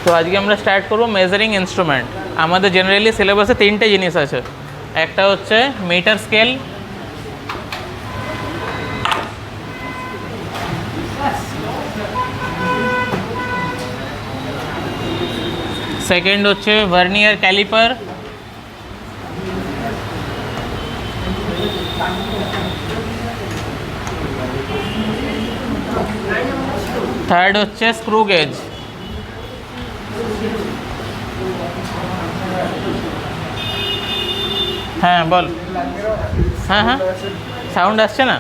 তো আজকে আমরা স্টার্ট করব মেজারিং ইনস্ট্রুমেন্ট। আমাদের জেনারেলি সিলেবাসে তিনটে জিনিস আছে। একটা হচ্ছে মিটার স্কেল, সেকেন্ড হচ্ছে ভার্নিয়ার ক্যালিপার, থার্ড হচ্ছে স্ক্রু গেজ। হ্যাঁ বল। হ্যাঁ হ্যাঁ, সাউন্ড আসছে না?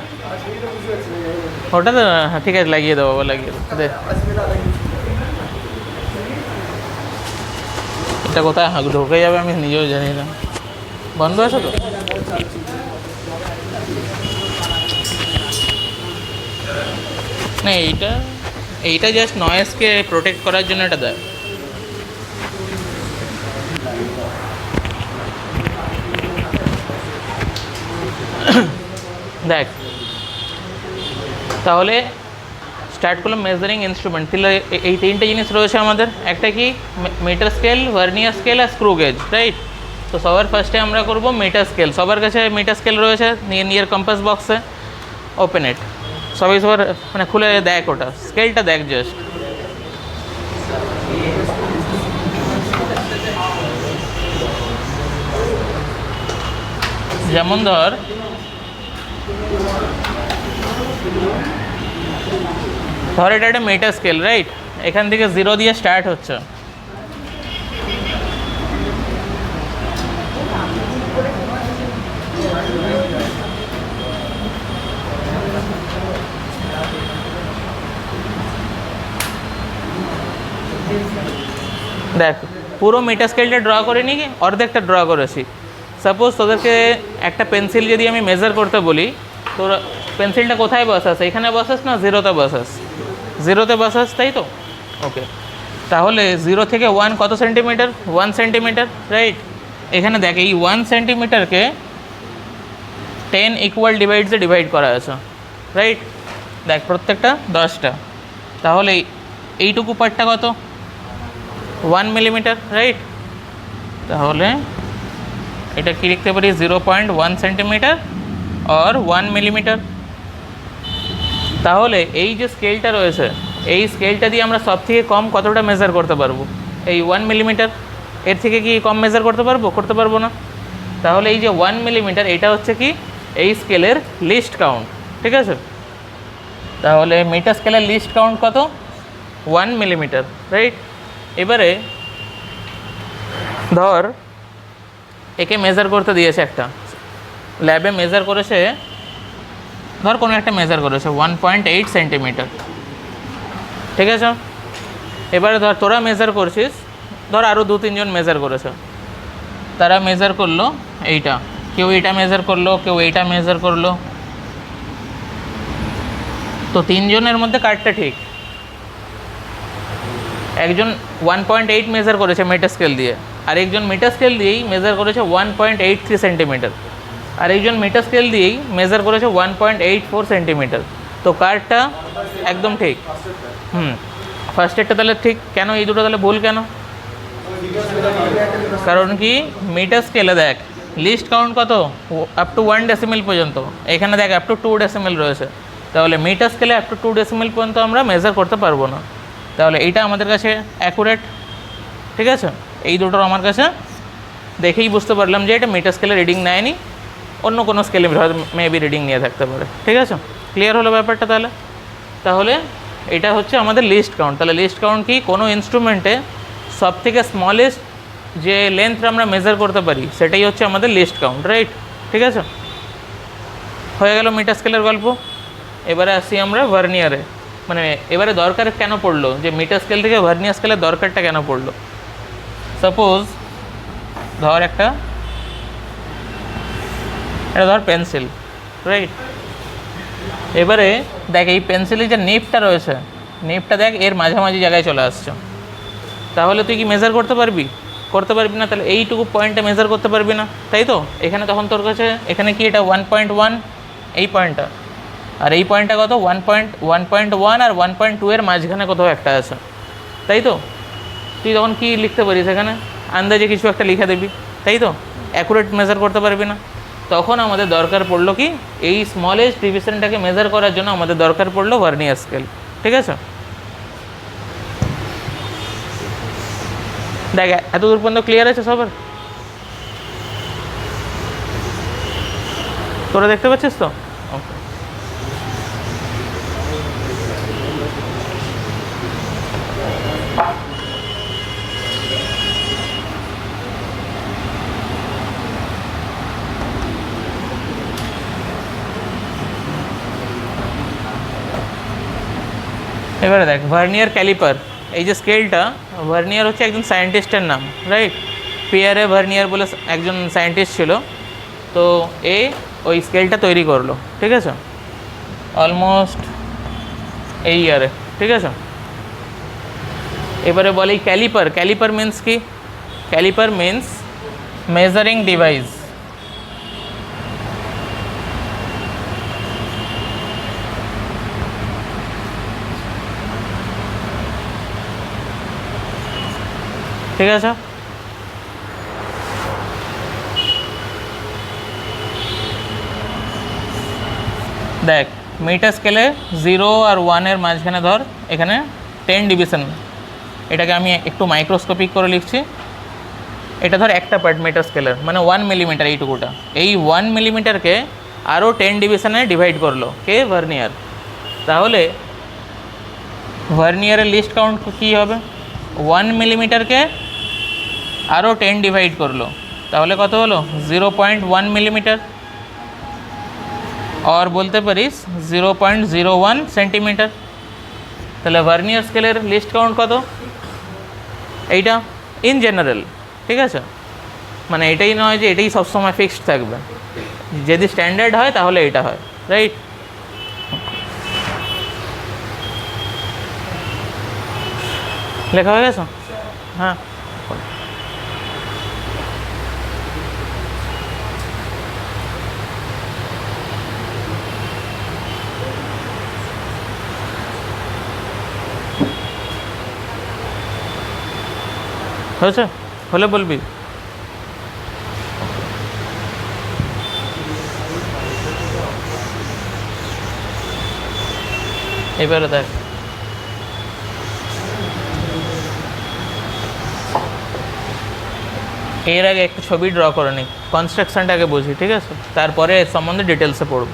ওটা তো হ্যাঁ ঠিক আছে, লাগিয়ে দেবো, লাগিয়ে দেবো। দে এটা কোথায় ঢুকে যাবে আমি নিজেও জানি না। বন্ধ আছে তো? না, এইটা জাস্ট নয়েজকে প্রোটেক্ট করার জন্য এটা দেয়। দেখ, তাহলে স্টার্ট করলাম মেজারিং ইনস্ট্রুমেন্ট। তাহলে এই তিনটে জিনিস রয়েছে আমাদের। একটা কি মিটার স্কেল, ভার্নিয়ার স্কেল আর স্ক্রু গেজ, রাইট? তো সবার ফার্স্টে আমরা করব মিটার স্কেল। সবার কাছে মিটার স্কেল রয়েছে, নিয়ার কম্পাস বক্সে। Open it. সবার মানে খুলে দেখ, ওটা স্কেলটা দেখ জাস্ট। যেমন ধর এটা একটা মিটার স্কেল, রাইট? এখান থেকে 0 দিয়ে স্টার্ট হচ্ছে। দেখ, পুরো মিটার স্কেলটা ড্র করে নি, অর্ধেকটা ড্র করেছি। সাপোজ তোদেরকে একটা পেন্সিল যদি আমি মেজার করতে বলি, তোর পেন্সিলটা কোথায় বসাস? এখানে বসাস না 0তে বসাস? 0তে বসাস, তাই তো? ওকে, তাহলে 0 থেকে 1 কত সেন্টিমিটার? 1 centimetre, right? এখানে দেখ, এই 1 সেন্টিমিটারকে 10 ইকুয়াল ডিভাইডসে ডিভাইড করা আছে, রাইট? দেখ, প্রত্যেকটা 10টা। তাহলে এইটুকু পার্টটা কত? 1 মিলিমিটার, রাইট? তাহলে এটা কি লিখতে পারি? 0.1 সেন্টিমিটার আর 1 মিলিমিটার। তাহলে এই যে স্কেলটা রয়েছে, এই স্কেলটা দিয়ে আমরা সব থেকে কম কতটা মেজার করতে পারবো? এই 1 মিলিমিটার। এর থেকে কি কম মেজার করতে পারবো? করতে পারবো না। তাহলে এই যে 1 মিলিমিটার, এটা হচ্ছে কি এই স্কেলের লিস্ট কাউন্ট, ঠিক আছে? তাহলে মিটার স্কেলের লিস্ট কাউন্ট কত? 1 মিলিমিটার, রাইট? এবারে ধর একে মেজার করতে দিয়েছে, একটা ল্যাবে মেজার করেছে, ধর কোনো একটা মেজার করেছে 1.8 সেন্টিমিটার, ঠিক আছে? এবারে ধর তোরা মেজার করছিস, ধর আরও 2-3 জন মেজার করেছে, তারা মেজার করলো এইটা, কেউ এইটা মেজার করলো, কেউ এইটা মেজার করলো। তো 3 জনের মধ্যে কারটা ঠিক? একজন 1.8 মেজার করেছে মিটার স্কেল দিয়ে, আর একজন মিটার স্কেল দিয়েই মেজার করেছে 1.83 সেন্টিমিটার, আর একজন মিটার স্কেল দিয়েই মেজার করেছে 1.84 সেন্টিমিটার। তো কারটা একদম ঠিক? ফার্স্ট এডটা তাহলে ঠিক কেন? এই দুটো তাহলে ভুল কেন? কারণ কি মিটার স্কেলে দেখ লিস্ট কাউন্ট কত? আপ টু 1 ডেসিমেল পর্যন্ত। এখানে দেখ আপ টু 2 ডেসিমেল রয়েছে। তাহলে মিটার স্কেলে আপ টু 2 ডেসিমেল পর্যন্ত আমরা মেজার করতে পারবো না। তাহলে এইটা আমাদের কাছে অ্যাকুরেট, ঠিক আছে? এই দুটোর আমার কাছে দেখেই বুঝতে পারলাম যে এটা মিটার স্কেলে রিডিং নেয়নি, অন্য কোনো স্কেলে মেবি রিডিং নিয়ে থাকতে পারে, ঠিক আছে? ক্লিয়ার হলো ব্যাপারটা? তাহলে এটা হচ্ছে আমাদের লিস্ট কাউন্ট। তাহলে লিস্ট কাউন্ট কি? কোনো ইনস্ট্রুমেন্টে সব থেকে স্মলেস্ট যে লেন্থটা আমরা মেজার করতে পারি সেটাই হচ্ছে আমাদের লিস্ট কাউন্ট, রাইট? ঠিক আছে, হয়ে গেল মিটার স্কেলের গল্প। এবারে আসি আমরা ভার্নিয়ারে। মানে এবারে দরকার কেন পড়লো যে মিটার স্কেল থেকে ভার্নিয়ার স্কেলের দরকারটা কেন পড়লো? সাপোজ ধর এটা ধর পেন্সিল, রাইট? এবারে দেখ এই পেন্সিলের যে নেপটা রয়েছে, নেপটা দেখ এর মাঝামাঝি জায়গায় চলে আসছে। তাহলে তুই কি মেজার করতে পারবি? করতে পারবি না। তাহলে এইটুকু পয়েন্টটা মেজার করতে পারবি না, তাই তো? এখানে তখন তোর কাছে এখানে কি এটা 1.1 এই পয়েন্টটা, আর এই পয়েন্টটা কত? 1.1 আর 1.2 এর মাঝখানে কোথাও একটা আছে, তাই তো? তুই তখন কী লিখতে পারিস এখানে, আন্দাজে কিছু একটা লিখে দিবি, তাই তো, অ্যাকুরেট মেজার করতে পারবি না। তখন আমাদের দরকার পড়লো কি, এই স্মলেস্ট ডিভিশনটাকে মেজার করার জন্য আমাদের দরকার পড়লো ভার্নিয়ার স্কেল। ঠিক আছে, দেখ এত দূর পর্যন্ত ক্লিয়ার আছে সবার? তোরা দেখতে পাচ্ছিস তো? ওকে, এবারে দেখ ভার্নিয়ার ক্যালিপার, এই যে স্কেলটা, ভার্নিয়ার হচ্ছে একজন সায়েন্টিস্টের নাম, রাইট? পিয়ারে ভার্নিয়ার বলে একজন সায়েন্টিস্ট ছিল, তো ওই স্কেলটা তৈরি করলো। ঠিক আছে, অলমোস্ট এই ইয়ারে। ঠিক আছে, এবারে বলি ক্যালিপার। ক্যালিপার মিন্স কি? Calliper means measuring device. ঠিক আছে, দেখ মিটার স্কেলে 0 আর 1-এর মাঝখানে ধর এখানে 10 ডিভিশন, এটাকে আমি একটু মাইক্রোস্কোপিক করে লিখছি। এটা ধর একটা পার্ট মিটার স্কেলের, মানে 1 মিলিমিটার, এইটুকুটা। এই 1 মিলিমিটারকে আরও 10 ডিভিশনে ডিভাইড করলো কে? ভার্নিয়ার। তাহলে ভার্নিয়ারের লিস্ট কাউন্ট কী হবে? 1 মিলিমিটারকে আরও 10 ডিভাইড করলো, তাহলে কত হলো? 0.1 মিলিমিটার, আর বলতে পারিস 0.01 সেন্টিমিটার। তাহলে ভার্নিয়ার স্কেলের লিস্ট কাউন্ট কত? এইটা ইন জেনারেল। ঠিক আছে, মানে এটাই নয় যে এটাই সবসময় ফিক্সড থাকবে, যদি স্ট্যান্ডার্ড হয় তাহলে এটা হয়, রাইট? লেখা হয়ে গেছে? হ্যাঁ, হয়েছে? হলে বলবি। এবারে দেখ এর আগে একটা ছবি ড্র করে নিই, কনস্ট্রাকশানটাকে বুঝি। ঠিক আছে, তারপরে এর সম্বন্ধে ডিটেলসে পড়ব।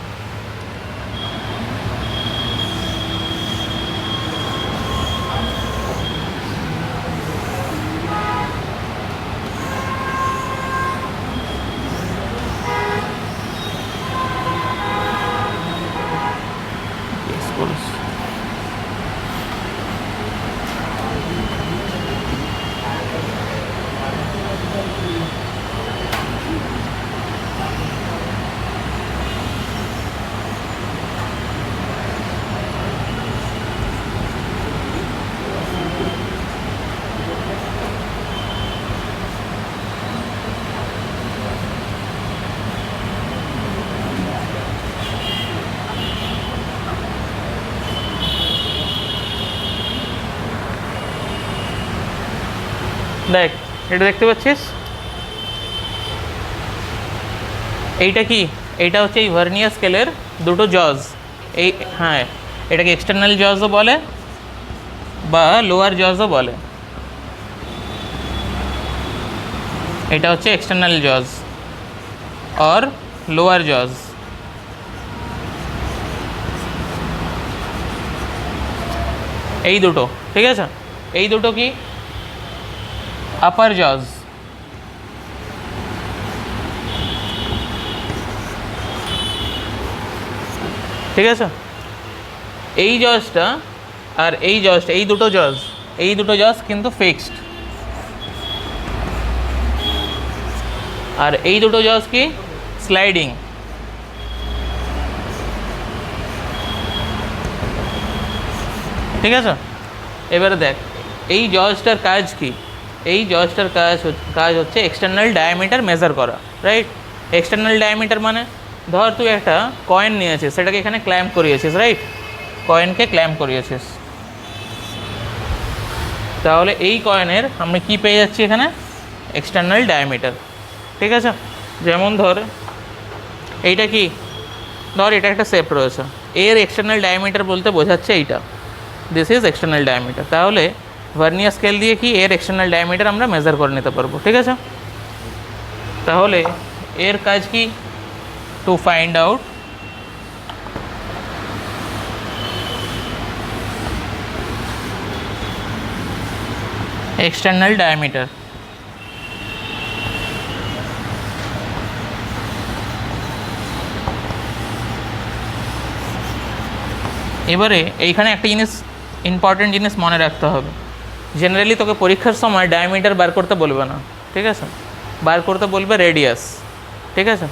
দেখ এটা দেখতে পাচ্ছিস, এইটা কি? এইটা হচ্ছে এই ভার্নিয়ার স্কেলের দুটো জজ। এই, হ্যাঁ, এটাকে এক্সটার্নাল জজও বলে বা লোয়ার জজও বলে। এটা হচ্ছে এক্সটার্নাল জজ আর লোয়ার জজ। এই দুটো, ঠিক আছে, এই দুটো কি? আপার জজ। ঠিক আছে, এই জজটা আর এই জজটা, এই দুটো জজ কিন্তু ফিক্সড, আর এই দুটো জজ কি? স্লাইডিং। ঠিক আছে, এবারে দেখ এই জজটার কাজ কি? এই জজটার কাজ হচ্ছে এক্সটার্নাল ডায়ামিটার মেজার করা, রাইট? এক্সটার্নাল ডায়ামিটার মানে ধর তুই একটা কয়েন নিয়েছিস, সেটাকে এখানে ক্ল্যাম্প করিয়েছিস, রাইট? কয়েনকে ক্ল্যাম্প করিয়েছিস, তাহলে এই কয়েনের আমরা কি পেয়ে যাচ্ছি এখানে, এক্সটার্নাল ডায়ামিটার। ঠিক আছে, যেমন ধর এইটা কি, ধর এটা একটা শেপ রয়েছে, এর এক্সটার্নাল ডায়ামিটার বলতে বোঝাচ্ছে এইটা, দিস ইজ এক্সটার্নাল ডায়ামিটার। তাহলে ভার্নিয়ার স্কেল দিয়ে কি এর এক্সটার্নাল ডায়ামিটার আমরা মেজার করে নিতে পারবো। ঠিক আছে, তাহলে এর কাজ কি, to find out external diameter. এবারে এইখানে একটা জিনিস, ইম্পর্টেন্ট জিনিস মনে রাখতে হবে, জেনারেলি তোকে পরীক্ষার সময় ডায়ামিটার বার করতে বলবে না। ঠিক আছে, বার করতে বলবে রেডিয়াস। ঠিক আছে,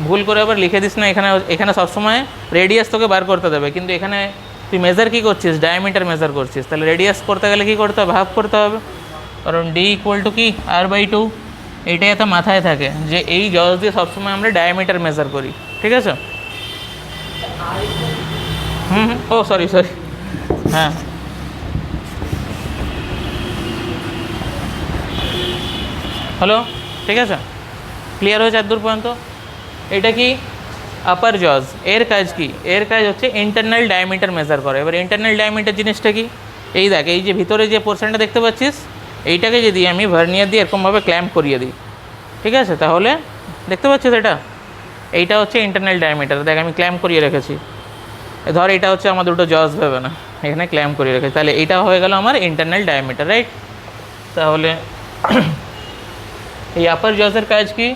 ভুল করে আবার লিখে দিস না, এখানে এখানে সবসময় রেডিয়াস তোকে বার করতে দেবে, কিন্তু এখানে তুই মেজার কী করছিস, ডায়ামিটার মেজার করছিস। তাহলে রেডিয়াস করতে গেলে কী করতে হবে, ভাগ করতে হবে, কারণ ডি ইকুয়াল টু কি R/2। এইটাই এত মাথায় থাকে যে এই জজ দিয়ে সবসময় আমরা ডায়ামিটার মেজার করি। ঠিক আছে, ও সরি, হ্যাঁ, হ্যালো, ঠিক আছে, ক্লিয়ার হয়েছে এতদূর পর্যন্ত? এটা কি আপার জজ, এর কাজ কি, এর কাজ হচ্ছে ইন্টারনাল ডায়ামিটার মেজার করে। এবার ইন্টারনাল ডায়ামিটার জিনিসটা কি, এই দেখ, এই যে ভিতরে যে পোর্শনটা দেখতে পাচ্ছিস, এইটাকে যদি আমি ভার্নিয়ার দিয়ে এরকমভাবে ক্ল্যাম্প করিয়ে দিই, ঠিক আছে, তাহলে দেখতে পাচ্ছিস এইটা হচ্ছে ইন্টারনাল ডায়ামিটার। দেখ আমি ক্ল্যাম্প করিয়ে রেখেছি, ধর এটা হচ্ছে আমার দুটো জজ ভেবে না, এখানে ক্ল্যাম্প করিয়ে রেখেছি, তাহলে এইটা হয়ে গেল আমার ইন্টারনাল ডায়ামিটার, রাইট? তাহলে এই আপার জজের কাজ কি,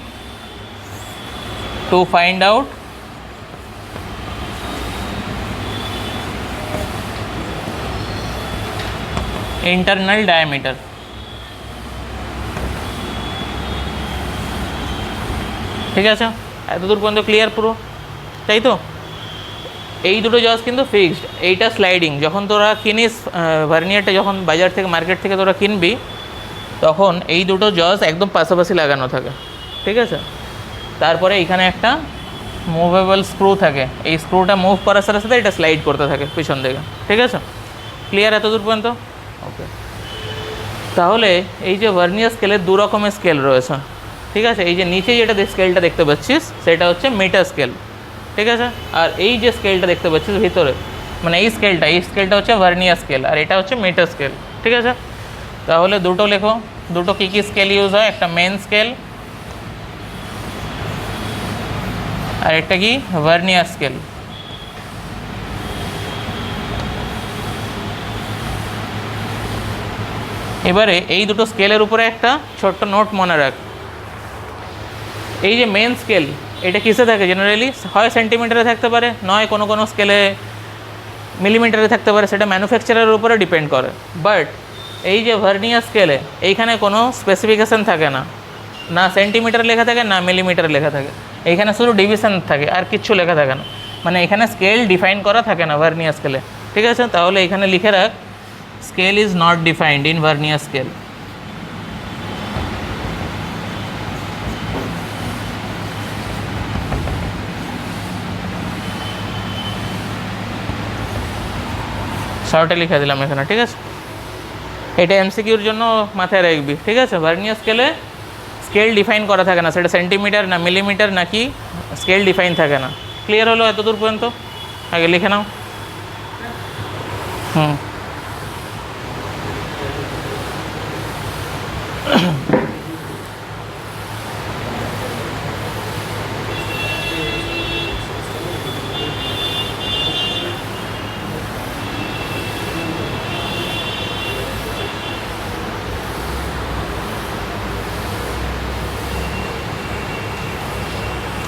to find out internal diameter. ঠিক আছে, এতদূর পর্যন্ত ক্লিয়ার পুরো, তাই তো? এই দুটো জজ কিন্তু ফিক্সড, এইটা স্লাইডিং। যখন তোরা কিনিস ভার্নিয়ারটা, যখন বাজার থেকে মার্কেট থেকে তোরা কিনবি, তখন এই দুটো জজ একদম পাশাপাশি লাগানো থাকে। ঠিক আছে, তারপরে এখানে একটা মুভেবল স্ক্রু থাকে, এই স্ক্রুটা মুভ করার সাথে সাথে এটা স্লাইড করতে থাকে পিছন দিকে। ঠিক আছে, ক্লিয়ার এতদূর পর্যন্ত? ওকে, তাহলে এই যে ভার্নিয়ার স্কেলের দু রকমের স্কেল রয়েছে। ঠিক আছে, এই যে নিচে যেটা স্কেলটা দেখতে পাচ্ছিস সেটা হচ্ছে মিটার স্কেল। ঠিক আছে, আর এই যে স্কেলটা দেখতে পাচ্ছিস ভিতরে, মানে এই স্কেলটা হচ্ছে ভার্নিয়ার স্কেল, আর এটা হচ্ছে মিটার স্কেল। ঠিক আছে, তাহলে দুটো লেখো, দুটো কী কী স্কেল ইউজ হয়, একটা মেন স্কেল আর একটা কি ভার্নিয়ার স্কেল। এবারে এই দুটো স্কেলের উপরে একটা ছোট্ট নোট মনে রাখ, এই যে মেন স্কেল এটা কিসে থাকে জেনারেলি, হয় সেন্টিমিটারে থাকতে পারে, নয় কোনো কোনো স্কেলে মিলিমিটারে থাকতে পারে, সেটা ম্যানুফ্যাকচারের উপরে ডিপেন্ড করে। বাট এই যে ভার্নিয়ার স্কেলে এইখানে কোনো স্পেসিফিকেশান থাকে না, না সেন্টিমিটার লেখা থাকে না মিলিমিটার লেখা থাকে, এইখানে শুধু ডিভিশন থাকে আর কিচ্ছু লেখা থাকে না, মানে এখানে স্কেল ডিফাইন করা থাকে না ভার্নিয়ার স্কেলে। ঠিক আছে, তাহলে এখানে লিখে রাখ, scale is not defined in vernier scale. শর্টে লিখে দিলাম এখানে। ঠিক আছে, এটা এমসিকিউর জন্য মাথায় রাখবি। ঠিক আছে, ভার্নিয়ার স্কেলে স্কেল ডিফাইন করা থাকে না, সেটা সেন্টিমিটার না মিলিমিটার নাকি স্কেল ডিফাইন থাকে না। ক্লিয়ার হলো এতদূর পর্যন্ত? আগে লিখে নাও।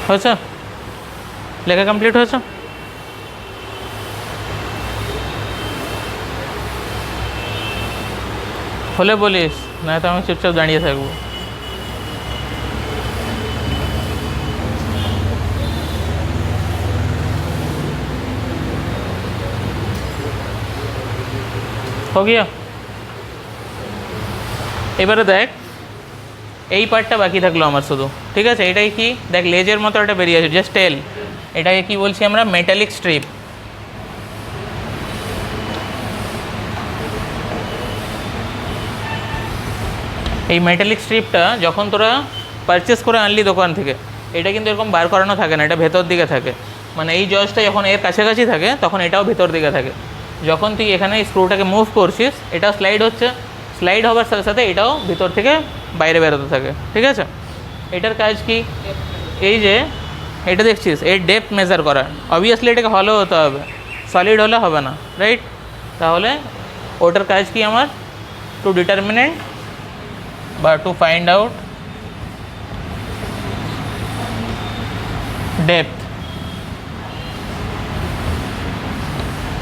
হয়েছে, লেখা কমপ্লিট হয়েছে? হলে বলিস, না তো আমি চুপচাপ দাঁড়িয়ে থাকবো। हो गया? এবারে দেখ এই পার্টটা বাকি থাকলো আমার শুধু। ঠিক আছে, এটাই কি দেখ, লেজের মতো একটা বেরিয়ে আছে, জাস্ট টেল। এটাকে কি বলছি আমরা, মেটালিক স্ট্রিপ। এই মেটালিক স্ট্রিপটা যখন তোরা পারচেস করে আনলি দোকান থেকে, এটা কিন্তু এরকম বার করানো থাকে না, এটা ভেতর দিকে থাকে। মানে এই জজটা যখন এর কাছাকাছি থাকে তখন এটাও ভেতর দিকে থাকে। যখন তুই এখানে স্ক্রুটাকে মুভ করছিস, এটাও স্লাইড হচ্ছে, স্লাইড হওয়ার সাথে সাথে এটাও ভিতর থেকে বাইরে বেরোতে থাকে। ঠিক আছে, এটার কাজ কি? এই যে এটা দেখছিস, এর ডেপথ মেজার করা। অবভিয়াসলি এটাকে হলো হতে হবে, সলিড হলে হবে না, রাইট? তাহলে ওটার কাজ কি আমার? টু ডিটারমিনেন্ট বা to find out depth.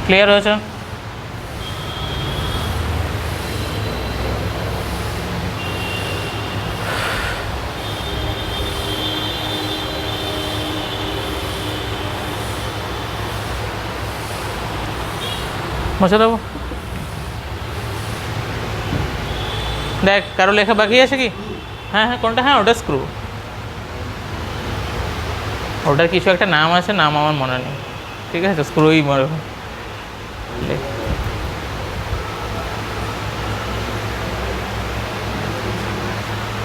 Clear হয়েছে? মুছে দেবো। দেখ, কারো লেখা বাকি আছে কি? হ্যাঁ হ্যাঁ, কোনটা? হ্যাঁ, ওটা স্ক্রু। ওটার কিছু একটা নাম আছে, নাম আমার মনে নেই। ঠিক আছে, স্ক্রুই মনে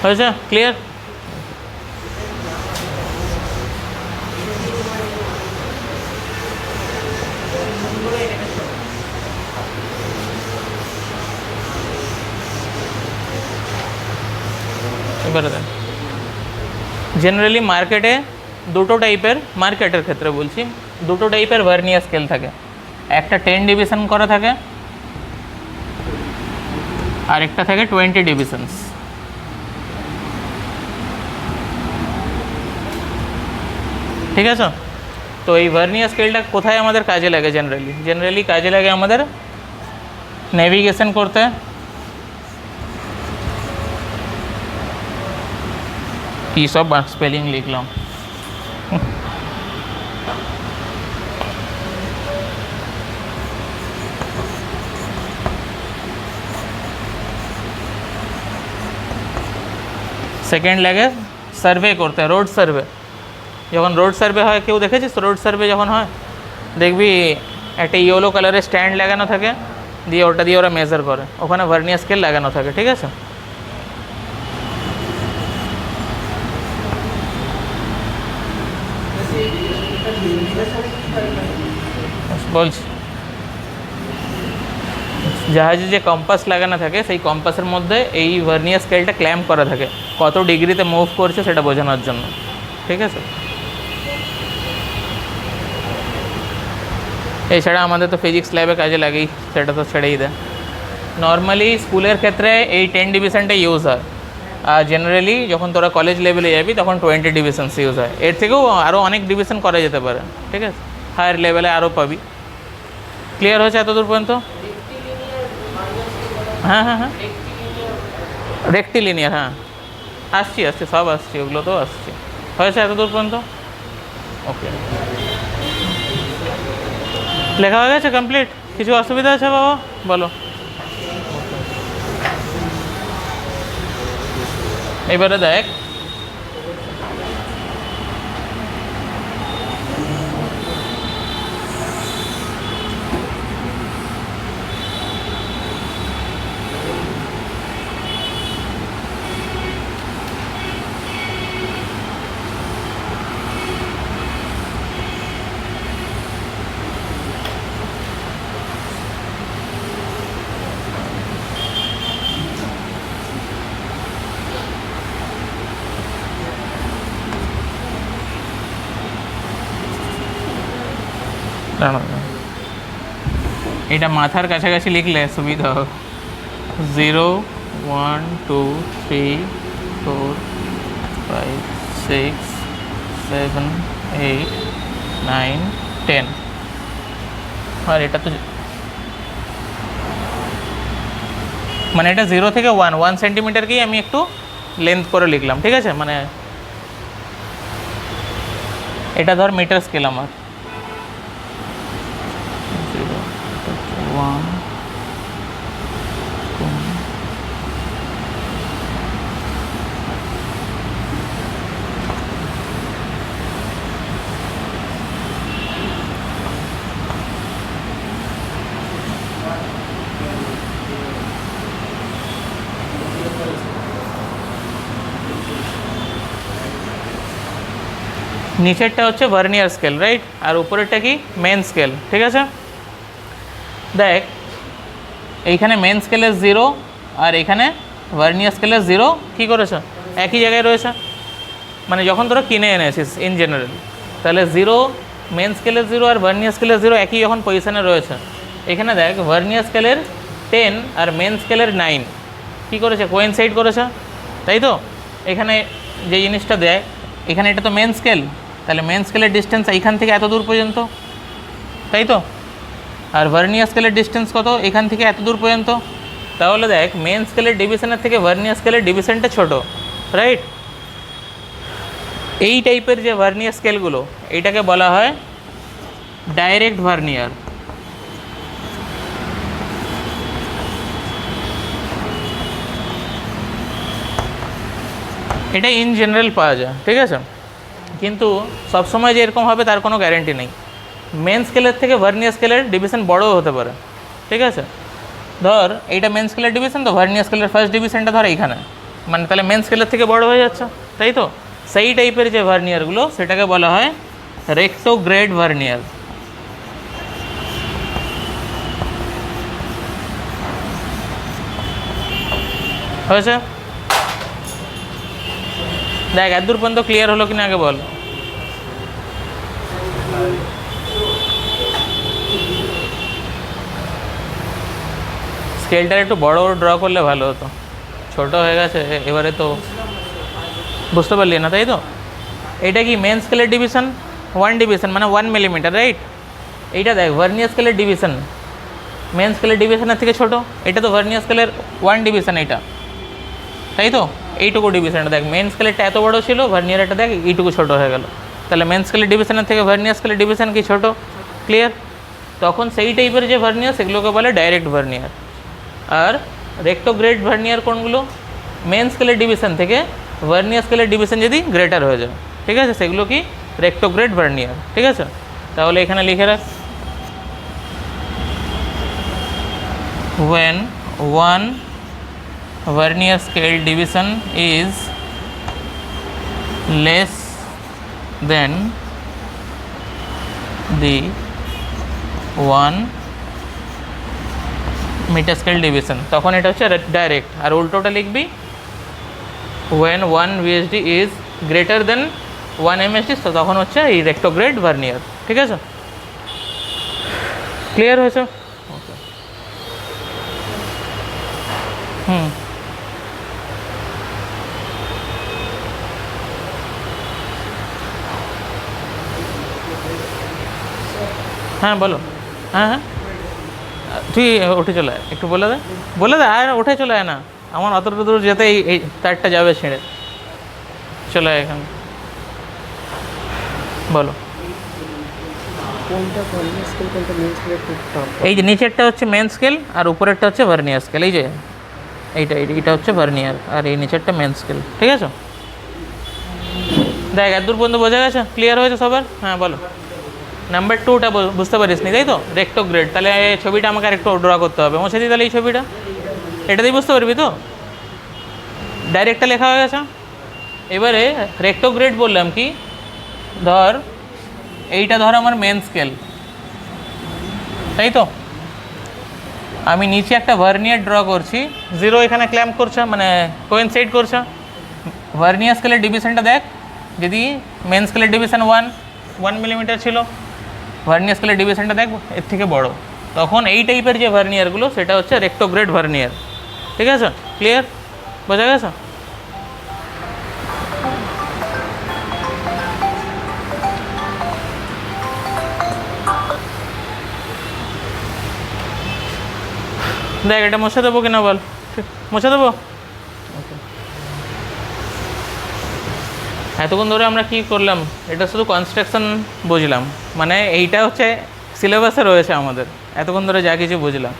হয়েছে। ক্লিয়ার? এবারে দেন, জেনারেলি মার্কেটে দুটো টাইপের, মার্কেটের ক্ষেত্রে বলছি, দুটো টাইপের ভার্নিয়ার স্কেল থাকে। একটা 10 ডিভিশন করা থাকে, আর একটা থাকে 20 ডিভিশনস। ঠিক আছে, তো এই ভার্নিয়ার স্কেলটা কোথায় আমাদের কাজে লাগে? জেনারেলি কাজে লাগে আমাদের নেভিগেশন করতে, কী সব স্পেলিং লিখলাম। সেকেন্ড লাগে সার্ভে করতে, রোড সার্ভে। যখন রোড সার্ভে হয়, কেউ দেখেছিস রোড সার্ভে যখন হয়, দেখবি একটা ইয়েলো কালারের স্ট্যান্ড লাগানো থাকে, দিয়ে ওটা দিয়ে ওরা মেজার করে, ওখানে ভার্নিয়ার স্কেল লাগানো থাকে। ঠিক আছে, বলছি, জাহাজে যে কম্পাস লাগানো থাকে, সেই কম্পাসের মধ্যে এই ভার্নিয়ার স্কেলটা ক্ল্যাম্প করা থাকে, কত ডিগ্রিতে মুভ করছে সেটা বোঝানোর জন্য। ঠিক আছে, এছাড়া আমাদের তো ফিজিক্স ল্যাবে কাজে লাগেই, সেটা তো ছেড়েই দেয়। নর্মালি স্কুলের ক্ষেত্রে এই 10 ডিভিশনটাই ইউজ হয়, আর জেনারেলি যখন তোরা কলেজ লেভেলে যাবি তখন 20 ডিভিশনস ইউজ হয়। এর থেকেও আরও অনেক ডিভিশন করা যেতে পারে। ঠিক আছে, হায়ার লেভেলে আরও পাবি। ক্লিয়ার হয়েছে এতদূর পর্যন্ত? হ্যাঁ হ্যাঁ হ্যাঁ, রেক্টিলিনিয়ার, হ্যাঁ আসছি, সব আসছি, ওগুলো তো আসছি। হয়েছে এতদূর পর্যন্ত? ওকে, লেখা হয়ে গেছে, কমপ্লিট? কিছু অসুবিধা আছে বাবা? বলো। এবারে দেখ, এটা মাথার কাছাকাছি লিখলে সুবিধা হবে। 0 1 2 3 4 5 6 7 8 9 10। আর এটা তো মানে এটা 0 থেকে 1 সেন্টিমিটারকেই আমি একটু লেন্থ করে লিখলাম। ঠিক আছে, মানে এটা ধর মিটার স্কেল আমার, 1 2 নিচেরটা হচ্ছে ভার্নিয়ার স্কেল, রাইট, আর উপরেরটা কি মেন স্কেল। ঠিক আছে, দেখ এইখানে মেন স্কেলের 0 আর এখানে ভার্নিয়ার স্কেলের 0 কী করেছে, একই জায়গায় রয়েছে। মানে যখন তোরা কিনে এনেছিস ইন জেনারেল, তাহলে 0 মেন স্কেলের 0 আর ভার্নিয়ার স্কেলের 0 একই যখন পজিশানে রয়েছে। এখানে দেখ ভার্নিয়ার স্কেলের 10 আর মেন স্কেলের 9 কী করেছে, কোয়েনসাইড করেছে, তাই তো। এখানে যে জিনিসটা দেয়, এখানে এটা তো মেন স্কেল, তাহলে মেন স্কেলের ডিস্টেন্স এইখান থেকে এত দূর পর্যন্ত, তাই তো। আর ভার্নিয়ার স্কেলের ডিস্টেন্স কত, এখান থেকে এত দূর পর্যন্ত। তাহলে দেখ মেন স্কেলের ডিভিশনের থেকে ভার্নিয়ার স্কেলের ডিভিশনটা ছোট, রাইট। এই টাইপের যে ভার্নিয়ার স্কেলগুলো, এইটাকে বলা হয় ডাইরেক্ট ভার্নিয়ার। এটা ইন জেনারেল পাওয়া যায়, ঠিক আছে, কিন্তু সবসময় যে এরকম হবে তার কোনো গ্যারেন্টি নেই। মেন স্কেলের থেকে ভার্নিয়ার স্কেলের ডিভিশন বড়ও হতে পারে, ঠিক আছে। ধর এইটা মেন স্কেলের ডিভিশন, তো ভার্নিয়ার স্কেলের ফার্স্ট ডিভিশনটা ধর এইখানে, মানে তাহলে মেন স্কেলের থেকে বড় হয়ে যাচ্ছে, তাই তো। সেই টাইপের যে ভার্নিয়ারগুলো সেটাকে বলা হয় রেক্টোগ্রেড ভার্নিয়ার। হয়েছে, দেখ এত দূর পর্যন্ত ক্লিয়ার হলো কিনা আগে বল। স্কেলটার একটু বড় ড্র করলে ভালো হতো, ছোট হয়ে গেছে এবারে, তো বুঝতে পারলি না, তাই তো। এইটা কি মেন স্কেলের ডিভিশন 1 ডিভিশন মানে 1 মিলিমিটার, রাইট। এইটা দেখ ভার্নিয়ার স্কেলের ডিভিশন, মেন স্কেলের ডিভিশনের থেকে ছোট। এটা তো ভার্নিয়ার স্কেলের 1 ডিভিশন, এইটা, তাই তো। এইটুকু ডিভিশনটা দেখ, মেন স্কেলেরটা এত বড় ছিল, ভার্নিয়ারটা দেখ এইটুকু ছোট হয়ে গেল। তাহলে মেন স্কেলের ডিভিশনের থেকে ভার্নিয়ার স্কেলের ডিভিশন কি ছোট, ক্লিয়ার। তখন সেই টাইপের যে ভার্নিয়ার সেগুলোকে বলে ডাইরেক্ট ভার্নিয়ার। আর রেক্টোগ্রেড ভার্নিয়ার কোনগুলো, মেন স্কেলের ডিভিশন থেকে ভার্নিয়ার স্কেলের ডিভিশন যদি গ্রেটার হয়ে যায়, ঠিক আছে, সেগুলো কি রেক্টোগ্রেড ভার্নিয়ার, ঠিক আছে। তাহলে এখানে লিখে রাখ, when one vernier scale division is less than the 1 metre scale division, তখন এটা হচ্ছে ডাইরেক্ট। আর উল্টোটা লিখবি when 1 VSD is greater than 1 MSD, তো তখন হচ্ছে এই রেক্টোগ্রেড ভার্নিয়ার, ঠিক আছে। ক্লিয়ার হয়েছে? ওকে, হ্যাঁ বলো। হ্যাঁ হ্যাঁ, তুই উঠে চলে আয়, একটু বলে দে আর উঠে চলে আয় না, আমার অতটা দূর যেতে এই তারটা যাবে ছেড়ে, চলে আয় এখানে, বলো। এই যে নিচেরটা হচ্ছে মেন স্কেল আর উপরেরটা হচ্ছে ভার্নিয়ার স্কেল, এই যে এইটা হচ্ছে ভার্নিয়ার আর এই নিচেরটা মেন স্কেল, ঠিক আছে। দেখ এত দূর পর্যন্ত বোঝা গেছে, ক্লিয়ার হয়েছে সবার? হ্যাঁ বলো। নাম্বার 2টা বুঝতে পারিস নি, তাই তো, রেক্টোগ্রেড। তাহলে এই ছবিটা আমাকে আরেকটু ড্র করতে হবে, মুছে দিই তাহলে এই ছবিটা, এটাতেই বুঝতে পারবি তো। ডাইরেক্টটা লেখা হয়ে গেছে। এবারে রেক্টোগ্রেড বললাম কি, ধর এইটা ধর আমার মেন স্কেল, তাই তো। আমি নিচে একটা ভার্নিয়ার ড্র করছি, 0 এখানে ক্ল্যাম্প করছে, মানে কোয়েনসাইড করছে। ভার্নিয়ার স্কেলের ডিভিশনটা দেখ, যদি মেন স্কেলের ডিভিশন 1 মিলিমিটার ছিল, ভার্নিয়ার স্কেলের ডিভিশনটা দেখ এর থেকে বড়, তখন এই টাইপের যে ভার্নিয়ারগুলো সেটা হচ্ছে রেক্টোগ্রেড ভার্নিয়ার, ঠিক আছে। ক্লিয়ার, বোঝা গেছে? দেখ এটা মুছে দেবো কিনা বল, মুছে দেবো। এতক্ষণ ধরে আমরা কি করলাম, এটা শুধু কনস্ট্রাকশন বুঝলাম, মানে এইটা হচ্ছে সিলেবাসে রয়েছে আমাদের, এতক্ষণ ধরে যা কিছু বুঝলাম।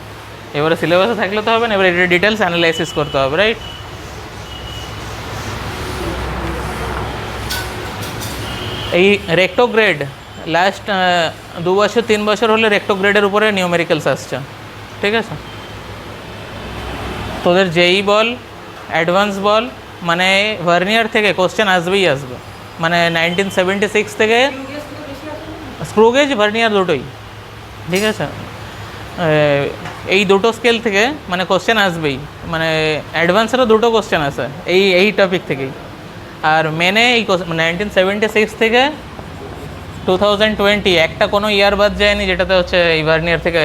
এবারে সিলেবাসে থাকলে তো হবে না, এবারে এটা ডিটেলস অ্যানালাইসিস করতে হবে, রাইট। এই রেক্টোগ্রেড লাস্ট 2 বছর 3 বছর হলে রেক্টোগ্রেডের উপরে নিউমেরিক্যালস আসছে, ঠিক আছে। তোদের যেই বল অ্যাডভান্স বল, মানে ভার্নিয়ার থেকে কোশ্চেন আসবেই আসবে, মানে 1976 থেকে স্ক্রু গেজ ভার্নিয়ার দুটোই, ঠিক আছে। এই দুটো স্কেল থেকে মানে কোশ্চেন আসবেই, মানে অ্যাডভান্সেরও দুটো কোশ্চেন আসে এই টপিক থেকেই। আর মেনে এই 1976 থেকে 2020 একটা কোনো ইয়ার বাদ যায়নি যেটাতে হচ্ছে এই ভার্নিয়ার থেকে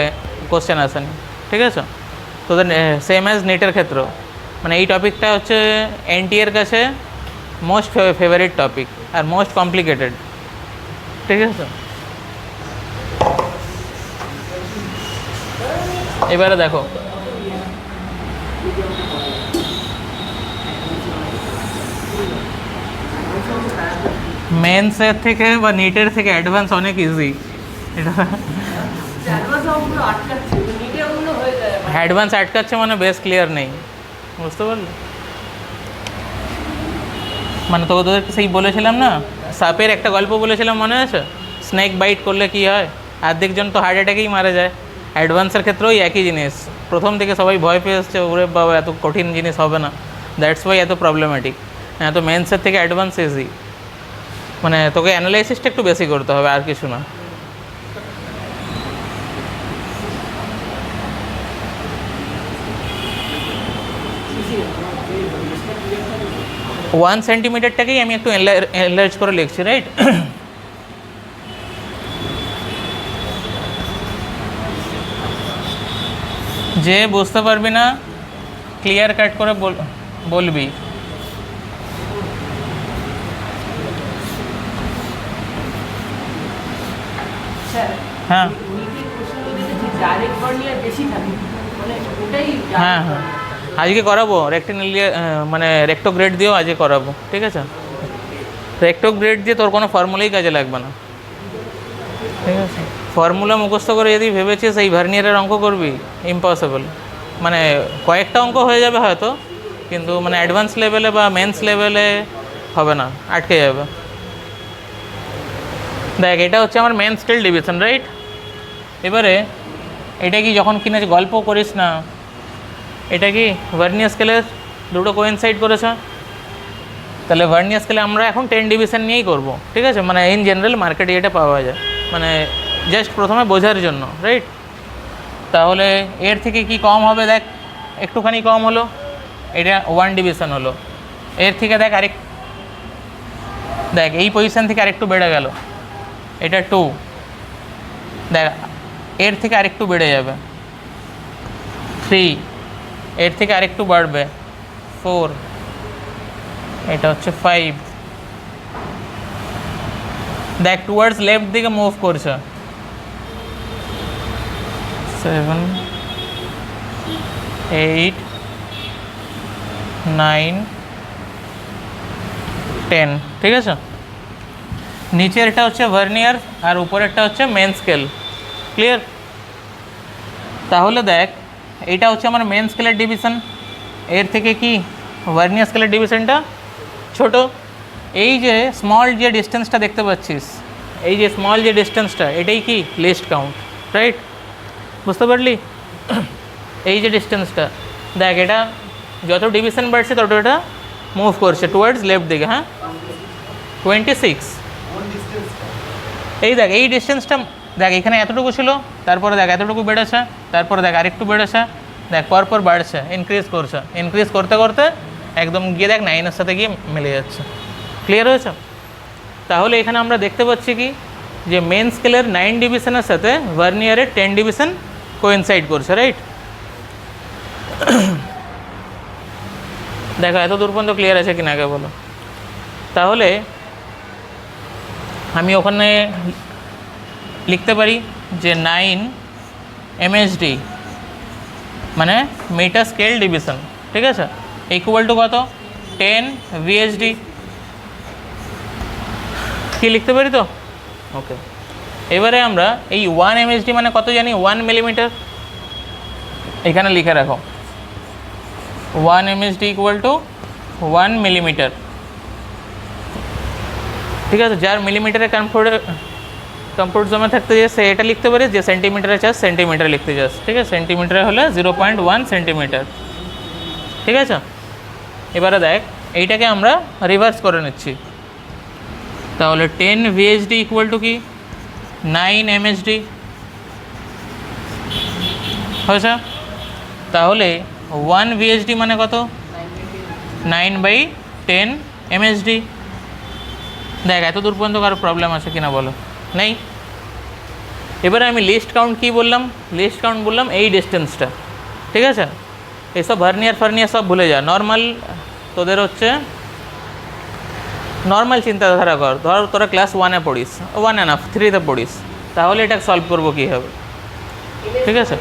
কোশ্চেন আসেনি, ঠিক আছে। তোদের সেম অ্যাজ নেটের ক্ষেত্রেও মানে এই টপিকটা হচ্ছে এনটিএর কাছে মোস্ট ফেভারিট টপিক আর মোস্ট কমপ্লিকেটেড, ঠিক আছে। এবারে দেখো মেন্সের থেকে বা নিটের থেকে অ্যাডভান্স অনেক ইজি। এটা অ্যাডভান্স আটকাচ্ছে মানে বেস ক্লিয়ার নেই, বুঝতে পারলে? মানে তোদেরকে সেই বলেছিলাম না, সাপের একটা গল্প বলেছিলাম মনে আছে? স্নেক বাইট করলে কি হয়, অর্ধেকজন তো হার্ট অ্যাটাকেই মারা যায়। অ্যাডভান্সের ক্ষেত্রেও একই জিনিস, প্রথম থেকে সবাই ভয় পেয়ে এসছে, ওরে বাবা এত কঠিন জিনিস হবে না, দ্যাটস ওয়াই এত প্রবলেম্যাটিক। হ্যাঁ, তো মেন্সের থেকে অ্যাডভান্স ইজি, মানে তোকে অ্যানালাইসিসটা একটু বেশি করতে হবে, আর কিছু না। ওয়ান সেন্টিমিটারটাকেই আমি একটু এনলার্জ করে লিখছি, রাইট? যে বুঝতে পারবি না ক্লিয়ার কাট করে বলবি। হ্যাঁ হ্যাঁ হ্যাঁ, আজকে করাবো মানে রেক্টোগ্রেড দিয়েও আজকে করাবো, ঠিক আছে। রেক্টোগ্রেড দিয়ে তোর কোনো ফর্মুলাই কাজে লাগবে না, ঠিক আছে। ফর্মুলা মুখস্থ করে যদি ভেবেছিস এই ভার্নিয়ারের অঙ্ক করবি, ইম্পসিবল। মানে কয়েকটা অঙ্ক হয়ে যাবে হয়তো, কিন্তু মানে অ্যাডভান্স লেভেলে বা মেন্স লেভেলে হবে না, আটকে যাবে। দেখ, এটা হচ্ছে আমার মেন স্কেল ডিভিশন, রাইট? এবারে এটা কি যখন কিনা গল্প করিস না, এটা কি ভার্নিয়ার স্কেলের দুটো কোইনসাইড করেছে, তাহলে ভার্নিয়ার স্কেলে আমরা এখন 10 ডিভিশন নিয়েই করব, ঠিক আছে। মানে ইন জেনারেল মার্কেটে এটা পাওয়া যায়, মানে জাস্ট প্রথমে বোঝার জন্য, রাইট? তাহলে এর থেকে কি কম হবে, দেখ একটুখানি কম হলো, এটা 1 ডিভিশন হলো। এর থেকে দেখ দেখ এই পজিশন থেকে আরেকটু বেড়ে গেল, এটা 2, দেখ এর থেকে আরেকটু বেড়ে যাবে 3, এর থেকে আরেকটু বাড়বে 4, এটা হচ্ছে 5। দেখ টুয়ার্ডস লেফট দিকে মুভ করছে 7, 8, 9, 10, ঠিক আছে। নিচেরটা হচ্ছে ভার্নিয়ার আর উপরেরটা হচ্ছে মেন স্কেল, ক্লিয়ার? তাহলে দেখ এইটা হচ্ছে আমার মেন স্কেলের ডিভিশন, এর থেকে কি ভার্নিয়ার স্কেলের ডিভিশনটা ছোট। এই যে স্মল যে ডিস্টেন্সটা দেখতে পাচ্ছিস, এই যে স্মল যে ডিস্টেন্সটা, এটাই কি লিস্ট কাউন্ট, রাইট? বুঝতে পারলি? এই যে ডিস্টেন্সটা, দেখ এটা যত ডিভিশন বাড়ছে তত এটা মুভ করছে টুয়ার্ডস লেফট দিকে। হ্যাঁ, 26। এই দেখ এই ডিস্টেন্সটা, দেখ এখানে এতটুকু ছিল, তারপরে দেখ এতটুকু বেড়েছে, তারপরে দেখ আরেকটু বেড়েছে, দেখ পরপর বাড়ছে, ইনক্রিজ করছে, ইনক্রিজ করতে করতে একদম গিয়ে দেখ 9-এর সাথে গিয়ে মিলে যাচ্ছে। ক্লিয়ার হয়েছে? তাহলে এখানে আমরা দেখতে পাচ্ছি কি যে মেন স্কেলের 9 ডিভিশনের সাথে ভার্নিয়ারের 10 ডিভিশন কোইনসাইড করছে, রাইট? দেখো এত দূর পর্যন্ত ক্লিয়ার আছে কিনা আগে বলো। তাহলে আমি ওখানে লিখতে পারি যে 9 MSD মানে মিটার স্কেল ডিভিশন, ঠিক আছে, ইকুয়াল টু কত 10 VSD। কি লিখতে পারি তো? ওকে, এবারে আমরা এই 1 MSD মানে কত জানি, 1 মিলিমিটার। এখানে লিখে রাখো 1 MSD ইকুয়াল টু 1 মিলিমিটার, ঠিক আছে। যার মিলিমিটারে কমফোর্ট জোনে থাকতে চাস সে এটা লিখতে পারিস, যে সেন্টিমিটারে চাস সেন্টিমিটার লিখতে চাস, ঠিক আছে। সেন্টিমিটারে হলে 0.1 সেন্টিমিটার, ঠিক আছে। এবারে দেখ এইটাকে আমরা রিভার্স করে নিচ্ছি, তাহলে 10 ভিএইচডি ইকুয়াল টু কি 9 এমএসডি হয়েছে। তাহলে 1 ভিএইচডি মানে কত 9/10 এমএসডি। দেখ এত দূর পর্যন্ত কারো প্রবলেম আছে কিনা বলো, নেই। এবারে আমি লিস্ট কাউন্ট কী বললাম, লিস্ট কাউন্ট বললাম এই ডিস্টেন্সটা, ঠিক আছে। এসব ভার্নিয়ার ফার্নিয়ার সব ভুলে যা, নর্মাল তোদের হচ্ছে নর্মাল চিন্তাধারা কর। ধর তোরা ক্লাস 1-এ পড়িস, 1.5 3-তে পড়িস, তাহলে এটা সলভ করবো কীভাবে, ঠিক আছে।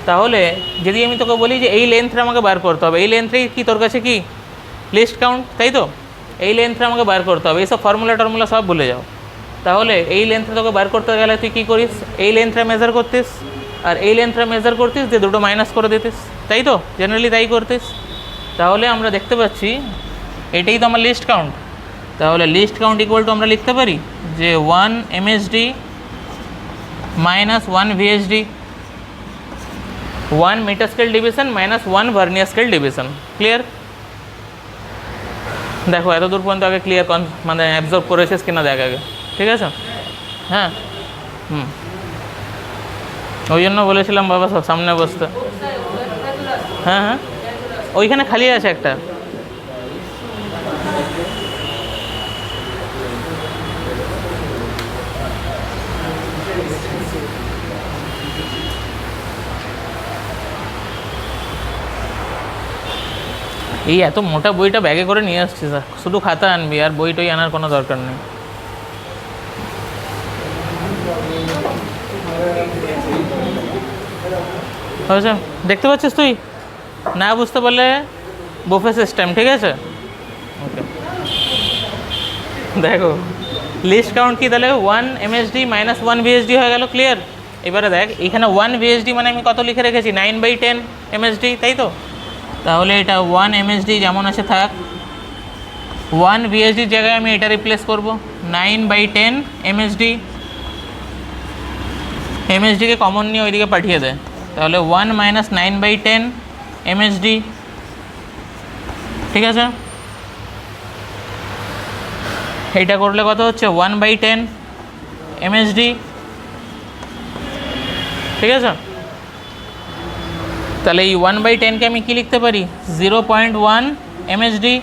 তাহলে যদি আমি তোকে বলি যে এই লেন্থটা আমাকে বার করতে হবে, এই লেন্থটাই কি তোর কাছে কি লিস্ট কাউন্ট, তাই তো। এই লেন্থটা আমাকে বার করতে হবে, এইসব ফর্মুলা টর্মুলা সব ভুলে যাও। তাহলে এই লেন্থটা তোকে বার করতে গেলে তুই কী করিস, এই লেন্থটা মেজার করতিস আর এই লেন্থটা মেজার করতিস, দিয়ে দুটো মাইনাস করে দিতিস, তাই তো, জেনারেলি তাই করতিস। তাহলে আমরা দেখতে পাচ্ছি এটাই তো আমার লিস্ট কাউন্ট। তাহলে লিস্ট কাউন্ট ইকুয়াল টু আমরা লিখতে পারি যে 1 MSD minus 1 VHD, 1 metre scale division minus 1 vernier scale division. Clear? দেখো এত দূর পর্যন্ত আগে ক্লিয়ার মানে অ্যাবজর্ব করেছিস কিনা দেখ আগে, ঠিক আছে। হ্যাঁ ওই জন্য বলেছিলাম বাবা সব সামনে বসতে। হ্যাঁ হ্যাঁ ওইখানে খালি আছে একটা। এই এত মোটা বইটা ব্যাগে করে নিয়ে আসছিস, শুধু খাতা আনবি আর বই টই আনার কোনো দরকার নেই। হয়েছে, দেখতে পাচ্ছিস তুই, না বুঝতে পারলে বুফে সিস্টেম, ঠিক আছে। ওকে দেখো লিস্ট কাউন্ট কি তাহলে 1 এমএসডি মাইনাস 1 ভিএসডি হয়ে গেল। ক্লিয়ার? এবারে দেখ এখানে 1 ভিএসডি মানে আমি কত লিখে রেখেছি 9/10 এমএসডি, তাই তো। তাহলে এটা 1 এমএসডি যেমন আছে থাক, 1 ভিএসডির জায়গায় আমি এটা রিপ্লেস করব 9/10 এমএসডি। এমএসডিকে কমন নিয়ে ওইদিকে পাঠিয়ে দেয়, তাহলে 1 মাইনাস 9/10 এমএসডি, ঠিক আছে। এইটা করলে কত হচ্ছে 1/10 এমএসডি, ঠিক আছে। তাহলে এই 1/10কে আমি কী লিখতে পারি 0.1 এমএসডি,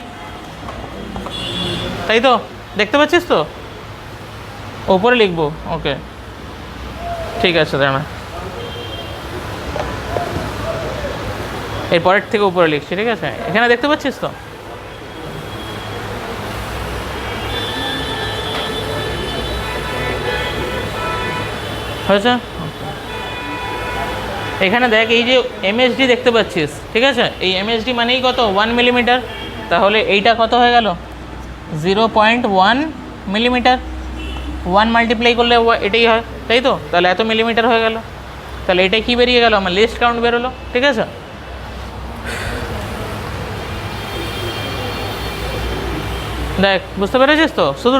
তাই তো, দেখতে পাচ্ছিস তো, ওপরে লিখবো। ওকে ঠিক আছে, দাঁড়া এরপরের থেকে উপরে লিখছি, ঠিক আছে। এখানে দেখতে পাচ্ছিস তো, হয়েছে। এখানে দেখ এই যে এমএসডি দেখতে পাচ্ছিস, ঠিক আছে, এই এমএসডি মানেই কত 1 মিলিমিটার। তাহলে এইটা কত হয়ে গেল 0.1 মিলিমিটার, 1 মাল্টিপ্লাই করলে এটাই হয়, তাই তো। তাহলে এত মিলিমিটার হয়ে গেল, তাহলে এটাই কী বেরিয়ে গেল আমার লিস্ট কাউন্ট বেরোলো, ঠিক আছে। দেখ বুঝতে পেরেছিস তো, শুধু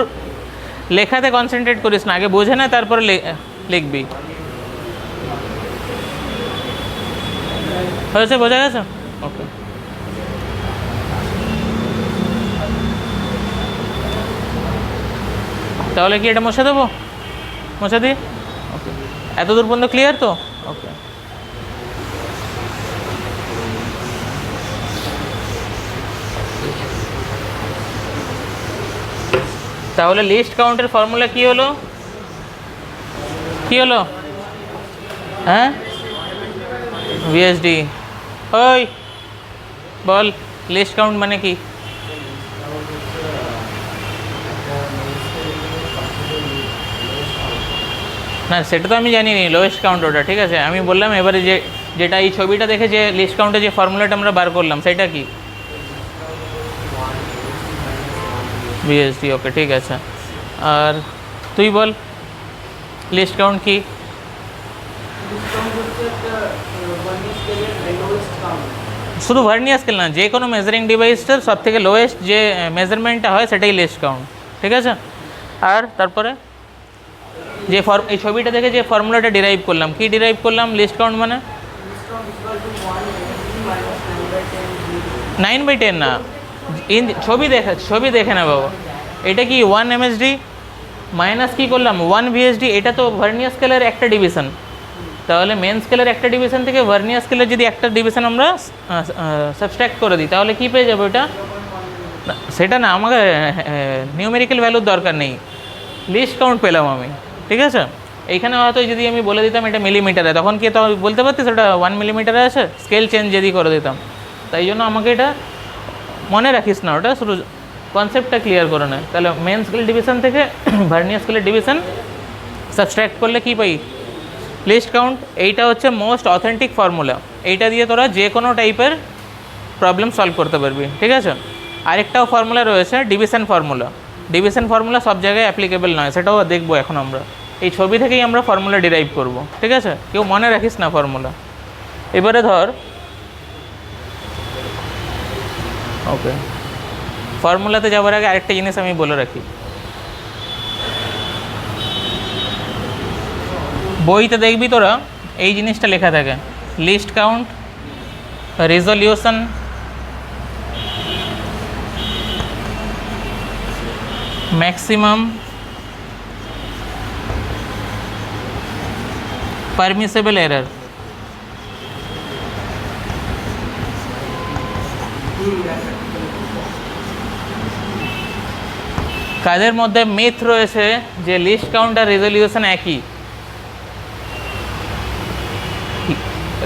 লেখাতে কনসেন্ট্রেট করিস না, আগে বোঝে না তারপরে লিখবি। হয়েছে, বোঝা গেছে? ওকে তাহলে কি এটা মুছে দেবো, মুছে দিই। ওকে এত দূর পর্যন্ত ক্লিয়ার তো? ওকে তাহলে লিস্ট কাউন্টের ফর্মুলা কি হলো, কি হলো? হ্যাঁ ভিএসডি। ওই বল লিস্ট কাউন্ট মানে কি? না সেটা তো আমি জানি নি, লোয়েস্ট কাউন্ট ওটা, ঠিক আছে। আমি বললাম এবারে যেটা এই ছবিটা দেখে যে লিস্ট কাউন্টে যে ফর্মুলাটা আমরা বার করলাম সেটা কি ভিএসডি। ওকে ঠিক আছে, আর তুই বল লিস্ট কাউন্ট কি? শুধু ভার্নিয়ার স্কেল না, যে কোনো মেজারিং ডিভাইসটার সব থেকে লোয়েস্ট যে মেজারমেন্টটা হয় সেটাই লিস্ট কাউন্ট, ঠিক আছে। আর তারপরে যে এই ছবিটা দেখে যে ফর্মুলাটা ডিরাইভ করলাম, কি ডিরাইভ করলাম লিস্ট কাউন্ট মানে 9/10 না, ছবি দেখে না বাবা, এটা কি 1 এমএসডি, মাইনাস কী করলাম 1 VSD, এটা তো ভার্নিয়ার স্কেলের একটা ডিভিশন, তাহলে মেন স্কেলের একটা ডিভিশন থেকে ভার্নিয়ার স্কেলের যদি একটা ডিভিশন আমরা সাবস্ট্রাক্ট করে দিই তাহলে কী পেয়ে যাবো এটা? সেটা না, আমাকে নিউমেরিক্যাল ভ্যালুর দরকার নেই, লিস্ট কাউন্ট পেলাম আমি, ঠিক আছে? এইখানে হয়তো যদি আমি বলে দিতাম এটা মিলিমিটারে, তখন কি তো বলতে পারতিস ওটা 1 মিলিমিটারে আছে, স্কেল চেঞ্জ যদি করে দিতাম। তাই জন্য আমাকে এটা মনে রাখিস না, ওটা শুরু কনসেপ্টটা ক্লিয়ার করে নেয়। তাহলে মেন স্কেল ডিভিশন থেকে ভার্নিয়ার স্কেলের ডিভিশন সাবস্ট্রাক্ট করলে কী পাই? List count. এইটা হচ্ছে মোস্ট অথেন্টিক ফর্মুলা, এইটা দিয়ে তোরা যে কোনো টাইপের প্রবলেম সলভ করতে পারবি, ঠিক আছে? আরেকটাও ফর্মুলা রয়েছে ডিভিশন ফর্মুলা। ডিভিশন ফর্মুলা সব জায়গায় অ্যাপ্লিকেবল নয়, সেটাও দেখবো এখন আমরা। এই ছবি থেকেই আমরা ফর্মুলা ডিরাইভ করব, ঠিক আছে? কেউ মনে রাখিস না ফর্মুলা। এবারে ধর, ওকে, ফর্মুলাতে যাওয়ার আগে আরেকটা জিনিস আমি বলে রাখি, বইতে দেখবি তোরা এই জিনিসটা লেখা থাকে, least count, resolution, maximum, permissible error. কাদের মধ্যে মিথ রয়েছে যে লিস্ট কাউন্ট আর রেজলিউশন একই?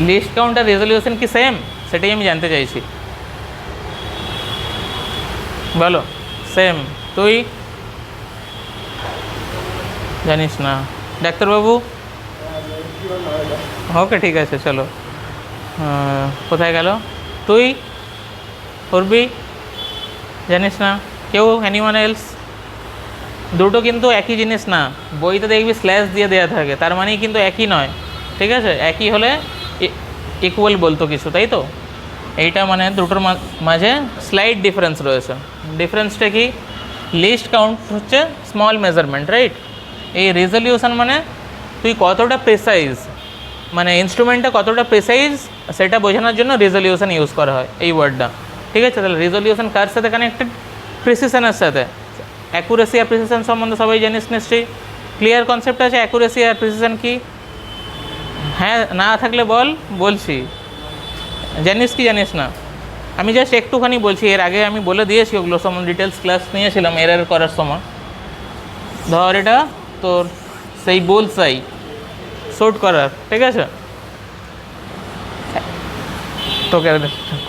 লিস্ট কাউন্ট আর রেজলিউশন কি সেম? সেটাই আমি জানতে চাইছি, বলো। সেম? তুই জানিস না? ডাক্তারবাবু? ওকে, ঠিক আছে, চলো। কোথায় গেল? তুই করবি? জানিস না? কেউ? Anyone else? দুটো কিন্তু একই জিনিস না, বইতে দেখবি স্ল্যাশ দিয়ে দেওয়া থাকে, তার মানেই কিন্তু একই নয়, ঠিক আছে? একই হলে ইকুয়াল বলতো কিছু, তাই তো? এইটা মানে দুটোর মাঝে স্লাইট ডিফারেন্স রয়েছে। ডিফারেন্সটা কি? লিস্ট কাউন্ট হচ্ছে স্মল মেজারমেন্ট, রাইট? এই রেজলিউশন মানে তুই কতটা প্রেসাইজ, মানে ইনস্ট্রুমেন্টটা কতটা প্রেসাইজ সেটা বোঝানোর জন্য রেজলিউশন ইউজ করা হয়, এই ওয়ার্ডটা, ঠিক আছে? তাহলে রেজলিউশন কার সাথে কানেক্টেড? প্রিসিশনের সাথে। অ্যাকুরেসি আর প্রিসিশন সম্বন্ধে সবাই জানিস নিশ্চয়ই, ক্লিয়ার কনসেপ্ট আছে অ্যাকুরেসি আর প্রিসিশন কি? হ্যাঁ, না থাকলে বল, বলছি। জানিস কি জানিস না? আমি জাস্ট একটুখানি বলছি, এর আগে আমি বলে দিয়েছি ওগুলো সম্বন্ধে, ডিটেলস ক্লাস নিয়েছিলাম এরর করার সময়। ধর এটা তোর সেই বুলসাই শুট করার, ঠিক আছে? তোকে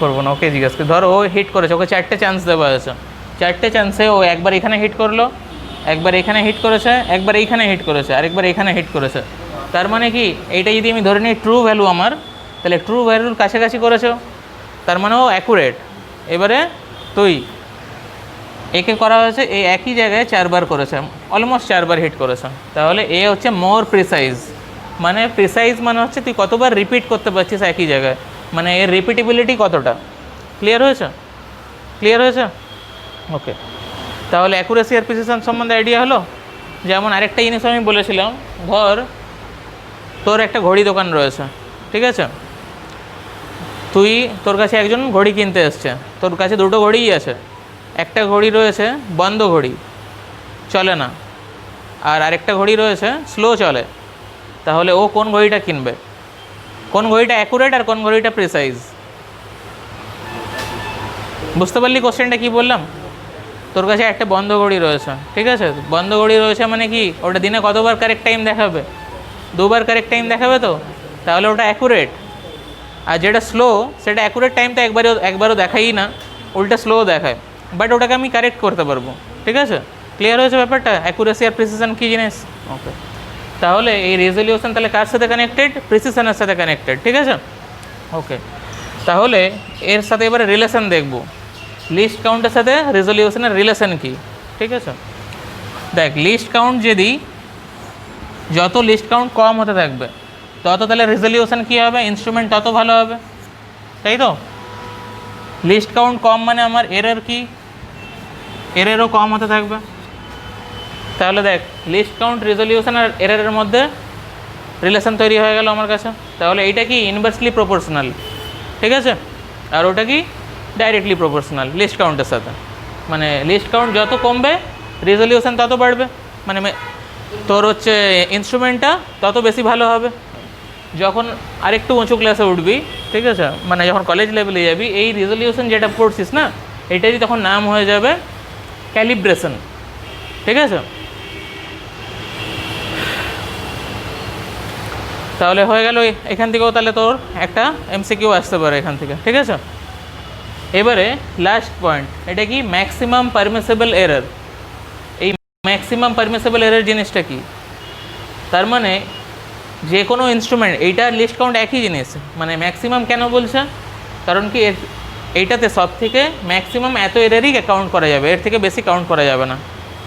করবো না, ওকে জিজ্ঞাসা করি। ধর ও হিট করেছে, ওকে 4টে চান্স দেওয়া আছে, 4টে চান্সে ও একবার এখানে হিট করলো, একবার এখানে হিট করেছে, একবার এইখানে হিট করেছে, আরেকবার এখানে হিট করেছে। তার মানে কি, এইটা যদি আমি ধরে নিই ট্রু ভ্যালু আমার, তাহলে ট্রু ভ্যালুর কাছাকাছি করেছো, তার মানে ও অ্যাকুরেট। এবারে তুই একে করা হয়েছে, এই একই জায়গায় 4বার করেছে, অলমোস্ট 4বার হিট করেছে, তাহলে এ হচ্ছে মোর প্রিসাইজ। মানে প্রিসাইজ মানে হচ্ছে তুই কতবার রিপিট করতে পারছিস একই জায়গায়, মানে এর রিপিটেবিলিটি কতটা। ক্লিয়ার হয়েছে? ক্লিয়ার হয়েছে? ওকে, তাহলে অ্যাকুরেসি আর প্রিসিশন সম্বন্ধে আইডিয়া হলো। যেমন আরেকটা জিনিস আমি বলেছিলাম, ধর তোর একটা ঘড়ি দোকান রয়েছে, ঠিক আছে? তোর কাছে একজন ঘড়ি কিনতে এসছে, তোর কাছে দুটো ঘড়িই আছে, একটা ঘড়ি রয়েছে বন্ধ ঘড়ি, চলে না, আর আরেকটা ঘড়ি রয়েছে স্লো চলে। তাহলে ও কোন ঘড়িটা কিনবে? কোন ঘড়িটা অ্যাকুরেট আর কোন ঘড়িটা প্রিসাইজ? বুঝতে পারলি কোশ্চেনটা কী বললাম? তোর কাছে একটা বন্ধ ঘড়ি রয়েছে, ঠিক আছে? বন্ধ ঘড়ি রয়েছে মানে কি, ওটা দিনে কতবার কারেক্ট টাইম দেখাবে? 2বার কারেক্ট টাইম দেখাবে তো, তাহলে ওটা অ্যাকুরেট। আর যেটা স্লো, সেটা অ্যাকুরেট টাইম তো একবারও দেখাই না, উল্টা স্লো দেখায়, বাট ওটাকে আমি কারেক্ট করতে পারবো, ঠিক আছে? ক্লিয়ার হয়েছে ব্যাপারটা? অ্যাকুরেসি আর প্রিসিশন কী জিনিস? ওকে, তাহলে এই রেজলিউশন তাহলে কার সাথে কানেক্টেড? প্রিসিশনের সাথে কানেক্টেড, ঠিক আছে? ওকে, তাহলে এর সাথে এবারে রিলেশন দেখব, লিস্ট কাউন্টের সাথে রেজলিউশনের রিলেশন কী, ঠিক আছে? দেখ, লিস্ট কাউন্ট যদি যত লিস্ট কাউন্ট কম হতে থাকবে তত তাহলে রেজলিউশন কী হবে? ইনস্ট্রুমেন্ট তত ভালো হবে, তাই তো? লিস্ট কাউন্ট কম মানে আমার এরর কি? এররও কম হতে থাকবে। তাহলে দেখ, লিস্ট কাউন্ট, রেজলিউশন আর এররের মধ্যে রিলেশন তৈরি হয়ে গেল আমার কাছে। তাহলে এইটা কি ইনভার্সলি প্রপোর্শনাল, ঠিক আছে? আর ওটা কি ডাইরেক্টলি প্রপোর্শনাল লিস্ট কাউন্টের সাথে। মানে লিস্ট কাউন্ট যত কমবে রেজলিউশন তত বাড়বে, মানে তোর হচ্ছে ইনস্ট্রুমেন্টটা তত বেশি ভালো হবে। যখন আরেকটু উঁচু ক্লাসে উঠবি, ঠিক আছে, মানে যখন কলেজ লেভেলে যাবি, এই রেজলিউশন যেটা পড়ছিস না, এটারই তখন নাম হয়ে যাবে ক্যালিব্রেশন। ঠিক আছে, তাহলে হয়ে গেল। এখান থেকেও তাহলে তোর একটা এমসিকিউ আসতে পারে এখান থেকে। ঠিক আছে, এবারে লাস্ট পয়েন্ট, এটা কি ম্যাক্সিমাম পারমিসেবল এরর। এই ম্যাক্সিমাম পারমিসেবল এরর জিনিসটা কি? তার মানে যে কোনো ইনস্ট্রুমেন্ট, এইটার লিস্ট কাউন্ট একই জিনিস, মানে ম্যাক্সিমাম কেন বলছে, কারণ কি এইটাতে সব থেকে ম্যাক্সিমাম এত এররই কাউন্ট করা যাবে, এর থেকে বেশি কাউন্ট করা যাবে না,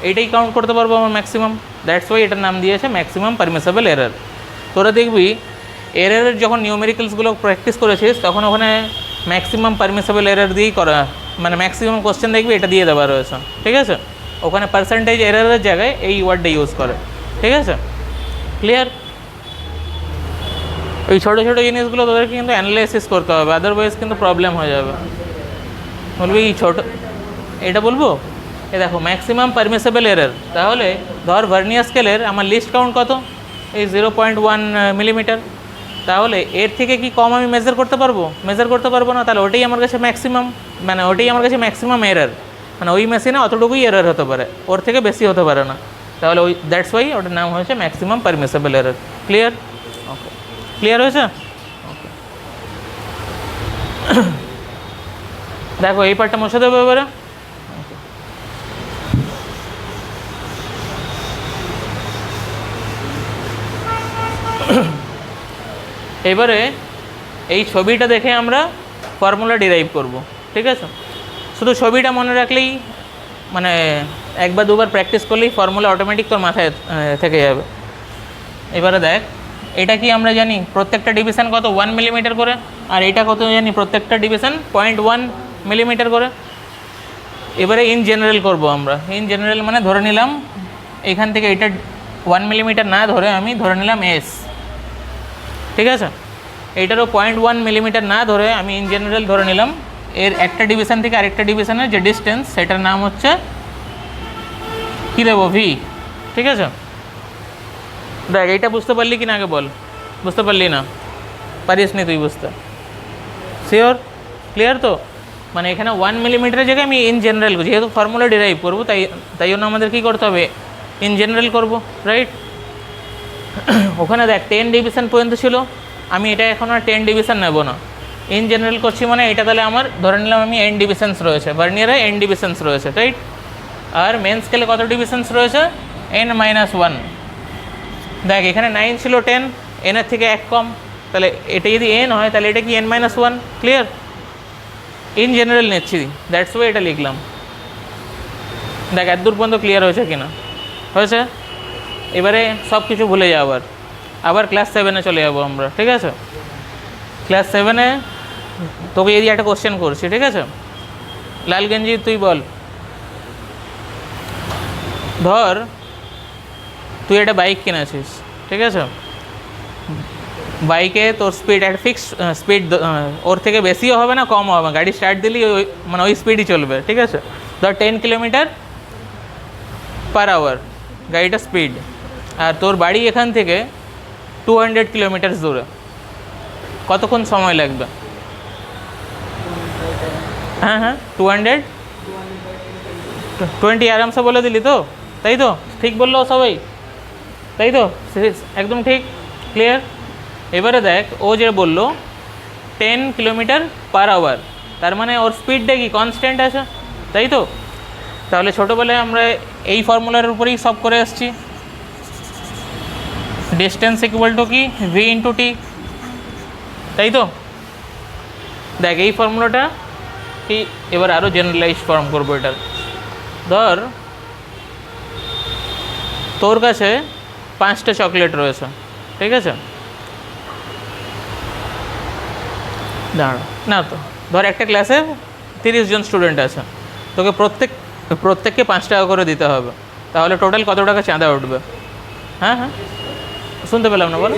এইটাই কাউন্ট করতে পারবো আমার ম্যাক্সিমাম। দ্যাটস ওয়াই এটার নাম দিয়েছে ম্যাক্সিমাম পারমিসেবল এরর। তোরা দেখবি এররের যখন নিউমেরিক্যালসগুলো প্র্যাকটিস করেছিস, তখন ওখানে ম্যাক্সিমাম পারমিসেবল এরর দিয়েই করা, মানে ম্যাক্সিমাম কোশ্চেন দেখবি এটা দিয়ে দেওয়া রয়েছে। ঠিক আছে, ওখানে পার্সেন্টেজ এররের জায়গায় এই ওয়ার্ডটা ইউজ করে। ঠিক আছে, ক্লিয়ার? এই ছোটো ছোটো জিনিসগুলো তোদেরকে কিন্তু অ্যানালাইসিস করতে হবে, আদারওয়াইজ কিন্তু প্রবলেম হয়ে যাবে। বলবি এই ছোটো, এটা বলবো, এ দেখো ম্যাক্সিমাম পারমিসেবল এরর, তাহলে ধর ভার্নিয়ার স্কেলের আমার লিস্ট কাউন্ট কত, এই 0.1 মিলিমিটার, তাহলে এর থেকে কি কম আমি মেজার করতে পারবো? মেজার করতে পারবো না, তাহলে ওটাই আমার কাছে ম্যাক্সিমাম, মানে ওটাই আমার কাছে ম্যাক্সিমাম এরর, মানে ওই মেশিনে অতটুকুই এরর হতে পারে, ওর থেকে বেশি হতে পারে না। তাহলে ওই দ্যাটস ওয়াই ওটার নাম হয়েছে ম্যাক্সিমাম পারমিসেবল এরর। ক্লিয়ার? ওকে, ক্লিয়ার হয়েছে? ওকে, দেখো এই পার্টটা মুছে দেবো এবারে। এবারে এই ছবিটা দেখে আমরা ফর্মুলা ডিরাইভ করব। ঠিক আছে, শুধু ছবিটা মনে রাখলেই, মানে একবার দুবার প্র্যাকটিস করলেই ফর্মুলা অটোমেটিক তোর মাথায় থেকে যাবে। এবারে দেখ, এটা কি আমরা জানি প্রত্যেকটা ডিভিশন কত, 1 মিলিমিটার করে, আর এটা কত জানি প্রত্যেকটা ডিভিশন 0.1 মিলিমিটার করে। এবারে ইন জেনারেল করব আমরা। ইন জেনারেল মানে ধরে নিলাম এখান থেকে এটা 1 মিলিমিটার না ধরে আমি ধরে নিলাম এস। ঠিক আছে, এইটারও 0.1 মিলিমিটার না ধরে আমি ইন জেনারেল ধরে নিলাম এর একটা ডিভিশন থেকে আরেকটা ডিভিশনের যে ডিস্টেন্স, সেটার নাম হচ্ছে কী দেবো, ভি। ঠিক আছে, দেখ এইটা বুঝতে পারলি কি না আগে বল? বুঝতে পারলি না? পারিস নি তুই বুঝতে? শিওর? ক্লিয়ার তো? মানে এখানে 1 মিলিমিটারের জায়গায় আমি ইন জেনারেল, যেহেতু ফর্মুলা ডিরাইভ করবো, তাই জন্য আমাদের কী করতে হবে, ইন জেনারেল করবো, রাইট? ওখানে দেখ 10 ডিভিশন পর্যন্ত ছিল, আমি এটা এখন আর 10 ডিভিশন নেব না, ইন জেনারেল করছি, মানে এটা তাহলে আমার ধরে নিলাম আমি এন ডিভিশনস রয়েছে, ভার্নিয়ারে এন ডিভিশনস রয়েছে, রাইট? আর মেন স্কেলে কত ডিভিশনস রয়েছে, n-1। দেখ এখানে 9 ছিল, 10, এনের থেকে 1 কম, তাহলে এটা যদি n হয় তাহলে এটা কি n-1। ক্লিয়ার? ইন জেনারেল নিচ্ছি, দ্যাটস ওয়াই এটা লিখলাম। দেখ এত দূর পর্যন্ত ক্লিয়ার হয়েছে কিনা? হয়েছে? এবারে সব কিছু ভুলে যাও, আবার ক্লাস 7-এ চলে যাবো আমরা। ঠিক আছে, ক্লাস 7-এ তোকে যদি একটা কোশ্চেন করছি, ঠিক আছে, লালগঞ্জি তুই বল, ধর তুই একটা বাইক কিনেছিস, ঠিক আছে, বাইকে তোর স্পিড একটা ফিক্সড স্পিড, ওর থেকে বেশিও হবে না কমও হবে না, গাড়ি স্টার্ট দিলেই ওই মানে ওই স্পিডই চলবে। ঠিক আছে, ধর 10 কিলোমিটার/আওয়ার গাড়িটা স্পিড, আর তোর বাড়ি এখান থেকে 200 কিলোমিটার দূরে, কতক্ষণ সময় লাগবে? হ্যাঁ 220 আরামসে বলে দিলি তো, তাই তো? ঠিক বললো সবাই, তাই তো? একদম ঠিক, ক্লিয়ার? এবারে দেখ ও যে বললো 10 কিলোমিটার/আওয়ার, তার মানে ওর স্পিডটা কি কনস্ট্যান্ট আছে, তাই তো? তাহলে ছোটোবেলায় আমরা এই ফর্মুলার উপরেই সব করে আসছি, ডিস্টেন্স ইকুয়াল টু কি, ভি ইন্টু টি, তাই তো? দেখ এই ফর্মুলাটা কি, এবার আরও জেনারেলাইজ ফর্ম করবো এটার। ধর তোর কাছে 5টা চকলেট রয়েছে, ঠিক আছে, দাঁড়া না, তো ধর একটা ক্লাসে 30 জন স্টুডেন্ট আছে, তোকে প্রত্যেককে 5 টাকা করে দিতে হবে, তাহলে টোটাল কত টাকা চাঁদা উঠবে? হ্যাঁ শুনতে পেলাম না, বলো।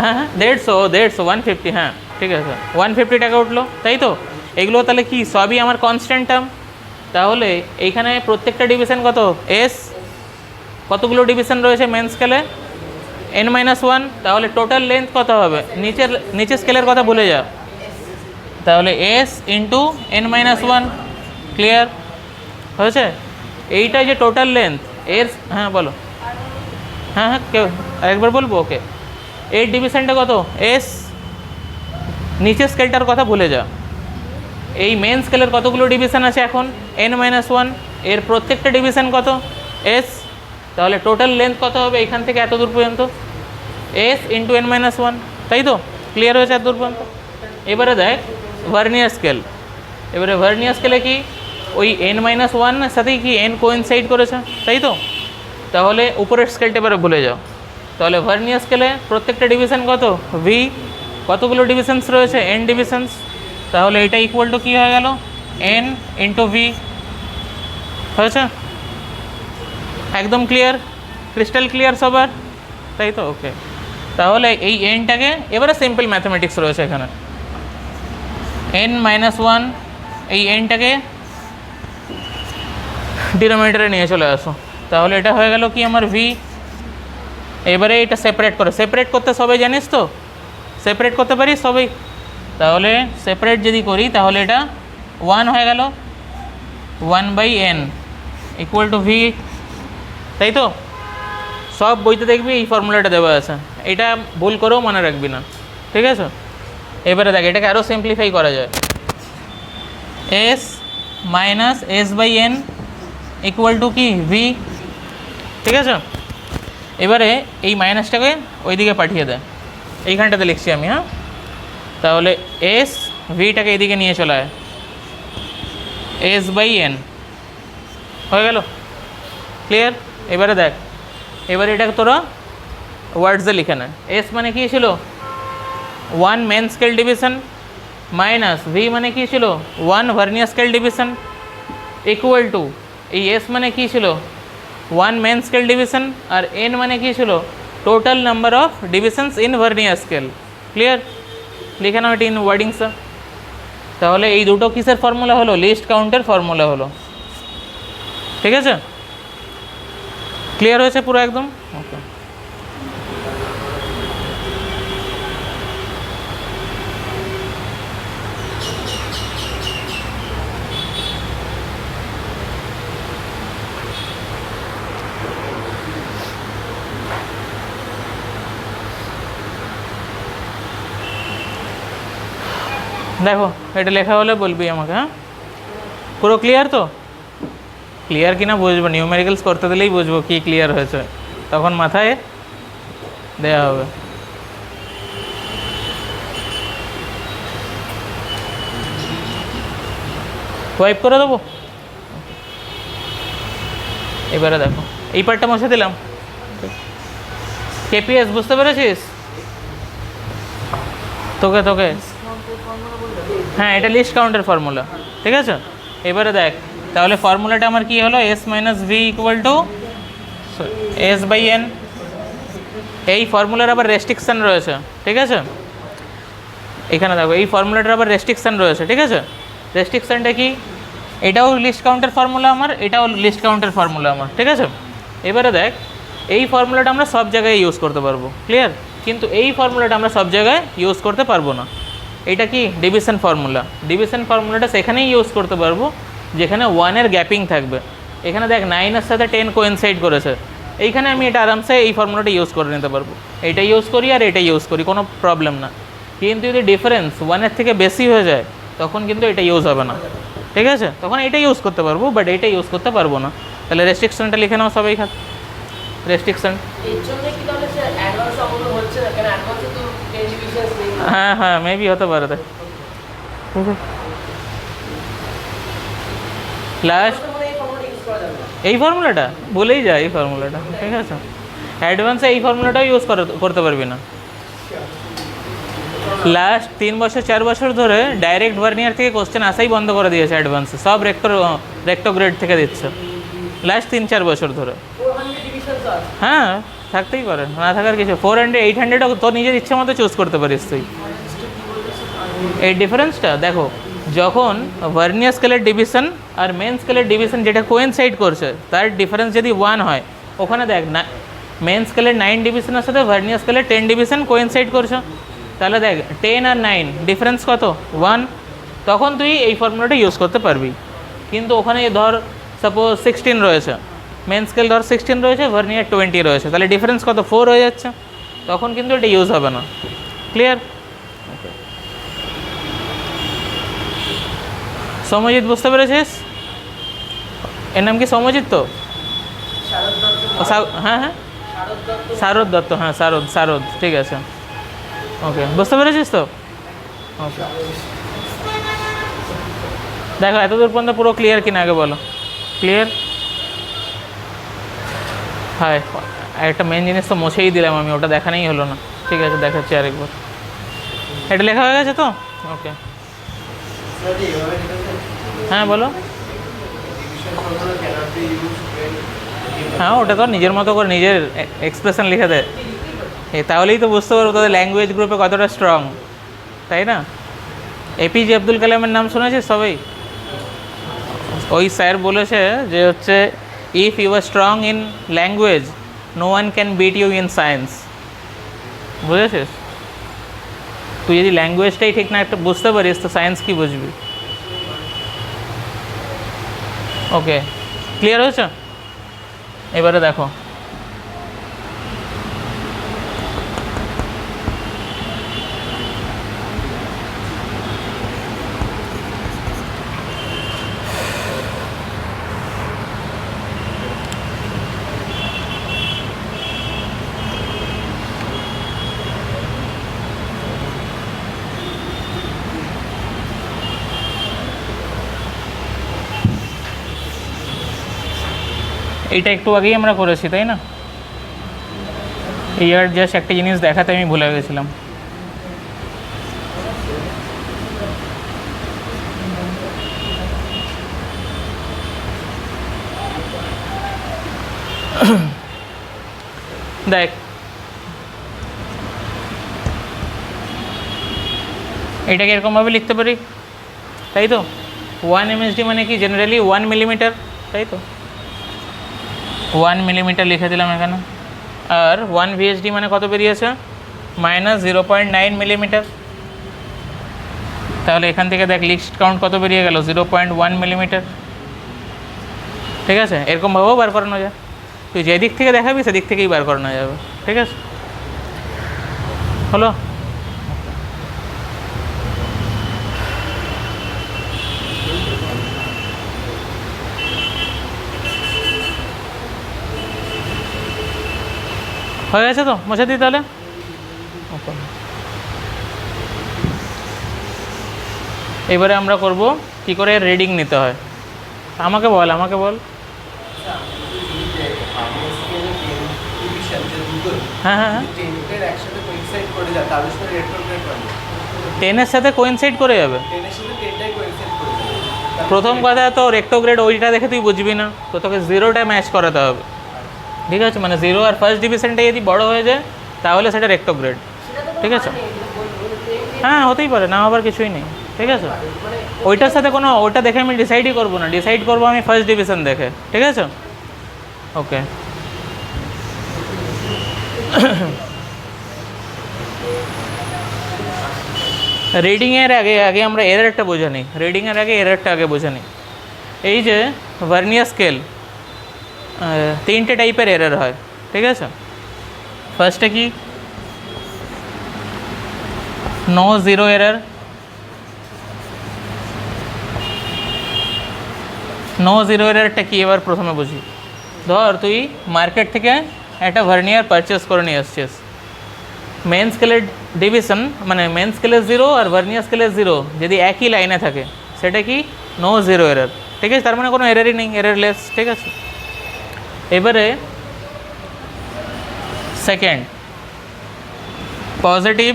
হ্যাঁ 150, 150, হ্যাঁ ঠিক আছে, 150 টাকা উঠলো, তাই তো? এগুলো তাহলে কি সবই আমার কনস্ট্যান্ট টার্ম, তাহলে এইখানে প্রত্যেকটা ডিভিশন কত, এস, কতগুলো ডিভিশন রয়েছে মেন স্কেলে? n-1। তাহলে টোটাল লেন্থ কত হবে? নিচের স্কেলের কথা ভুলে যা, তাহলে s ইন্টু n-1। ক্লিয়ার হয়েছে? এইটা যে টোটাল লেন্থ এর, হ্যাঁ বলো, হ্যাঁ হ্যাঁ কেউ আরেকবার বলবো? ওকে, এর ডিভিশনটা কত? এস। নিচের স্কেলটার কথা ভুলে যা। এই মেন স্কেলের কতগুলো ডিভিশন আছে এখন? n-1। এর প্রত্যেকটা ডিভিশন কত? এস। তাহলে টোটাল লেন্থ কত হবে এখান থেকে এত দূর পর্যন্ত? এস ইন্টু n-1, তাই তো? ক্লিয়ার হয়েছে এত দূর পর্যন্ত? এবারে দেখ ভার্নিয়ার স্কেল। এবারে ভার্নিয়ার স্কেলে কি ওই n-1 এর সাথেই কি n কোইনসাইড করেছে, তাই তো? তাহলে উপরের স্কেলটা এবারে ভুলে যাও। তাহলে ভার্নিয়ার স্কেলে প্রত্যেকটা ডিভিশন কত? ভি। কতগুলো ডিভিশনস রয়েছে? n divisions. তাহলে এটা ইকুয়াল টু কী হয়ে গেল? n into V. হয়েছে? একদম ক্লিয়ার, ক্রিস্টাল ক্লিয়ার সবার, তাই তো? ওকে, তাহলে এই এনটাকে এবারে সিম্পল ম্যাথমেটিক্স রয়েছে এখানে। n-1 এই এনটাকে ডিনোমিনেটরে নিয়ে চলে আসো। তাহলে এটা হয়ে গেল কি আমার ভি। এবারে এটা সেপারেট করো। সেপারেট করতে সবাই জানিস তো? সেপারেট করতে পারিস সবাই? তাহলে সেপারেট যদি করি তাহলে এটা 1 হয়ে গেল, 1/n ইকুয়াল টু ভি, তাই তো? সব বইতে দেখবি এই ফর্মুলাটা দেওয়া আছে, এটা ভুল করেও মনে রাখবি না, ঠিক আছে? এবারে দেখ এটাকে আরও সিম্পলিফাই করা যায়। S minus s/n equal to কি? ভি, ঠিক আছে? এবারে এই মাইনাসটাকে ওইদিকে পাঠিয়ে দেয়, এইখানটাতে লিখছি আমি, হ্যাঁ? তাহলে এস ভিটাকে এদিকে নিয়ে চলে আয়, s/n হয়ে গেল। ক্লিয়ার? এবারে দেখ, এবারে এটাকে তোরা ওয়ার্ডসে লিখে নেয়। এস মানে কী ছিল? 1 main scale division, minus V মানে কী ছিল? 1 vernier scale division, equal to এই এস মানে কী ছিল? 1 মেন স্কেল ডিভিশন, আর এন মানে কী ছিল? Total number of divisions in vernier scale. Clear? লিখে নাও এটি ইন ওয়ার্ডিংসে। তাহলে এই দুটো কিসের ফর্মুলা হলো? লিস্ট কাউন্টের ফর্মুলা হলো, ঠিক আছে? ক্লিয়ার হয়েছে পুরো একদম? ওকে, দেখো এটা লেখা হলে বলবি আমাকে, হ্যাঁ? পুরো ক্লিয়ার তো? ক্লিয়ার কিনা বুঝবো, নিউমেরিক্যালস করতে দিলেই বুঝবো কি ক্লিয়ার হয়েছে, তখন মাথায় দেওয়া হবে। ওয়াইপ করে দেবো। এবারে দেখো এই পার্টটা মুছে দিলাম। কেপিএস বুঝতে পেরেছিস? তোকে তোকে হ্যাঁ, এটা লিস্ট কাউন্টের ফর্মুলা, ঠিক আছে? এবারে দেখ তাহলে ফর্মুলাটা আমার কি হলো? S minus V equal to s/n। এই ফর্মুলার আবার রেস্ট্রিকশান রয়েছে, ঠিক আছে? এখানে দেখো এই ফর্মুলাটার আবার রেস্ট্রিকশান রয়েছে, ঠিক আছে? রেস্ট্রিকশানটা কি? এটাও লিস্ট কাউন্টের ফর্মুলা আমার, এটাও লিস্ট কাউন্টের ফর্মুলা আমার, ঠিক আছে? এবারে দেখ এই ফর্মুলাটা আমরা সব জায়গায় ইউজ করতে পারবো, ক্লিয়ার? কিন্তু এই ফর্মুলাটা আমরা সব জায়গায় ইউজ করতে পারবো না। এটা কি? Division formula. ডিভিশন ফর্মুলাটা সেখানেই ইউজ করতে পারবো যেখানে 1-এর গ্যাপিং থাকবে। এখানে দেখ 9-এর সাথে 10 কোইনসাইড করেছে, এইখানে আমি এটা আরামসে এই ফর্মুলাটা ইউজ করে নিতে পারবো। এটা ইউজ করি আর এটা ইউজ করি, কোনো প্রবলেম না। কিন্তু যদি ডিফারেন্স 1-এর থেকে বেশি হয়ে যায় তখন কিন্তু এটা ইউজ হবে না, ঠিক আছে? তখন এটা ইউজ করতে পারবো, বাট এটা ইউজ করতে পারবো না। তাহলে রেস্ট্রিকশনটা লিখে নাও সবাই খাত। রেস্ট্রিকশন হ্যাঁ হ্যাঁ মেবি হতে পারে, তাই লাস্ট এই ফর্মুলাটা বলেই যায়, এই ফর্মুলাটা, ঠিক আছে? অ্যাডভান্সে এই ফর্মুলাটাও ইউজ করতে পারবি না। লাস্ট 3 বছর 4 বছর ধরে ডাইরেক্ট ভার্নিয়ার থেকে কোশ্চেন আসাই বন্ধ করে দিয়েছে অ্যাডভান্সে, সব রেক্টোগ্রেড থেকে দিচ্ছে লাস্ট 3-4 বছর ধরে। হ্যাঁ থাকতেই পারে, না থাকার কিছু। 400 800ও তো নিজের ইচ্ছে মতো চুজ করতে পারিস তুই। এই ডিফারেন্সটা দেখো, যখন ভার্নিয়ার স্কেলের ডিভিশন আর মেন স্কেলের ডিভিশন যেটা কোয়েনসাইড করছে তার ডিফারেন্স যদি 1 হয়, ওখানে দেখ না, মেন স্কেলের 9 ডিভিশনের সাথে ভার্নিয়ার স্কেলের 10 ডিভিশন কোইনসাইড করছে, তাহলে দেখ 10 আর 9 ডিফারেন্স কত 1, তখন তুই এই ফর্মুলাটা ইউজ করতে পারবি। কিন্তু ওখানে ধর সাপোজ 16 রয়েছে, মেন স্কেল ধর 16 রয়েছে, ভার্নিয়ার 20 রয়েছে, তাহলে ডিফারেন্স কত 4 হয়ে যাচ্ছে, তখন কিন্তু এটা ইউজ হবে না। ক্লিয়ার? সৌম্যজিৎ বুঝতে পেরেছিস? এর নাম কি সৌম্যজিৎ? তো হ্যাঁ হ্যাঁ শারদ দত্ত, হ্যাঁ শারদ, ঠিক আছে, ওকে বুঝতে পেরেছিস তো? ওকে, দেখো এতদূর পর্যন্ত পুরো ক্লিয়ার কিনা আগে বলো। ক্লিয়ার? হ্যাঁ, একটা মেন জিনিস তো মুছেই দিলাম আমি, ওটা দেখানোই হলো না। ঠিক আছে, দেখাচ্ছি আরেকবার। এটা লেখা হয়ে গেছে তো? ওকে, হ্যাঁ বলো। হ্যাঁ, ওটা তো নিজের মতো করে নিজের এক্সপ্রেশন লিখে দেয়, তাহলেই তো বুঝতে পারবো তাদের ল্যাঙ্গুয়েজ গ্রুপে কতটা স্ট্রং, তাই না? এপিজে আব্দুল কালামের নাম শুনেছিস সবাই? ওই স্যার বলেছে যে হচ্ছে, if you are strong in language, no one can beat you in science. বুঝেছিস? তুই যদি ল্যাঙ্গুয়েজটাই ঠিক না একটা বুঝতে পারিস, তো সায়েন্স কী বুঝবি? ওকে, ক্লিয়ার হয়েছে? এবারে দেখো, এইটা একটু আগেই আমরা করেছি, তাই না? এই আর জাস্ট একটা জিনিস দেখাতে আমি ভুলে গেছিলাম। দেখ, এটাকে এরকমভাবে লিখতে পারি, তাই তো? 1 MSD মানে কি জেনারেলি 1 মিলিমিটার, তাই তো? 1 মিলিমিটার লিখে দিলাম এখানে। আর 1 VSD মানে কত বেরিয়েছে? -0.9 মিলিমিটার। তাহলে এখান থেকে দেখ লিস্ট কাউন্ট কত বেরিয়ে গেল, 0.1 মিলিমিটার। ঠিক আছে, এরকমভাবেও বার করানো যায়, তুই যেদিক থেকে দেখাবি সেদিক থেকেই বার করানো যাবে। ঠিক আছে, হলো? হয়ে গেছে তো? মুছে দিই তাহলে। এবারে আমরা করব কি করে রিডিং নিতে হয়। আমাকে বল। হ্যাঁ হ্যাঁ হ্যাঁ, 10-এর সাথে কোইনসাইড করে যাবে। প্রথম কথা তো রেক্টোগ্রেড ওইটা দেখে তুই বুঝবি না, তো তোকে 0টা ম্যাচ করাতে হবে। ঠিক আছে, মানে 0 আর ফার্স্ট ডিভিশনটা যদি বড় হয়ে যায় তাহলে সেটা রেক্টোগ্রেড। ঠিক আছে, হ্যাঁ হতেই পারে, না হবার কিছুই নেই। ঠিক আছে, ওইটার সাথে কোনো, ওটা দেখে আমি ডিসাইডই করবো না, ডিসাইড করবো আমি ফার্স্ট ডিভিশন দেখে। ঠিক আছে, ওকে। রিডিংয়ের আগে আমরা এরারটা বোঝা নিই, রিডিংয়ের আগে এরারটা আগে বোঝা নিই। এই যে ভার্নিয়ার স্কেল, 3টে টাইপের এরার হয়। ঠিক আছে, ফার্স্টে কি, no zero error. No zero এরারটা কি এবার প্রথমে বুঝি। ধর তুই মার্কেট থেকে একটা ভার্নিয়ার পারচেস করে নিয়ে আসছিস, মেন স্কেলের ডিভিশন মানে মেন স্কেলের 0 আর ভার্নিয়ার স্কেলের 0 যদি একই লাইনে থাকে সেটা কি, নো জিরো এরার। ঠিক আছে, তার মানে কোনো এরারই নেই, এরারলেস। ঠিক আছে, এবারে second, positive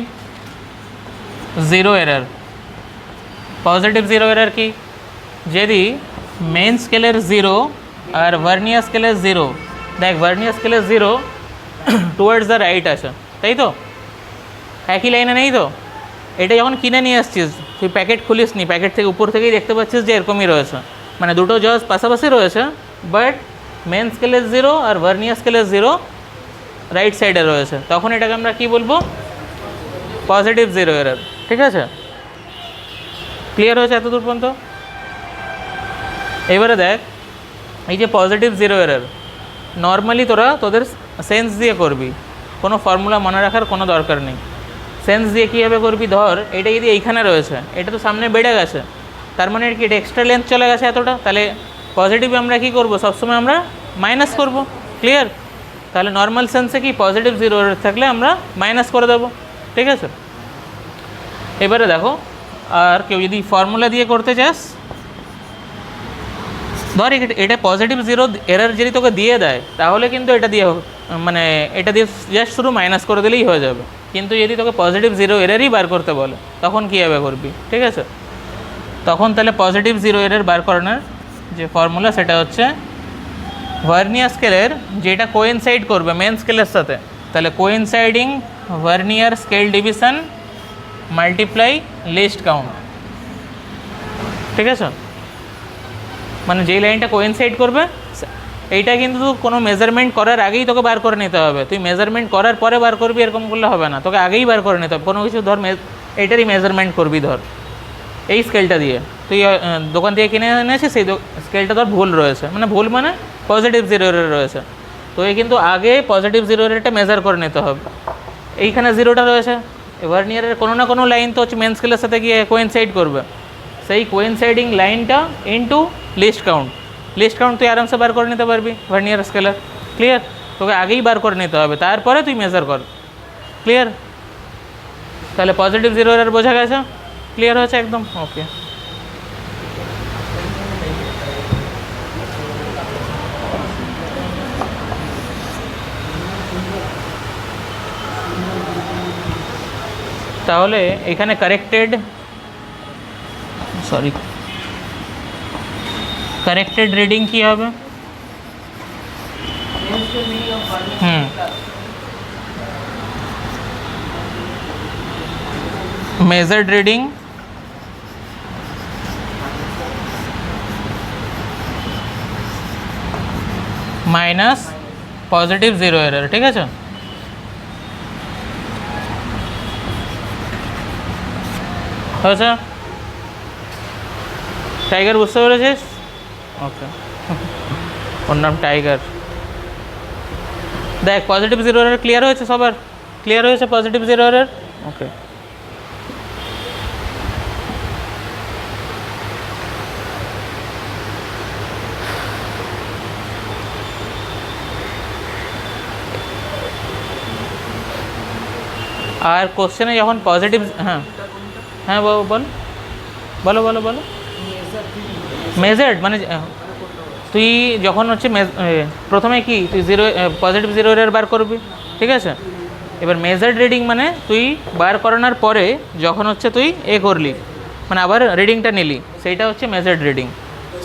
zero error. Positive zero error কি, যদি মেন স্কেলের 0 আর ভার্নিয়ার স্কেলের 0, দেখ ভার্নিয়ার স্কেলের 0 টুয়ার্ডস দ্য রাইট আছে, তাই তো? একই লাইনে নেই তো? এটা যখন কিনে নিয়ে আসছিস তুই প্যাকেট খুলিস নি, প্যাকেট থেকে উপর থেকেই দেখতে পাচ্ছিস যে এরকমই রয়েছে, মানে দুটো জজ পাশাপাশি রয়েছে, বাট মেন স্কেলের 0 আর ভার্নিয়ার স্কেলের 0 রাইট সাইডে রয়েছে, তখন এটাকে আমরা কি বলবো? Positive zero error. ঠিক আছে, ক্লিয়ার হয়েছে এতদূর পর্যন্ত? এবারে দেখ, এই যে পজিটিভ জিরো এরর নর্মালি তোরা তোদের সেন্স দিয়ে করবি, কোনো ফর্মুলা মনে রাখার কোনো দরকার নেই। সেন্স দিয়ে কীভাবে করবি? ধর এটা যদি এইখানে রয়েছে, এটা তো সামনে বেড়ে গেছে, তার মানে কি এটা এক্সট্রা লেন্থ চলে গেছে এতটা, তাহলে পজিটিভ আমরা কী করবো? সবসময় আমরা মাইনাস করব। ক্লিয়ার? তাহলে নর্মাল সেন্সে কি পজিটিভ জিরো এরর থাকলে আমরা মাইনাস করে দেবো। ঠিক আছে, এবারে দেখো, আর কেউ যদি ফর্মুলা দিয়ে করতে চাস, ধর এটা পজিটিভ জিরো এরর যদি তোকে দিয়ে দেয়, তাহলে কিন্তু এটা দিয়ে মানে এটা দিয়ে জাস্ট শুধু মাইনাস করে দিলেই হয়ে যাবে। কিন্তু যদি তোকে পজিটিভ জিরো এররই বার করতে বলে, তখন কীভাবে করবি? ঠিক আছে, তখন তাহলে পজিটিভ জিরো এরর বার করানোর যে ফর্মুলা সেটা হচ্ছে ভার্নিয়ার স্কেলের যেটা কোইনসাইড করবে মেন স্কেলের সাথে, তাহলে coinciding vernier scale division multiply list count. ঠিক আছে, মানে যেই লাইনটা কোইনসাইড করবে এইটা কিন্তু কোনো মেজারমেন্ট করার আগেই তোকে বার করে নিতে হবে। তুই মেজারমেন্ট করার পরে বার করবি এরকম করলে হবে না, তোকে আগেই বার করে নিতে হবে। কোনো কিছু ধর এইটারই মেজারমেন্ট করবি, ধর এই স্কেলটা দিয়ে তুই দোকান থেকে কিনে এনেছিস, সেই স্কেলটা ধর ভুল রয়েছে, মানে ভুল মানে পজিটিভ জিরো এরর রয়েছে, তো এই কিন্তু আগে পজিটিভ জিরো এররটা মেজার করে নিতে হবে। এইখানে জিরোটা রয়েছে, ভার্নিয়ারের কোনো না কোনো লাইন তো হচ্ছে মেন স্কেলের সাথে গিয়ে কোইনসাইড করবে, সেই কোইনসাইডিং লাইনটা into list count. List count তুই আরামসে বার করে নিতে পারবি ভার্নিয়ার স্কেলের। ক্লিয়ার? তোকে আগেই বার করে নিতে হবে, তারপরে তুই মেজার কর। ক্লিয়ার? তাহলে পজিটিভ জিরো এরর বোঝা গেছে? ক্লিয়ার হয়েছে একদম? ওকে, তাহলে এখানে কারেক্টেড রিডিং কী হবে? Measured reading minus positive zero error. ঠিক আছে, হয়েছে? টাইগার বুঝতে পেরেছিস? ওকে, ওর নাম টাইগার। দেখ পজিটিভ জিরো এরর ক্লিয়ার হয়েছে সবার? ক্লিয়ার হয়েছে পজিটিভ জিরো এরর? ওকে, আর কোশ্চেনে যখন পজিটিভ, হ্যাঁ হ্যাঁ বলো বলো বলো বলো। মেজার্ড মানে তুই যখন হচ্ছে প্রথমে কি তুই পজিটিভ জিরো এরর বার করবি। ঠিক আছে, এবার মেজার্ড রিডিং মানে তুই বার করানোর পরে যখন হচ্ছে তুই করলি, মানে আবার রিডিংটা নিলি, সেইটা হচ্ছে মেজার্ড রিডিং।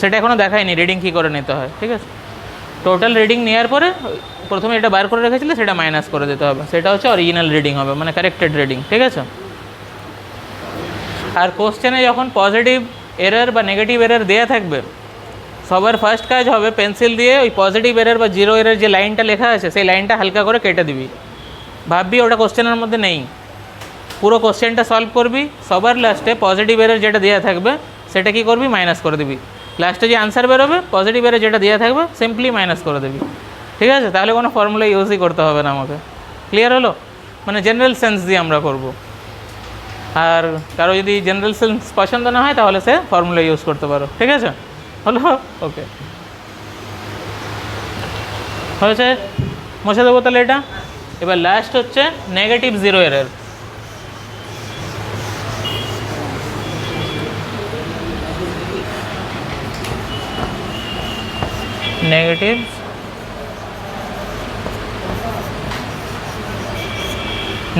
সেটা এখনও দেখায়নি রিডিং কী করে নিতে হয়। ঠিক আছে, টোটাল রিডিং নেওয়ার পরে প্রথমে এটা বার করে রেখেছিলে সেটা মাইনাস করে দিতে হবে, সেটা হচ্ছে অরিজিনাল রিডিং হবে, মানে কারেক্টেড রিডিং। ঠিক আছে, আর কোশ্চেনে যখন পজিটিভ এরর বা নেগেটিভ এরর দেওয়া থাকবে, সবার ফার্স্ট কাজ হবে পেন্সিল দিয়ে ওই পজিটিভ এরর বা জিরো এরর যে লাইনটা লেখা আছে সেই লাইনটা হালকা করে কেটে দিবি। ভাববি ওটা কোশ্চেনের মধ্যে নেই, পুরো কোশ্চেনটা সলভ করবি, সবার লাস্টে পজিটিভ এরর যেটা দেওয়া থাকবে সেটা কী করবি? মাইনাস করে দিবি। লাস্টে যে আনসার বেরোবে পজিটিভ এরর যেটা দেওয়া থাকবে সিম্পলি মাইনাস করে দিবি। ঠিক আছে, তাহলে কোনো ফর্মুলা ইউজই করতে হবে না আমাকে। ক্লিয়ার হলো? মানে জেনারেল সেন্স দিয়ে আমরা করব। আর কারো যদি জেনারেল সেন্স পছন্দ না হয় তাহলে সে ফর্মুলা ইউজ করতে পারো। ঠিক আছে, হলো? ওকে, হয়েছে? মুছে দেবো তাহলে এটা। এবার লাস্ট হচ্ছে negative zero error.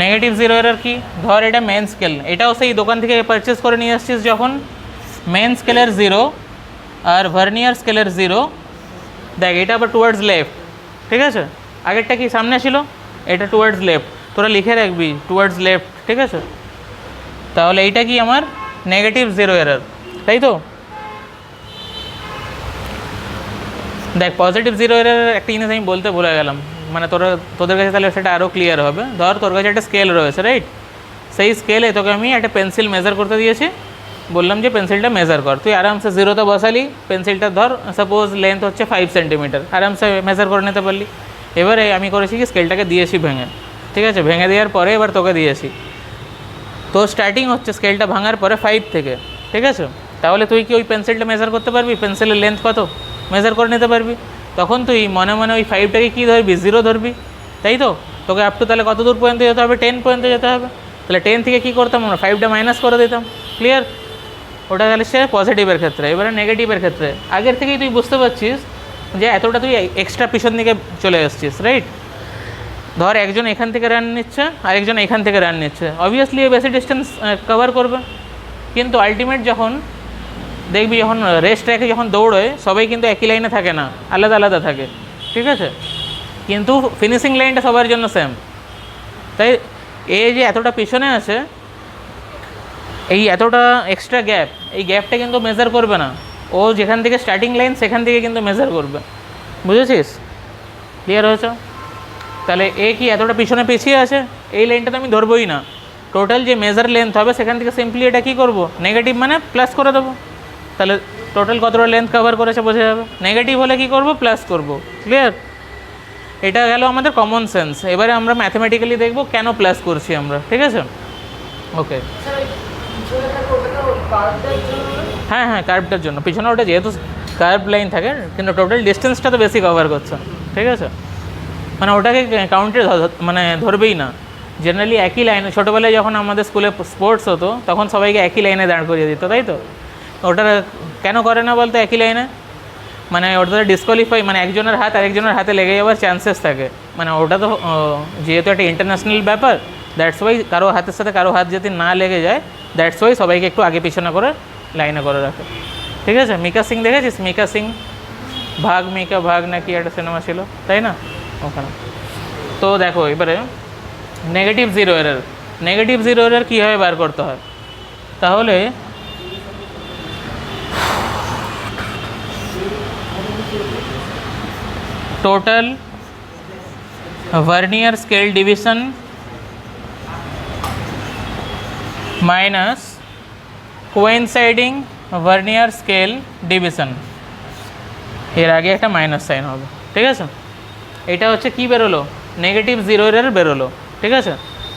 Negative zero error কি? ধর এটা মেন স্কেল, এটাও সেই দোকান থেকে পারচেস করে নিয়ে আসছিস যখন, মেন স্কেলের 0 আর ভার্নিয়ার স্কেলের 0। দেখ এটা আবার টুয়ার্ডস লেফট। ঠিক আছে, আগেরটা কি সামনে ছিল, এটা টুয়ার্ডস লেফট, তোরা লিখে রাখবি টুয়ার্ডস লেফট। ঠিক আছে, তাহলে এইটা কি আমার নেগেটিভ জিরো এরর, তাই তো? দেখ পজিটিভ জিরো এর একটা জিনিস আমি বলতে ভুলে গেলাম, মানে তোদের কাছে তাহলে সেটা আরও ক্লিয়ার হবে। ধর তোর কাছে একটা স্কেল রয়েছে, রাইট? সেই স্কেলে তোকে আমি একটা পেন্সিল মেজার করতে দিয়েছি, বললাম যে পেন্সিলটা মেজার কর। তুই আরামসে জিরোতে বসালি, পেন্সিলটা ধর সাপোজ লেন্থ হচ্ছে 5 সেন্টিমিটার, আরামসে মেজার করে নিতে পারলি। এবারে আমি করেছি কি স্কেলটাকে দিয়েছি ভেঙে, ঠিক আছে? ভেঙে দেওয়ার পরে এবার তোকে দিয়েছি, তো স্টার্টিং হচ্ছে স্কেলটা ভাঙার পরে 5 থেকে, ঠিক আছে? তাহলে তুই কি ওই পেন্সিলটা মেজার করতে পারবি? পেন্সিলের লেন্থ কত মেজার করে নিতে পারবি। তখন তুই মনে মনে ওই 5টাকে কী ধরবি? জিরো ধরবি, তাই তো? তোকে আপ টু তাহলে কত দূর পর্যন্ত যেতে হবে? 10 পর্যন্ত যেতে হবে। তাহলে 10 থেকে কী করতাম আমরা? 5টা মাইনাস করে দিতাম। ক্লিয়ার? ওটা গেলে সে পজিটিভের ক্ষেত্রে। এবারে নেগেটিভের ক্ষেত্রে আগের থেকেই তুই বুঝতে পারছিস যে এতটা তুই এক্সট্রা পিছন দিকে চলে এসেছিস, রাইট? ধর একজন এখান থেকে রান নিচ্ছে, আরেকজন এখান থেকে রান নিচ্ছে, অবভিয়াসলি বেশি ডিস্টেন্স কভার করবে। কিন্তু আলটিমেট যখন দেখবি, যখন রেস ট্র্যাকে যখন দৌড়োয় সবাই কিন্তু একই লাইনে থাকে না, আলাদা আলাদা থাকে, ঠিক আছে? কিন্তু ফিনিশিং লাইনটা সবার জন্য সেম। তাই এই যে এতটা পিছনে আছে, এই এতটা এক্সট্রা গ্যাপ, এই গ্যাপটা কিন্তু মেজার করবে না। ও যেখান থেকে স্টার্টিং লাইন সেখান থেকে কিন্তু মেজার করবে। বুঝেছিস? ক্লিয়ার হয়েছে? তাহলে এ কি এতটা পিছনে পিছিয়ে আছে, এই লাইনটা তো আমি ধরবই না। টোটাল যে মেজার লেন্থ হবে সেখান থেকে সিম্পলি এটা কী করবো? নেগেটিভ মানে প্লাস করে দেবো। তাহলে টোটাল কতটা লেন্থ কভার করেছে বোঝা যাবে। নেগেটিভ হলে কী করবো? প্লাস করব। ক্লিয়ার? এটা গেল আমাদের কমন সেন্স। এবারে আমরা ম্যাথমেটিক্যালি দেখব কেন প্লাস করছি আমরা, ঠিক আছে? ওকে, হ্যাঁ হ্যাঁ, কার্ভটার জন্য। পিছনে ওটা যেহেতু কার্ভ লাইন থাকে, কিন্তু টোটাল ডিস্টেন্সটা তো বেশি কভার করছে, ঠিক আছে? মানে ওটাকে কাউন্টে মানে ধরবেই না। জেনারেলি একই লাইনে, ছোটোবেলায় যখন আমাদের স্কুলে স্পোর্টস হতো তখন সবাইকে একই লাইনে দাঁড় করিয়ে দিত, তাই তো? ওটা কেন করে না বলতো একই লাইনে? মানে ওটা ডিসকোয়ালিফাই, মানে একজনের হাত আরেকজনের হাতে লেগে যাওয়ার চান্সেস থাকে। মানে ওটা তো যেহেতু একটা ইন্টারন্যাশনাল ব্যাপার, দ্যাটস ওয়াই কারো হাতের সাথে কারো হাত যদি না লেগে যায়, দ্যাটস ওয়াই সবাইকে একটু আগে পিছনে করে লাইনে করে রাখে, ঠিক আছে? মিকা সিং দেখেছিস? মিকা সিং ভাগ মিকা ভাগ নাকি একটা সিনেমা ছিল, তাই না? ওখানে তো দেখো এবারে negative zero error. Negative zero error কীভাবে বার করতে হয়? তাহলে total vernier scale division minus coinciding vernier scale division, এর আগে একটা মাইনাস সাইন হবে, ঠিক আছে? এটা হচ্ছে কি বেরোলো? নেগেটিভ জিরো এরর বেরোলো, ঠিক আছে?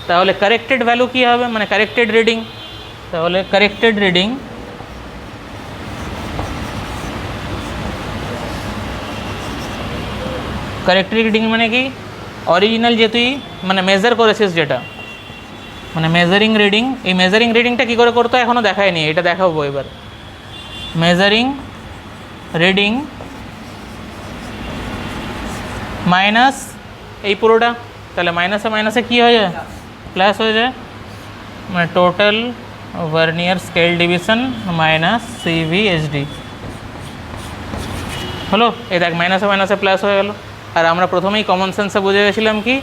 তাহলে কারেক্টেড ভ্যালু কী হবে? মানে কারেক্টেড রিডিং। তাহলে কারেক্টেড রিডিং মানে কি? অরিজিনাল যে তুই মানে মেজার করেছিস যেটা, মানে মেজারিং রিডিং, এই মেজারিং রিডিংটা কী করে করতে হয় এখনও দেখায়নি, এটা দেখাবো এবার। মেজারিং রিডিং মাইনাস এই পুরোটা, তাহলে মাইনাসে মাইনাসে কী হয়ে যায়? প্লাস হয়ে যায়। মানে total vernier scale division minus CVSD হলো। এই দেখ মাইনাসে মাইনাসে প্লাস হয়ে গেল। আর আমরা প্রথমেই কমন সেন্সে বুঝে গেছিলাম কি,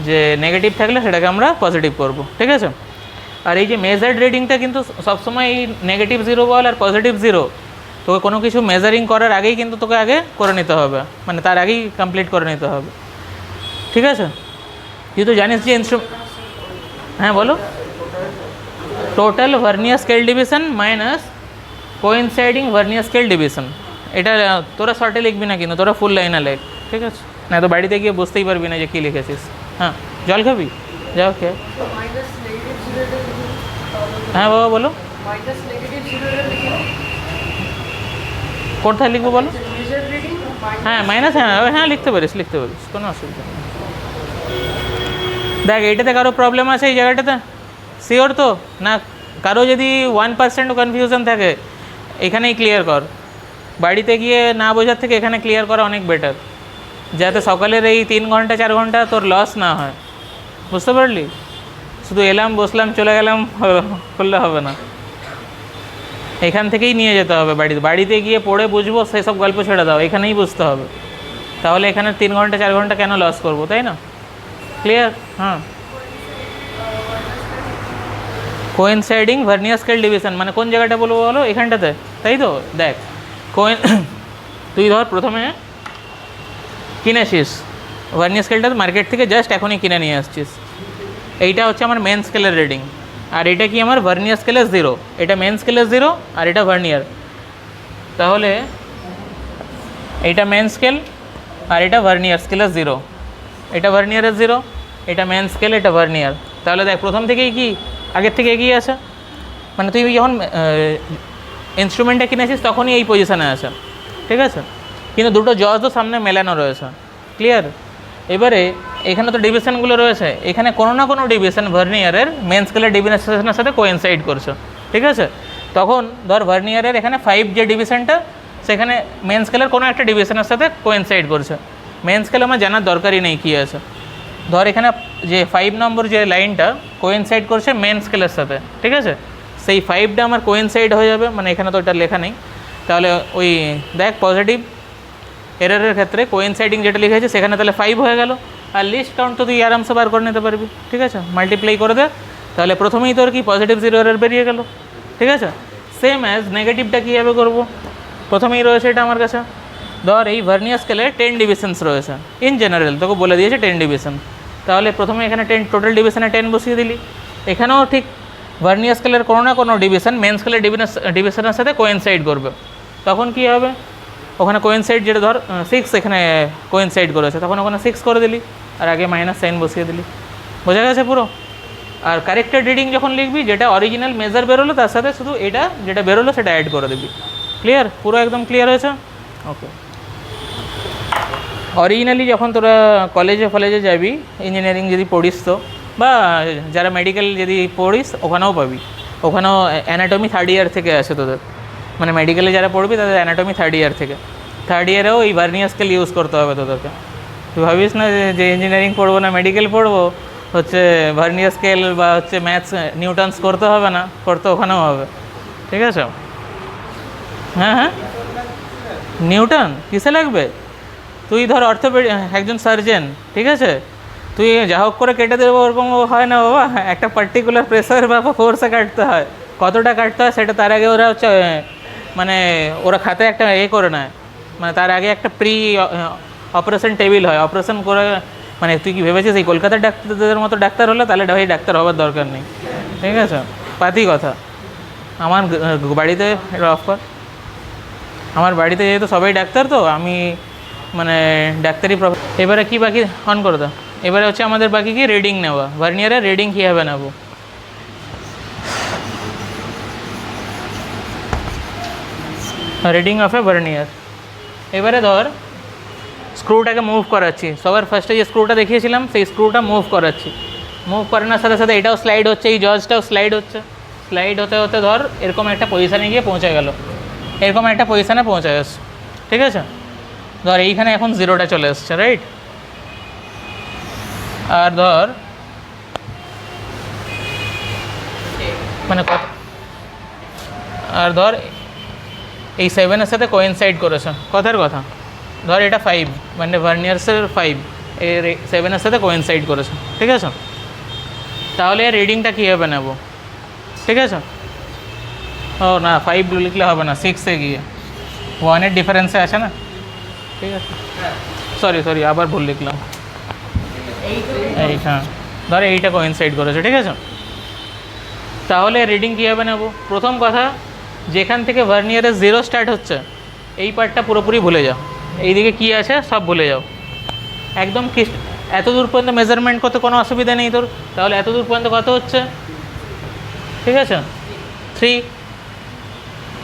যে নেগেটিভ থাকলে সেটাকে আমরা পজিটিভ করব, ঠিক আছে? আর এই যে মেজার্ড রিডিংটা কিন্তু সবসময় এই নেগেটিভ জিরো বল আর পজিটিভ জিরো, তোকে কোনো কিছু মেজারিং করার আগেই কিন্তু তোকে আগে করে নিতে হবে, মানে তার আগেই কমপ্লিট করে নিতে হবে, ঠিক আছে? যেহেতু জানিস যে হ্যাঁ বলো। Total vernier scale division minus coinciding vernier scale division. এটা তোরা শর্টে লিখবি না কিন্তু, তোরা ফুল লাইনে লেখ, ঠিক আছে? না তো বাড়িতে গিয়ে বুঝতেই পারবি না যে কী লিখেছিস। হ্যাঁ, জল খাবি? যাও খেয়ে। হ্যাঁ বাবা বলো, কোথায় লিখবো বলো? হ্যাঁ মাইনাস, হ্যাঁ হ্যাঁ লিখতে পারিস, কোনো অসুবিধা নেই। দেখ এইটাতে কারো প্রবলেম আছে এই জায়গাটাতে? শিওর তো না? কারো যদি 1% কনফিউশন থাকে এখানেই ক্লিয়ার কর। বাড়িতে গিয়ে না বোঝার থেকে এখানে ক্লিয়ার করা অনেক বেটার, যাতে সকালের এই 3 ঘন্টা 4 ঘন্টা তোর লস না হয়। বুঝতে পারলি? শুধু এলাম বসলাম চলে গেলাম করলে হবে না, এখান থেকেই নিয়ে যেতে হবে বাড়িতে গিয়ে পড়ে বুঝবো সেসব গল্প ছেড়ে দাও, এখানেই বুঝতে হবে। তাহলে এখানে 3 ঘন্টা 4 ঘন্টা কেন লস করবো, তাই না? ক্লিয়ার? হ্যাঁ। কোইনসাইডিং ভার্নিয়ার স্কেল ডিভিশন মানে কোন জায়গাটা বলবো বলো? এখানটাতে, তাই তো? দেখ তুই ধর প্রথমে কিনেছিস, ভার্নিয়ার স্কেলটা মার্কেট থেকে জাস্ট এখনই কিনে নিয়ে আসছিস। এইটা হচ্ছে আমার মেন স্কেলের রিডিং, আর এটা কি আমার ভার্নিয়ার স্কেলের 0, এটা মেন স্কেলের 0 আর এটা ভার্নিয়ার। তাহলে এইটা মেন স্কেল আর এটা ভার্নিয়ার স্কেলের 0, এটা ভার্নিয়ারের 0, এটা মেন স্কেল, এটা ভার্নিয়ার। তাহলে দেখ প্রথম থেকেই কি আগের থেকে এগিয়ে আসে, মানে তুই যখন ইনস্ট্রুমেন্টটা কিনেছিস তখনই এই পজিশানে আসে, ঠিক আছে। কিন্তু দুটো জজ তো সামনে মেলানো রয়েছে, ক্লিয়ার। এবারে এখানে তো ডিভিশনগুলো রয়েছে, এখানে কোনো না কোনো ডিভিশন ভার্নিয়ারের মেন স্কেলের ডিভিশনের সাথে কোইনসাইড করছে, ঠিক আছে। তখন ধর ভার্নিয়ারের এখানে 5 যে ডিভিশনটা, সেখানে মেন স্কেলের কোনো একটা ডিভিশনের সাথে কোইনসাইড করছে। মেন স্কেল আমার জানার দরকারই নেই কী আছে। ধর এখানে যে 5 নম্বর যে লাইনটা কোইনসাইড করছে মেন স্কেলের সাথে, ঠিক আছে, সেই 5টা আমার কোইনসাইড হয়ে যাবে, মানে এখানে তো এটা লেখা নেই। তাহলে ওই দেখ পজিটিভ এররের ক্ষেত্রে কোইনসাইডিং যেটা লিখা আছে সেখানে তাহলে 5 হয়ে গেল, আর লিস্ট কাউন্ট তো তুই আরামসে বার করে নিতে পারবি, ঠিক আছে। মাল্টিপ্লাই করে দে, তাহলে প্রথমেই তোর কি পজিটিভ 0 এরর বেরিয়ে গেল, ঠিক আছে। সেম অ্যাজ নেগেটিভটা কীভাবে করবো, প্রথমেই রয়েছে এটা আমার কাছে। ধর এই ভার্নিয়ার স্কেলে 10 ডিভিশনস রয়েছে, ইন জেনারেল তোকে বলে দিয়েছে 10 ডিভিশন। তাহলে প্রথমে এখানে 10 টোটাল ডিভিশনে 10 বসিয়ে দিলি। এখানেও ঠিক ভার্নিয়ার স্কেলের কোনো না কোনো ডিভিশন মেন স্কেলের ডিভিশনের সাথে কোইনসাইড করবে। তখন কী হবে, ওখানে কোইনসাইড যেটা ধর 6 এখানে কোইনসাইড করেছে, তখন ওখানে 6 করে দিলি আর আগে মাইনাস সাইন বসিয়ে দিলি। বোঝা গেছে পুরো? আর কারেক্টেড রিডিং যখন লিখবি, যেটা অরিজিনাল মেজার বেরোলো তার সাথে শুধু এটা যেটা বেরোলো সেটা অ্যাড করে দিবি। ক্লিয়ার? পুরো একদম ক্লিয়ার হয়েছে? ওকে। অরিজিনালি যখন তোরা কলেজে যাবি, ইঞ্জিনিয়ারিং যদি পড়িস তো, বা যারা মেডিকেল যদি পড়িস ওখানেও পাবি, ওখানেও অ্যানাটমি 3rd ইয়ার থেকে আসে তোদের, মানে মেডিকেলে যারা পড়বি তাদের অ্যানাটমি 3rd ইয়ার থেকে। 3rd ইয়ারেও এই ভার্নিয়ার স্কেল ইউজ করতে হবে তোদেরকে। তুই ভাবিস না যে ইঞ্জিনিয়ারিং পড়বো না মেডিকেল পড়বো হচ্ছে ভার্নিয়ার স্কেল বা হচ্ছে ম্যাথস নিউটনস করতে হবে না, করতে ওখানেও হবে, ঠিক আছে। হ্যাঁ হ্যাঁ, নিউটন কিসে লাগবে? তুই ধর অর্থোপেডিক একজন সার্জেন, ঠিক আছে, তুই যা হোক করে কেটে দেবো ওরকম হয় না বাবা, একটা পার্টিকুলার প্রেসার বা ফোর্সে কাটতে হয়। কতটা কাটতে হয় সেটা তার আগে ওরা হচ্ছে মানে ওরা খাতে একটা করে নেয়, মানে তার আগে একটা প্রি অপারেশন টেবিল হয়, অপারেশন করে। মানে তুই কি ভেবেছিস এই কলকাতার ডাক্তারদের মতো ডাক্তার হলে তাহলে ভাই ডাক্তার হওয়ার দরকার নেই, ঠিক আছে, পাতি কথা। আমার বাড়িতে এটা অফ কর, আমার বাড়িতে যেহেতু সবাই ডাক্তার তো আমি মানে ডাক্তারি এবারে কি বাকি অন করে দাও। এবারে হচ্ছে আমাদের বাকি কি রিডিং নেওয়া, ভার্নিয়ারের রিডিং কীভাবে নেব। Reading of A vernier. এবারে ধর স্ক্রুটাকে মুভ করাচ্ছি, সবার ফার্স্টে যে স্ক্রুটা দেখিয়েছিলাম সেই স্ক্রুটা মুভ করাচ্ছি। মুভ করানোর সাথে সাথে এটাও স্লাইড হচ্ছে, এই জজটাও স্লাইড হচ্ছে। স্লাইড হতে হতে ধর এরকম একটা পজিশানে গিয়ে পৌঁছে গেল, এরকম একটা পজিশানে পৌঁছে গেছে, ঠিক আছে। ধর এইখানে এখন 0টা চলে এসছে, রাইট। আর ধর মানে কত, আর ধর এই 7-এর সাথে কোইনসাইড করেছে, কথার কথা। ধর এটা 5 মানে ভার্নিয়ার্সের 5 এর 7-এর সাথে কোইনসাইড করেছে, ঠিক আছে। তাহলে রিডিংটা কীভাবে নেব, ঠিক আছে। ও না 5 লিখলে হবে না, 6-এ গিয়ে 1-এর ডিফারেন্সে আছে না, ঠিক আছে। সরি আবার ভুল লিখলাম। এই হ্যাঁ, ধর এইটা কোইনসাইড করেছে, ঠিক আছে। তাহলে রিডিং কীভাবে নেব? প্রথম কথা, যেখান থেকে ভার্নিয়ারের 0 স্টার্ট হচ্ছে এই পার্টটা পুরোপুরি ভুলে যাও, এইদিকে কী আছে সব ভুলে যাও একদম। কি এত দূর পর্যন্ত মেজারমেন্ট করতে কোনো অসুবিধা নেই তোর। তাহলে এত দূর পর্যন্ত কত হচ্ছে, ঠিক আছে, 3।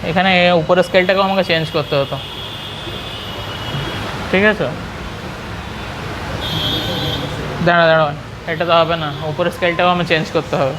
এখানে উপরের স্কেলটাকেও আমাকে চেঞ্জ করতে হতো, ঠিক আছে। দাঁড়া এটা তো হবে না, উপরের স্কেলটাও আমি চেঞ্জ করতে হবে।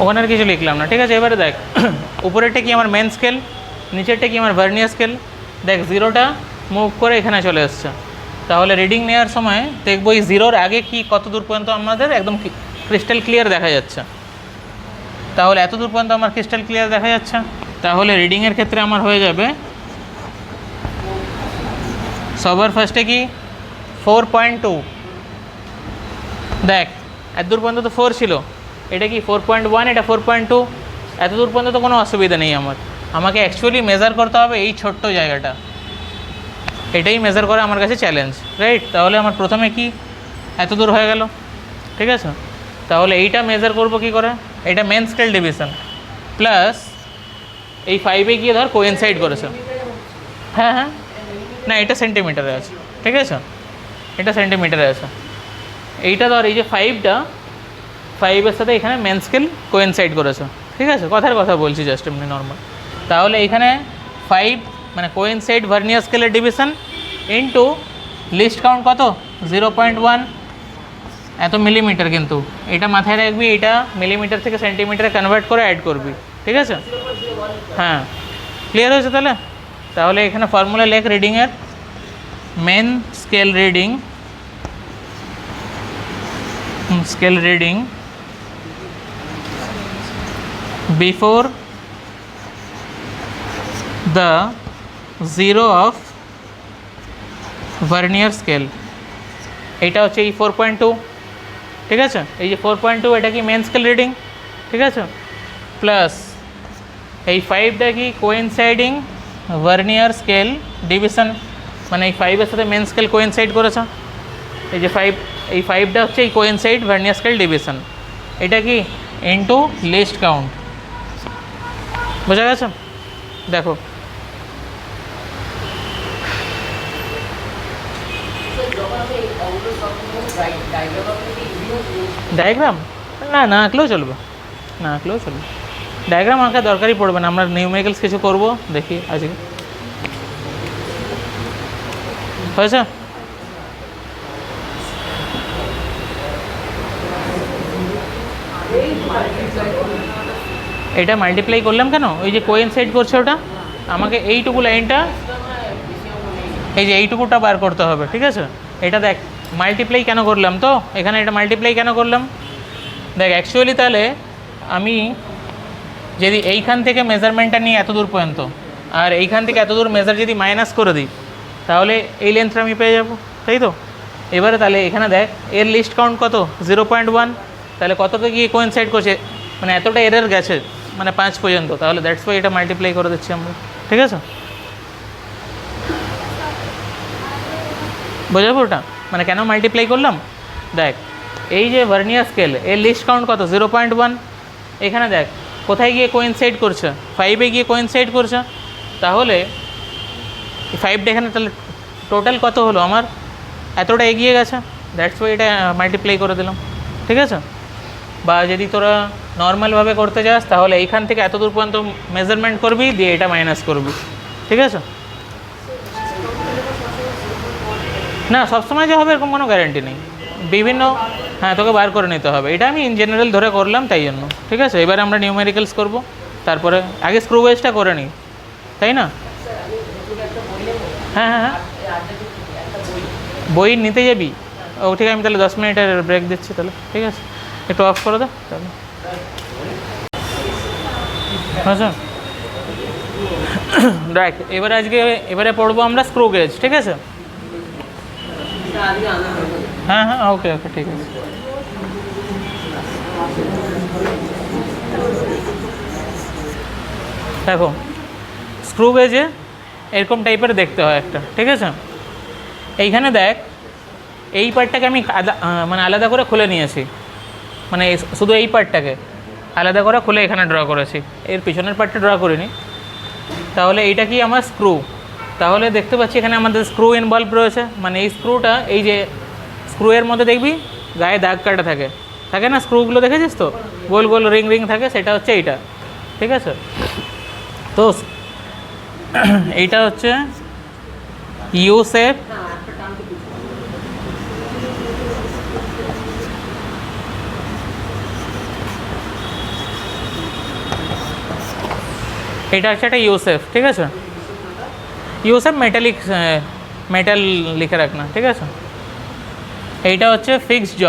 ওখানে আর কিছু লিখলাম না, ঠিক আছে। এবারে দেখ উপরেরটা কি আমার মেন স্কেল, নিচেরটা কি আমার ভার্নিয়ার স্কেল। দেখ জিরোটা মুভ করে এখানে চলে এসছে, তাহলে রিডিং নেওয়ার সময় দেখবো এই জিরোর আগে কি কত দূর পর্যন্ত আমাদের একদম ক্রিস্টাল ক্লিয়ার দেখা যাচ্ছে। তাহলে এত দূর পর্যন্ত আমার ক্রিস্টাল ক্লিয়ার দেখা যাচ্ছে, তাহলে রিডিংয়ের ক্ষেত্রে আমার হয়ে যাবে সবার ফার্স্টে কি 4.2। দেখ এত দূর পর্যন্ত তো 4 ছিল, এটা কি 4.1, এটা 4.2। এত দূর পর্যন্ত তো কোনো অসুবিধা নেই আমাকে অ্যাকচুয়ালি মেজার করতে হবে এই ছোট্ট জায়গাটা, এটাই মেজার করা আমার কাছে চ্যালেঞ্জ, রাইট। তাহলে আমার প্রথমে কি এত দূর হয়ে গেল, ঠিক আছে। তাহলে এইটা মেজার করব কি করে, এটা মেন স্কেল ডিভিশন প্লাস এই 5-এ গিয়ে ধর কোইনসাইড করেছে। হ্যাঁ হ্যাঁ, না এটা সেন্টিমিটারে আছে, ঠিক আছে, এটা সেন্টিমিটারে আছে। এইটা ধর এই যে 5-এর সাথে এখানে মেন স্কেল কোইনসাইড করেছে, ঠিক আছে, কথার কথা বলছি জাস্ট এমনি নর্মাল। তাহলে এখানে 5 মানে কোইনসাইড ভার্নিয়ার স্কেলের ডিভিশন ইনটু লিস্ট কাউন্ট কত 0.1 এত মিলিমিটার, কিন্তু এটা মাথায় রাখবি, এটা মিলিমিটার থেকে সেন্টিমিটারে কনভার্ট করে অ্যাড করবি, ঠিক আছে। হ্যাঁ ক্লিয়ার হয়েছে তাহলে। তাহলে এখানে ফর্মুলা লেখ রিডিংয়ের, main scale reading before the zero of vernier scale, এইটা হচ্ছে এই 4.2, ঠিক আছে। এই যে 4.2 এটা কি মেন স্কেল রিডিং, ঠিক আছে, প্লাস এই 5টা কি কোইনসাইডিং ভার্নিয়ার স্কেল ডিভিশন, মানে এই 5-এর সাথে মেন স্কেল কোইনসাইড করেছে। এই যে 5টা হচ্ছে এই কোইনসাইড ভার্নিয়ার স্কেল ডিভিশন, এটা কি ইনটু লিস্ট কাউন্ট, বোঝা গেছে। দেখো ডায়াগ্রাম না আঁকলেও চলবে, ডায়াগ্রাম আঁকা দরকারই পড়বে না, আমরা নিউমেরিক্যালস কিছু করব দেখি আজকে, হয়েছে। এটা মাল্টিপ্লাই করলাম কেন, ওই যে কোইনসাইড করছে ওটা, আমাকে এইটুকু লাইনটা এই যে এইটুকুটা বার করতে হবে, ঠিক আছে। এটা দেখ মাল্টিপ্লাই কেন করলাম, তো এখানে এটা মাল্টিপ্লাই কেন করলাম দেখ, অ্যাকচুয়ালি তাহলে আমি যদি এইখান থেকে মেজারমেন্টটা নিই এত দূর পর্যন্ত, আর এইখান থেকে এত দূর মেজার যদি মাইনাস করে দিই, তাহলে এই লেন্থটা আমি পেয়ে যাবো, তাই তো। এবারে তাহলে এখানে দেখ এর লিস্ট কাউন্ট কত 0.1, তাহলে কতটা গিয়ে কোইনসাইড করছে, মানে এতটা এরর গেছে মানে 5 পর্যন্ত, তাহলে দ্যাটস ওয়াই এটা মাল্টিপ্লাই করে দিচ্ছি আমরা, ঠিক আছে। বোঝাবো ওটা মানে কেন মাল্টিপ্লাই করলাম। দেখ এই যে ভার্নিয়ার স্কেল এর লিস্ট কাউন্ট কত 0.1, এখানে দেখ কোথায় গিয়ে কোইনসাইড করছে, 5-এ গিয়ে কোইনসাইড করছে, তাহলে 5টা এখানে তাহলে টোটাল কত হলো আমার, এতটা এগিয়ে গেছে, দ্যাটস ওয়াই এটা মাল্টিপ্লাই করে দিলাম, ঠিক আছে। বা যদি তোরা নর্মালভাবে করতে যাস তাহলে এইখান থেকে এত দূর পর্যন্ত মেজারমেন্ট করবি, দিয়ে এটা মাইনাস করবি, ঠিক আছে। না সবসময় যে হবে এরকম কোনো গ্যারেন্টি নেই, বিভিন্ন হ্যাঁ তোকে বার করে নিতে হবে, এটা আমি ইন জেনারেল ধরে করলাম তাই জন্য, ঠিক আছে। এবারে আমরা নিউমেরিক্যালস করব, তারপরে আগে স্ক্রু ওয়েজটা করে নিই, তাই না। হ্যাঁ হ্যাঁ হ্যাঁ বই নিতে যাবি, ও ঠিক আছে, আমি তাহলে 10 মিনিটের ব্রেক দিচ্ছি তাহলে, ঠিক আছে, একটু অফ করে দাও তাহলে। আচ্ছা দেখ এবারে পড়বো আমরা স্ক্রু গেজ, ঠিক আছে। হ্যাঁ হ্যাঁ ওকে ঠিক আছে। দেখো স্ক্রু গেজে এরকম টাইপের দেখতে হয় একটা, ঠিক আছে। এইখানে দেখ এই পার্টটাকে আমি মানে আলাদা করে খুলে নিয়েছি, মানে শুধু এই পার্টটাকে আলাদা করে খুলে এখানে ড্র করেছি, এর পিছনের পার্টটা ড্র করিনি। তাহলে এইটা কি আমার স্ক্রু, তাহলে দেখতে পাচ্ছি এখানে আমাদের স্ক্রু ইনভলভ রয়েছে, মানে এই স্ক্রুটা এই যে স্ক্রুয়ের মধ্যে দেখবি গায়ে দাগ কাটা থাকে না, স্ক্রুগুলো দেখেছিস তো, গোল গোল রিং থাকে, সেটা হচ্ছে এইটা, ঠিক আছে। তো এইটা হচ্ছে ইউ শেপ, এটা হচ্ছে একটা ইউসেফ, ঠিক আছে? ইউসেফ মেটালিক, মেটাল লিখে রাখ না, ঠিক আছে? এইটা হচ্ছে ফিক্সড জ,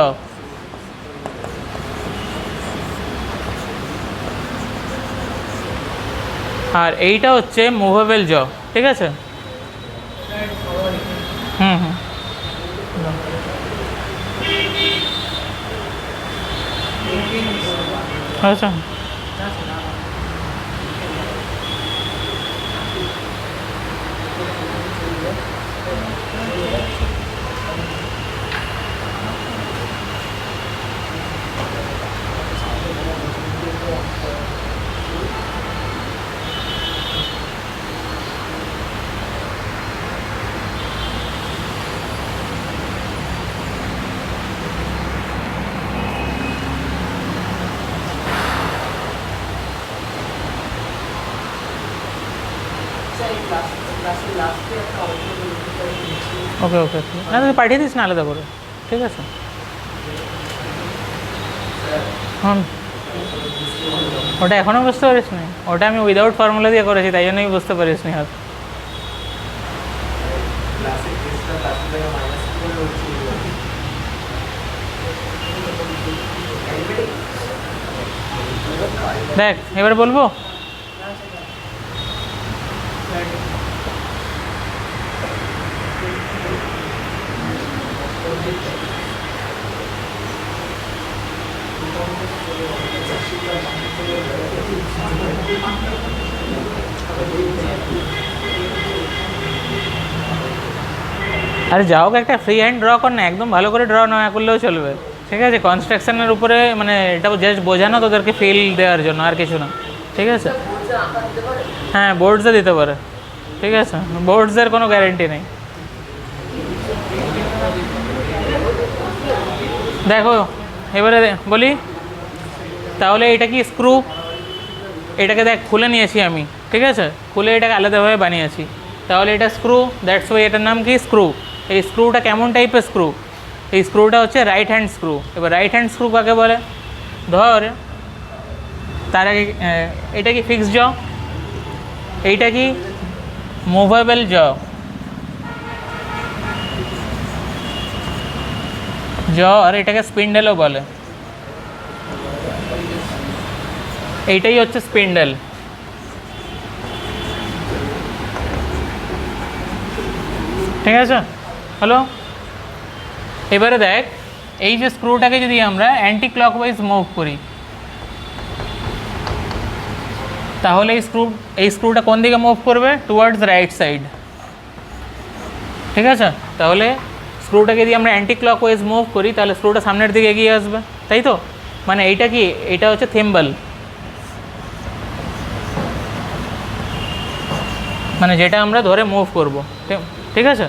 আর এইটা হচ্ছে মুভেবল জ, ঠিক আছে? হুম হুম, আচ্ছা। ওকে ওকে, না তুই পাঠিয়ে দিস না আলাদা করে, ঠিক আছে? হুম, ওটা এখনও বুঝতে পারিস নি? ওটা আমি উইদাউট ফর্মুলা দিয়ে করেছি, তাই জন্যই বুঝতে পারিস নি হয়তো। দেখ এবার বলবো, আরে যাও একটা ফ্রি হ্যান্ড ড্র কর না, একদম ভালো করে ড্র না করলেও চলবে, ঠিক আছে? কনস্ট্রাকশনের উপরে মানে এটা জাস্ট বোঝানো তোদেরকে ফিল দেওয়ার জন্য, আর কিছু না, ঠিক আছে? হ্যাঁ বোর্ডসে দিতে পারে, ঠিক আছে? বোর্ডসের কোনো গ্যারেন্টি নেই। দেখো এবারে বলি, তাহলে এটা কি স্ক্রু? এটাকে দেখ খুলে নিয়েছি আমি, ঠিক আছে? খুলে এটাকে আলাদাভাবে বানিয়েছি, তাহলে এটা স্ক্রু, দ্যাটস ওয়াই এটার নাম কি স্ক্রু। এই স্ক্রুটা কেমন টাইপের স্ক্রু? এই স্ক্রুটা হচ্ছে রাইট হ্যান্ড স্ক্রু। এবার রাইট হ্যান্ড স্ক্রু কাকে বলে? ধর তার আগে এটা কি ফিক্সড জ, এইটা কি মুভেবল জ, আর এটাকে স্পিন্ডেলও বলে। এইটাই হচ্ছে স্পিন্ডেল, ঠিক আছে? হ্যালো, এবারে দেখ এই যে স্ক্রুটাকে যদি আমরা অ্যান্টি ক্লকওয়াইজ মুভ করি, তাহলে এই স্ক্রুটা কোন দিকে মুভ করবে? টুয়ার্ডস রাইট সাইড, ঠিক আছে? তাহলে স্ক্রুটাকে যদি আমরা অ্যান্টি ক্লকওয়াইজ মুভ করি, তাহলে স্ক্রুটা সামনের দিকে এগিয়ে আসবে, তাই তো? মানে এইটা কি, এটা হচ্ছে থিম্বল, মানে যেটা আমরা ধরে মুভ করব, ঠিক আছে?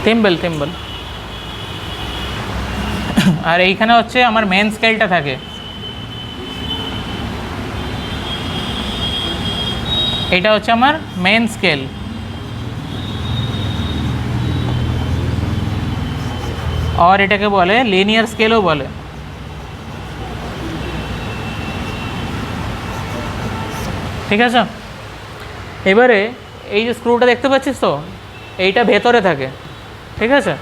Thimble, thimble. আর এইখানে হচ্ছে আমার মেন স্কেলটা থাকে, এটা হচ্ছে আমার মেন স্কেল। আর এটাকে বলে লিনিয়ার স্কেলও বলে, ঠিক আছে? এবারে এই যে স্ক্রুটা দেখতে পাচ্ছিস তো, এইটা ভেতরে থাকে, ঠিক আছে?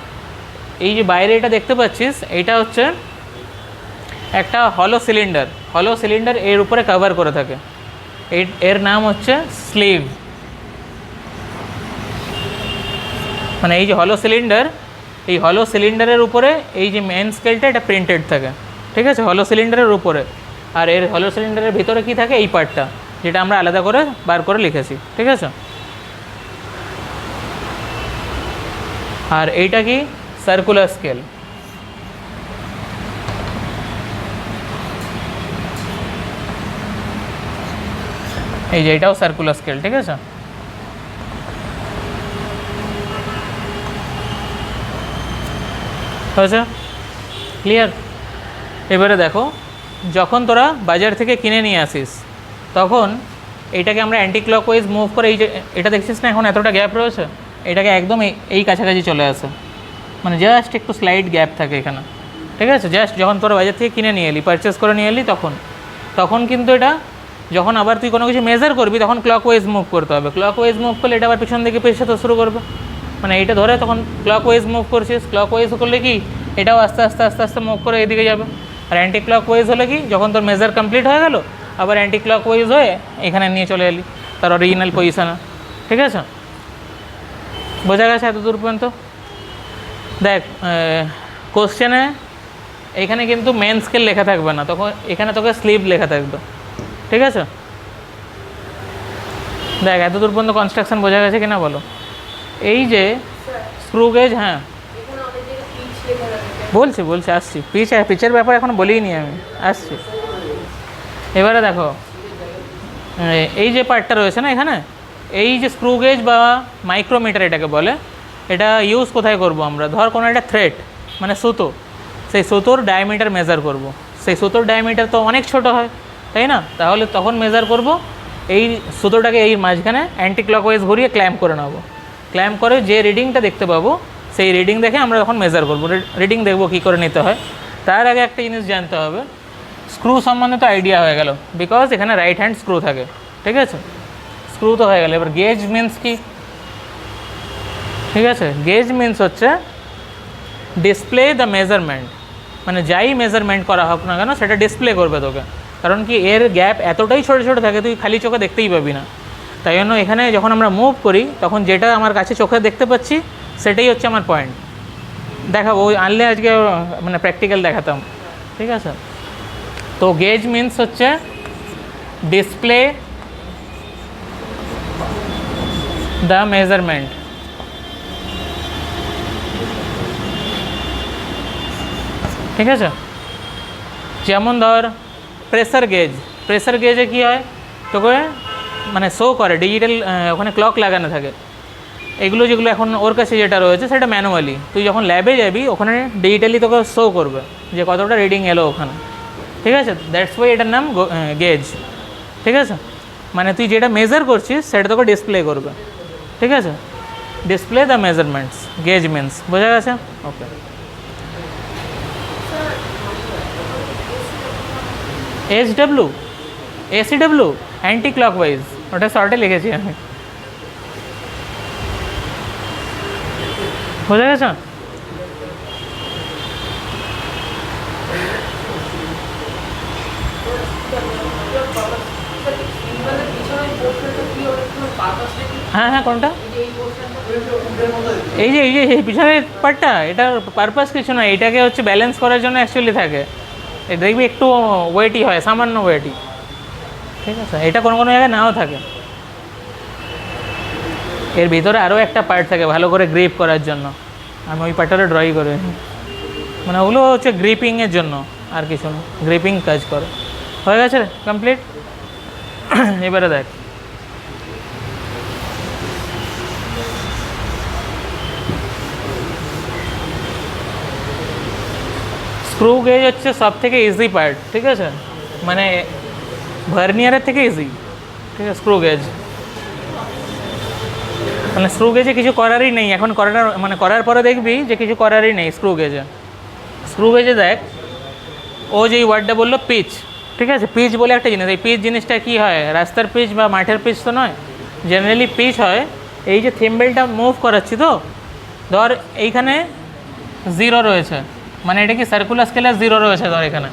এই যে বাইরে এটা দেখতে পাচ্ছিস, এইটা হচ্ছে একটা হলো সিলিন্ডার। হলো সিলিন্ডার এর উপরে কভার করে থাকে, এর নাম হচ্ছে স্লিভ। মানে এই যে হলো সিলিন্ডার, এই হলো সিলিন্ডারের উপরে এই যে মেন স্কেলটা এটা প্রিন্টেড থাকে, ঠিক আছে? হলো সিলিন্ডারের উপরে। আর এর হলো সিলিন্ডারের ভিতরে কি থাকে? এই পার্টটা, যেটা আমরা আলাদা করে বার করে লিখেছি, ঠিক আছে? আর এইটা কি? Circular scale. এই যে এটাও সার্কুলার স্কেল, ঠিক আছে? হয়েছে? ক্লিয়ার? এবারে দেখো, যখন তোরা বাজার থেকে কিনে নিয়ে আসিস, তখন এইটাকে আমরা অ্যান্টি ক্লকওয়াইজ মুভ করে এই যে এটা দেখছিস না এখন এতটা গ্যাপ রয়েছে, এটাকে একদম এই কাছাকাছি চলে আসে, মানে জাস্ট একটু স্লাইড গ্যাপ থাকে এখানে, ঠিক আছে। জাস্ট যখন তোরা বাজার থেকে কিনে নিয়ে এলি, পারচেস করে নিয়ে এলি, তখন কিন্তু এটা যখন আবার তুই কোনো কিছু মেজার করবি তখন ক্লকওয়াইজ মুভ করতে হবে। ক্লকওয়াইজ মুভ করলে এটা আবার পিছন দিকে পেছাতে শুরু করবে, মানে এইটা ধরে তখন ক্লকওয়াইজ মুভ করছিস। ক্লকওয়াইজ করলে কি এটাও আস্তে আস্তে আস্তে আস্তে মুভ করে এদিকে যাবে। আর অ্যান্টি ক্লকওয়াইজ হলে কি যখন তোর মেজার কমপ্লিট হয়ে গেল আবার অ্যান্টি ক্লকওয়াইজ হয়ে এখানে নিয়ে চলে এলি তার অরিজিনাল পজিশনে, ঠিক আছে। বোঝা গেছে এত দূর পর্যন্ত? দেখ কোশ্চেনে এখানে কিন্তু মেন স্কেল লেখা থাকবে না, তখন এখানে তোকে স্লিভ লেখা থাকবে, ঠিক আছে। দেখ এত দূর পর্যন্ত কনস্ট্রাকশন বোঝা গেছে কিনা বলো। এই যে স্ক্রু গেজ, হ্যাঁ বলছি আসছি, পিচের ব্যাপার এখন বলিনি নি আমি, আসছি। এবারে দেখো এই যে পার্টটা রয়েছে না এখানে, এই যে স্ক্রু গেজ বা মাইক্রোমিটার এটাকে বলে, এটা ইউজ কোথায় করব আমরা? ধর কোনো একটা থ্রেড মানে সুতো, সেই সুতোর ডায়ামিটার মেজার করব। সেই সুতোর ডায়ামিটার তো অনেক ছোট হয়, তাই না? তাহলে তখন মেজার করব এই সুতোটাকে এই মাঝখানে অ্যান্টি ক্লকওয়াইজ ঘুরিয়ে ক্ল্যাম্প করে নেবো। ক্ল্যাম্প করে যে রিডিংটা দেখতে পাবো সেই রিডিং দেখে আমরা তখন মেজার করবো। রিডিং দেখবো কী করে নিতে হয়। তার আগে একটা জিনিস জানতে হবে, স্ক্রু সম্বন্ধে তো আইডিয়া হয়ে গেল, বিকজ এখানে রাইট হ্যান্ড স্ক্রু থাকে, ঠিক আছে। স্ক্রু তো হয়ে গেল। এবার গেজ মিন্স কি? ঠিক আছে, গেজ মিন্স হচ্ছে ডিসপ্লে দ্য মেজারমেন্ট, মানে যাই মেজারমেন্ট করা হোক না কেন সেটা ডিসপ্লে করবে তোকে। কারণ কি এর গ্যাপ এতটাই ছোটো ছোটো থাকে তুই খালি চোখে দেখতেই পাবি না। তাই জন্য এখানে যখন আমরা মুভ করি তখন যেটা আমার কাছে চোখে দেখতে পাচ্ছি সেটাই হচ্ছে আমার পয়েন্ট। দেখাবো, ওই আনলে আজকে মানে প্র্যাকটিক্যাল দেখাতাম, ঠিক আছে। তো গেজ মিন্স হচ্ছে ডিসপ্লে দ্য মেজারমেন্ট, ঠিক আছে। যেমন ধর প্রেসার গেজে কী হয়, তোকে মানে শো করে ডিজিটাল, ওখানে ক্লক লাগানো থাকে। এগুলো যেগুলো এখন ওর কাছে যেটা রয়েছে সেটা ম্যানুয়ালি, তুই যখন ল্যাবে যাবি ওখানে ডিজিটালি তোকে শো করবে যে কতটা রিডিং এলো ওখানে, ঠিক আছে। দ্যাটস ওয়াই এটার নাম গেজ, ঠিক আছে। মানে তুই যেটা মেজার করছিস সেটা তোকে ডিসপ্লে করবে, ঠিক আছে। Display the measurements, gauge means, বোঝা গেছে? ওকে। ACW অ্যান্টি ক্লকওয়াইজ, ওটা শর্টে লিখেছি আমি, বোঝা গেছে? হ্যাঁ কোনটা? এই যে পিছনের পার্টটা, এটার পারপাস কিছু না, এটাকে হচ্ছে ব্যালেন্স করার জন্য অ্যাকচুয়ালি থাকে। এটা দেখবি একটু ওয়েটই হয়, সামান্য ওয়েটই, ঠিক আছে। এটা কোনো জায়গায় নাও থাকে। এর ভিতরে আরও একটা পার্ট থাকে ভালো করে গ্রিপ করার জন্য, আমি ওই পার্টটা ড্রই করে, মানে ওগুলো হচ্ছে গ্রিপিংয়ের জন্য আর কিছু না, গ্রিপিং কাজ করে। হয়ে গেছে কমপ্লিট। এবারে দেখ স্ক্রু গেজ হচ্ছে সব থেকে ইজি পার্ট, ঠিক আছে। মানে ভার্নিয়ারের থেকে ইজি, ঠিক আছে স্ক্রু গেজ। মানে স্ক্রু গেজে কিছু করারই নেই এখন, করার পরে দেখবি যে কিছু করারই নেই স্ক্রু গেজে। দেখ ও যে ওয়ার্ডটা বললো পিচ, ঠিক আছে। পিচ বলে একটা জিনিস, এই পিচ জিনিসটা কী হয়, রাস্তার পিচ বা মাঠের পিচ তো নয়, জেনারেলি পিচ হয় এই যে থিম্বেলটা মুভ করাচ্ছি, তো ধর এইখানে 0 রয়েছে, মানে এটা কি সার্কুলার স্কেলার 0 রয়েছে ধর এখানে,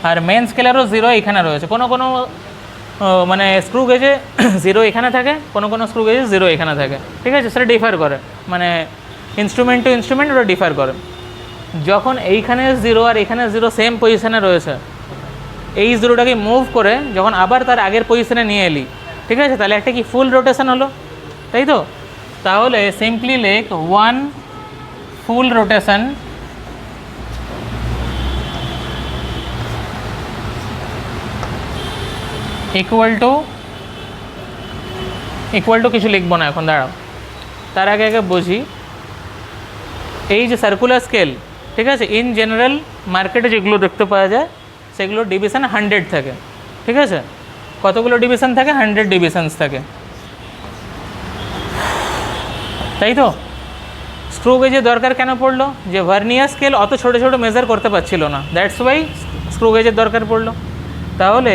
আর মেন স্কেলারও 0 এখানে রয়েছে। কোনো মানে স্ক্রু গেজে 0 এখানে থাকে, কোনো স্ক্রু গেজে 0 এখানে থাকে, ঠিক আছে। সেটা ডিফার করে, মানে ইনস্ট্রুমেন্ট টু ইনস্ট্রুমেন্ট ওটা ডিফার করে। যখন এইখানে 0 আর এখানে 0 সেম পজিশানে রয়েছে, এই 0টাকে মুভ করে যখন আবার তার আগের পজিশানে নিয়ে এলি, ঠিক আছে, তাহলে একটা কি ফুল রোটেশন হলো, তাই তো। তাহলে সিম্পলি লেখ 1 ফুল রোটেশন ইকুয়াল টু কিছু লিখবো না এখন, দাঁড়াও, তার আগে বুঝি। এই যে সার্কুলার স্কেল, ঠিক আছে, ইন জেনারেল মার্কেটে যেগুলো দেখতে পাওয়া যায় সেগুলো ডিভিশন 100 থাকে, ঠিক আছে। কতগুলো ডিভিশন থাকে? 100 ডিভিশনস থাকে, তাই তো। স্ক্রু গেজের দরকার কেন পড়লো? যে ভার্নিয়ার স্কেল অত ছোটো ছোটো মেজার করতে পারছিল না, দ্যাটস ওয়াই স্ক্রু গেজের দরকার পড়লো। তাহলে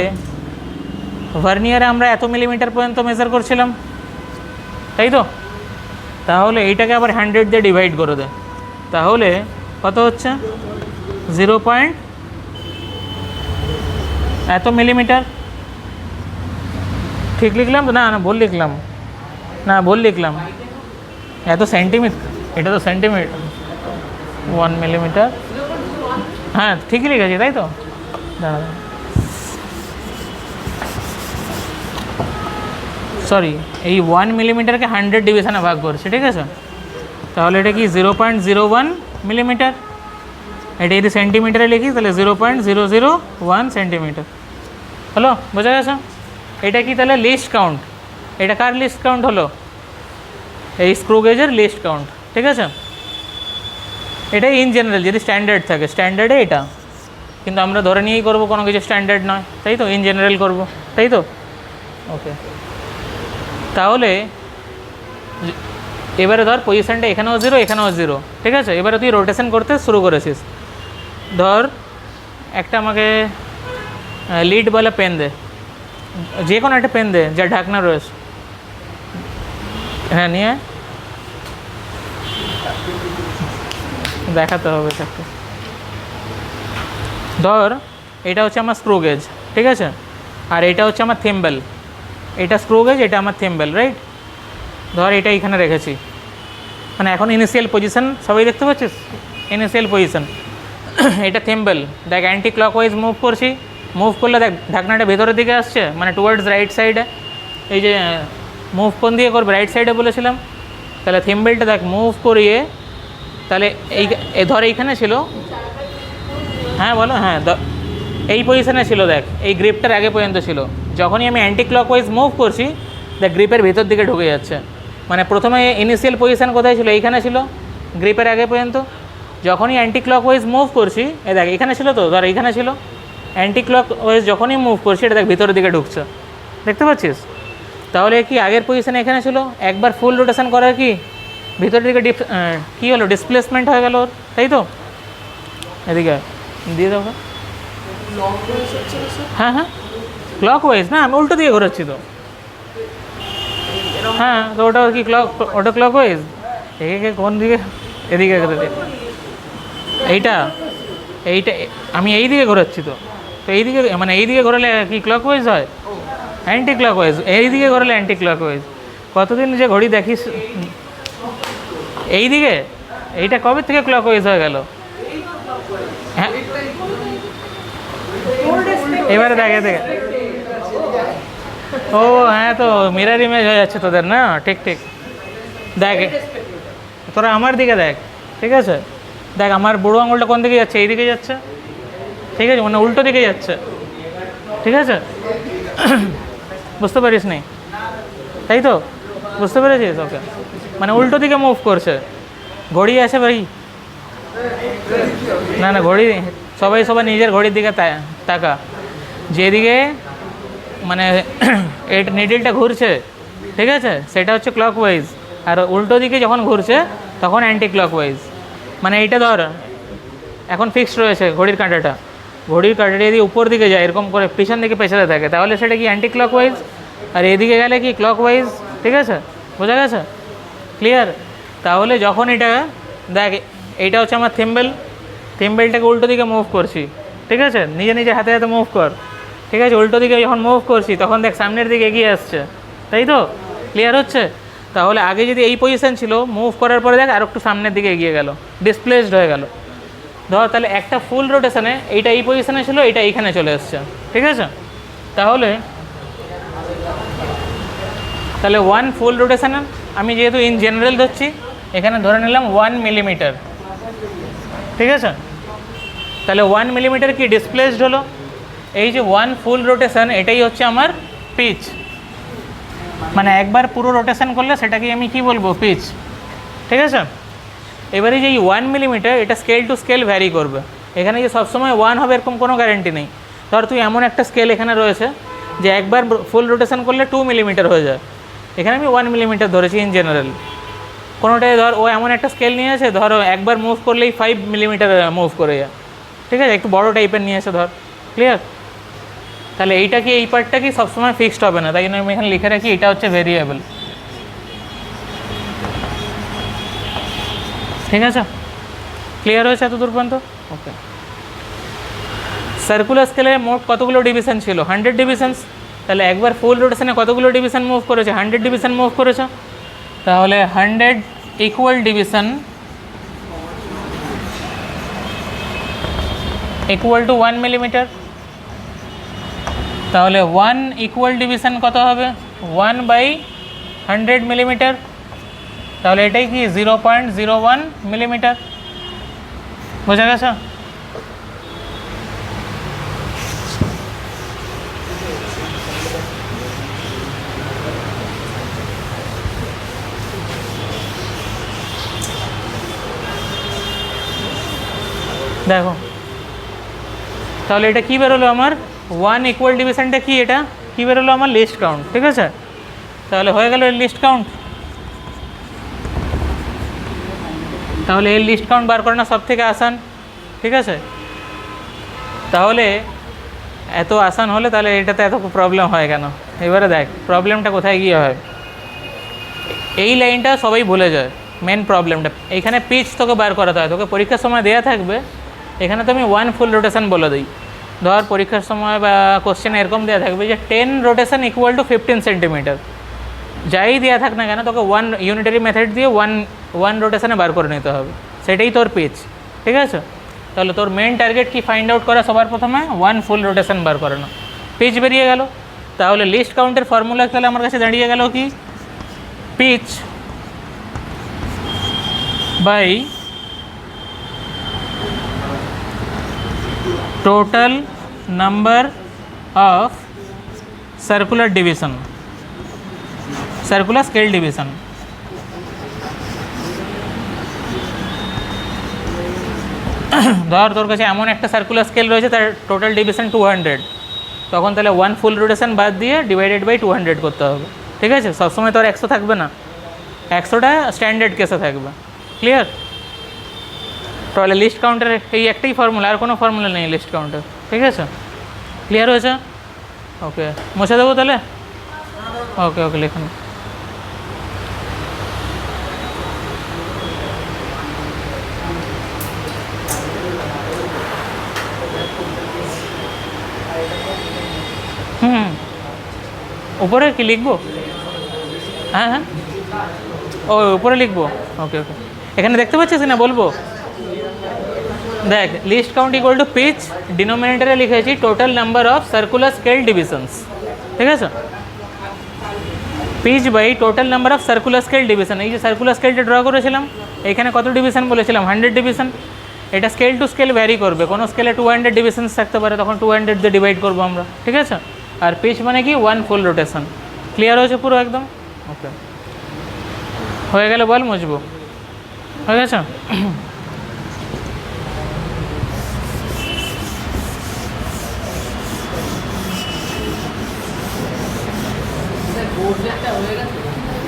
ভার্নিয়ারে আমরা এত মিলিমিটার পর্যন্ত মেজার করছিলাম, তাই তো। তাহলে এইটাকে আবার 100 দিয়ে ডিভাইড করে দেয়, তাহলে কত হচ্ছে? 0. এত মিলিমিটার। ঠিক লিখলাম তো? না না, ভুল লিখলাম, না ভুল লিখলাম। এত সেন্টিমিটার, এটা তো সেন্টিমিটার, 1 মিলিমিটার। হ্যাঁ ঠিকই লিখেছি, তাই তো। দাঁড়া, সরি, এই 1 মিলিমিটারকে 100 ডিভিশনে ভাগ করছে, ঠিক আছে। তাহলে এটা কি 0.01 মিলিমিটার। এটা যদি সেন্টিমিটারে লিখি তাহলে 0.001 সেন্টিমিটার। হলো, বোঝা গেছে? এটা কি তাহলে লিস্ট কাউন্ট? এটা কার লিস্ট কাউন্ট হলো? এই স্ক্রু গেজের লিস্ট কাউন্ট, ঠিক আছে। এটা ইন জেনারেল যদি স্ট্যান্ডার্ড থাকে, স্ট্যান্ডার্ডে এটা, কিন্তু আমরা ধরে নিয়েই করবো কোনো কিছু স্ট্যান্ডার্ড নয়, তাই তো, ইন জেনারেল করবো, তাই তো। ওকে, তাহলে এবারে ধর পজিশানটা এখানেও 0, এখানেও 0, ঠিক আছে। এবারে তুই রোটেশন করতে শুরু করেছিস। ধর একটা আমাকে লিড বলে পেন দে, যে কোনো একটা পেন দে যা ঢাকনা রয়েছে। হ্যাঁ নিয়ে দেখাতে হবে তাকে। ধর এটা হচ্ছে আমার স্ক্রু গেজ, ঠিক আছে, আর এটা হচ্ছে আমার থিম্বল। এটা স্ক্রু গেজ, এটা আমার থিম্বল, রাইট। ধর এটা এখানে রেখেছি, মানে এখন ইনিশিয়াল পজিশন সবাই দেখতে পাচ্ছিস, ইনিশিয়াল পজিশন। এটা থিম্বল, দেখ অ্যান্টি ক্লকওয়াইজ মুভ করছি, মুভ করলে দেখ ঢাকনাটা ভেতরের দিকে আসছে, মানে টুয়ার্ডস রাইট সাইডে। এই যে মুভ কোন দিকে করবে? রাইট সাইডে বলেছিলাম। তাহলে থিম্বলটা দেখ মুভ করিয়ে, তাহলে এই ধর এইখানে ছিল, হ্যাঁ বলো, হ্যাঁ এই পজিশনে ছিল, দেখ এই গ্রিপটার আগে পর্যন্ত ছিল। যখনই আমি অ্যান্টি ক্লকওয়াইজ মুভ করছি, দেখ গ্রিপের ভেতর দিকে ঢুকে যাচ্ছে। মানে প্রথমে ইনিশিয়াল পজিশন কোথায় ছিল? এইখানে ছিল, গ্রিপের আগে পর্যন্ত। যখনই অ্যান্টি ক্লকওয়াইজ মুভ করছি, এ দেখ এখানে ছিল তো, ধর এইখানে ছিল। অ্যান্টি ক্লকওয়াইজ যখনই মুভ করছি, এটা দেখ ভিতরের দিকে ঢুকছে, দেখতে পাচ্ছিস। তাহলে কি আগের পজিশনে এখানে ছিল, একবার ফুল রোটেশন করার কি ভিতরের দিকে কী হলো? ডিসপ্লেসমেন্ট হয়ে গেল ওর, তাই তো। এদিকে দিয়ে দেবো, হ্যাঁ হ্যাঁ ক্লকওয়াইজ না, আমি উল্টো দিকে ঘোরাচ্ছি তো। হ্যাঁ তো ওটা কি ওটা ক্লকওয়াইজ, এদিকে কোন দিকে? এদিকে এইটা এইটা আমি এই দিকে ঘোরাচ্ছি তো, তো এই দিকে মানে এই দিকে ঘোরালে কি ক্লকওয়াইজ হয়? Anti clockwise. এই দিকে ঘোরালে অ্যান্টি ক্লকওয়াইজ। কতদিন যে ঘড়ি দেখিস এই দিকে, এইটা কবে থেকে ক্লকওয়াইজ হয়ে গেল? হ্যাঁ এবারে দেখে দেখে, ও হ্যাঁ, তো মিরর ইমেজ হয়ে যাচ্ছে তোদের না, ঠিক ঠিক। দেখ তোরা আমার দিকে দেখ, ঠিক আছে, দেখ আমার বুড়ো আঙুলটা কোন দিকে যাচ্ছে? এই দিকে যাচ্ছে, ঠিক আছে, মানে উল্টো দিকে যাচ্ছে, ঠিক আছে। বুঝতে পারিস নি, তাই তো, বুঝতে পেরেছিস? ওকে, মানে উল্টো দিকে মুভ করছে। ঘড়ি আছে ভাই, না না ঘড়ি, সবাই নিজের ঘড়ির দিকে তাকা, যেদিকে মানে এই নিডলটা ঘুরছে, ঠিক আছে, সেটা হচ্ছে ক্লকওয়াইজ। আর উল্টো দিকে যখন ঘুরছে তখন অ্যান্টি ক্লকওয়াইজ। মানে এইটা ধর এখন ফিক্সড রয়েছে ঘড়ির কাঁটাটা, ঘড়ির কাঁটাটা যদি উপর দিকে যায় এরকম করে পিছন দিকে পেছাতে থাকে, তাহলে সেটা কি অ্যান্টি ক্লকওয়াইজ, আর এদিকে গেলে কি ক্লকওয়াইজ, ঠিক আছে, বোঝা গেছে, ক্লিয়ার। তাহলে যখন এটা দেখ, এইটা হচ্ছে আমার থিম্বল, থিম্বলটাকে উল্টো দিকে মুভ করছি, ঠিক আছে, নিজে নিজে হাতে হাতে মুভ কর, ঠিক আছে। উল্টো দিকে যখন মুভ করছি তখন দেখ সামনের দিকে এগিয়ে আসছে, তাই তো, ক্লিয়ার হচ্ছে। তাহলে আগে যদি এই পজিশন ছিল, মুভ করার পরে দেখ আর একটু সামনের দিকে এগিয়ে গেল, ডিসপ্লেসড হয়ে গেল। ধর তাহলে একটা ফুল রোটেশনে এইটা এই পজিশনে ছিল, এটা এইখানে চলে এসছে, ঠিক আছে। তাহলে 1 ফুল রোটেশনে আমি যেহেতু ইন জেনারেল ধরছি, এখানে ধরে নিলাম 1 মিলিমিটার, ঠিক আছে। তাহলে 1 মিলিমিটার কি ডিসপ্লেসড হলো? এই যে 1 ফুল রোটেশন, এটাই হচ্ছে আমার পিচ। মানে একবার পুরো রোটেশন করলে সেটাকে আমি কি বলবো? পিচ, ঠিক আছে। এবারে যে 1 মিলিমিটার, এটা স্কেল টু স্কেল ভ্যারি করবে। এখানে যে সবসময় 1 হবে এরকম কোনো গ্যারেন্টি নেই। ধর তুই এমন একটা স্কেল এখানে রয়েছে, যে একবার ফুল রোটেশন করলে 2 মিলিমিটার হয়ে যায়, এখানে আমি 1 মিলিমিটার ধরেছি ইন জেনারেল। কোনোটাই ধর ও এমন একটা স্কেল নিয়েছে ধরো একবার মুভ করলেই 5 মিলিমিটার মুভ করে যায়, ঠিক আছে, একটু বড় টাইপের নিয়েছে ধর, ক্লিয়ার? তাহলে এইটা কি, এই পার্টটা কি সবসময় ফিক্সড হবে না, তাই জন্য আমি এখানে লিখে রাখি এটা হচ্ছে ভেরিয়েবল, ঠিক আছে? ক্লিয়ার হয়েছে এত দূর পর্যন্ত? ওকে। সার্কুলার স্কেলে মোট কতগুলো ডিভিশন ছিল? 100 ডিভিশনস। তাহলে একবার ফুল রোটেশনে কতগুলো ডিভিশন মুভ করেছে? 100 ডিভিশন মুভ করেছে। তাহলে 100 equal division equal two 1 millimetre. তাহলে 1 ইকুয়াল ডিভিশন কত হবে? 1/100 মিলিমিটার। তাহলে এটাই কি 0.01 মিলিমিটার। বোঝা গেছে? দেখো তাহলে এটা কী বেরোলো আমার? 1 ইকুয়াল ডিভিশনটা কি, এটা কী বেরোলো আমার? লিস্ট কাউন্ট, ঠিক আছে? তাহলে হয়ে গেল এর লিস্ট কাউন্ট। তাহলে এর লিস্ট কাউন্ট বার করানো সব থেকে আসান, ঠিক আছে? তাহলে এত আসান হলে তাহলে এটাতে এত প্রবলেম হয় কেন? এবারে দেখ প্রবলেমটা কোথায় গিয়ে হয়। এই লাইনটা সবাই ভুলে যায়, মেন প্রবলেমটা এইখানে পিচ তোকে বার করাতে হয়। তোকে পরীক্ষার সময় দেওয়া থাকবে, এখানে তো আমি 1 ফুল রোটেশন বলে দিই। ধর পরীক্ষার সময় বা কোশ্চেনে এরকম দেওয়া থাকবে যে 10 রোটেশন ইকুয়াল টু 15 সেন্টিমিটার। যাই দেওয়া থাক না কেন তোকে 1 ইউনিটারি মেথড দিয়ে 1 রোটেশনে বার করে নিতে হবে, সেটাই তোর পিচ, ঠিক আছে? তাহলে তোর মেন টার্গেট কি ফাইন্ড আউট করা? সবার প্রথমে 1 ফুল রোটেশন বার করানো, পিচ বেরিয়ে গেল। তাহলে লিস্ট কাউন্টের ফর্মুলা তাহলে আমার কাছে দাঁড়িয়ে গেল কি? Pitch by total number of circular division, circular scale division। ধর তোর কাছে এমন একটা সার্কুলার স্কেল রয়েছে তার টোটাল ডিভিশন 200, তখন তাহলে 1 ফুল রোটেশন বাদ দিয়ে ডিভাইডেড বাই 200 করতে হবে, ঠিক আছে? সবসময় তোর 100 থাকবে না, 100টা স্ট্যান্ডার্ড কেসে থাকবে, ক্লিয়ার? তাহলে লিস্ট কাউন্টের এই একটাই ফর্মুলা, আর কোনো ফর্মুলা নেই লিস্ট কাউন্টের, ঠিক আছে? ক্লিয়ার হয়েছে? ওকে, মুছে দেবো তাহলে? ওকে ওকে, লিখুন। উপরে কি লিখবো? হ্যাঁ হ্যাঁ, ও উপরে লিখবো। ওকে ওকে, এখানে দেখতে পাচ্ছিস না? বলবো দেখ, least count equal to pitch, ডিনোমিনেটরে লিখেছি total number of circular scale divisions, ঠিক আছে? Pitch by total number of circular scale division. এই যে সার্কুলার স্কেলটা ড্র করেছিলাম, এখানে কত ডিভিশন বলেছিলাম? 100 ডিভিশন। এটা স্কেল টু স্কেল ভ্যারি করবে, কোনো স্কেলে 200 ডিভিশনস থাকতে পারে, তখন 200 দিয়ে ডিভাইড করবো আমরা, ঠিক আছে? আর পিচ মানে কি? 1 ফুল রোটেশন। ক্লিয়ার হয়েছে পুরো একদম? ওকে, হয়ে গেলে বল মুছবো। হয়ে গেছে?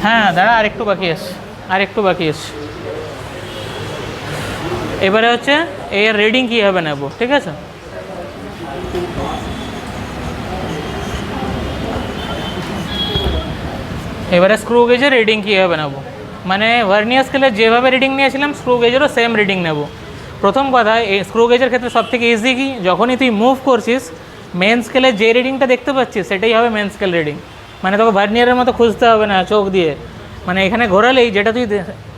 হ্যাঁ দাঁড়া, আরেকটু বাকি আছে, আরেকটু বাকি আছে। এবারে হচ্ছে এর রিডিং কীভাবে নেব, ঠিক আছে? এবারে স্ক্রু গেজের রিডিং কীভাবে নেব, মানে ভার্নিয়ার স্কেলে যেভাবে রিডিং নিয়েছিলাম স্ক্রু গেজেরও সেম রিডিং নেব। প্রথম কথা, এই স্ক্রু গেজের ক্ষেত্রে সবথেকে ইজি কি, যখনই তুই মুভ করছিস মেন স্কেলে যে রিডিংটা দেখতে পাচ্ছিস সেটাই হবে মেন স্কেল রিডিং। মানে তোকে ভার্নিয়ারের মতো খুঁজতে হবে না চোখ দিয়ে, মানে এখানে ঘোরালেই যেটা তুই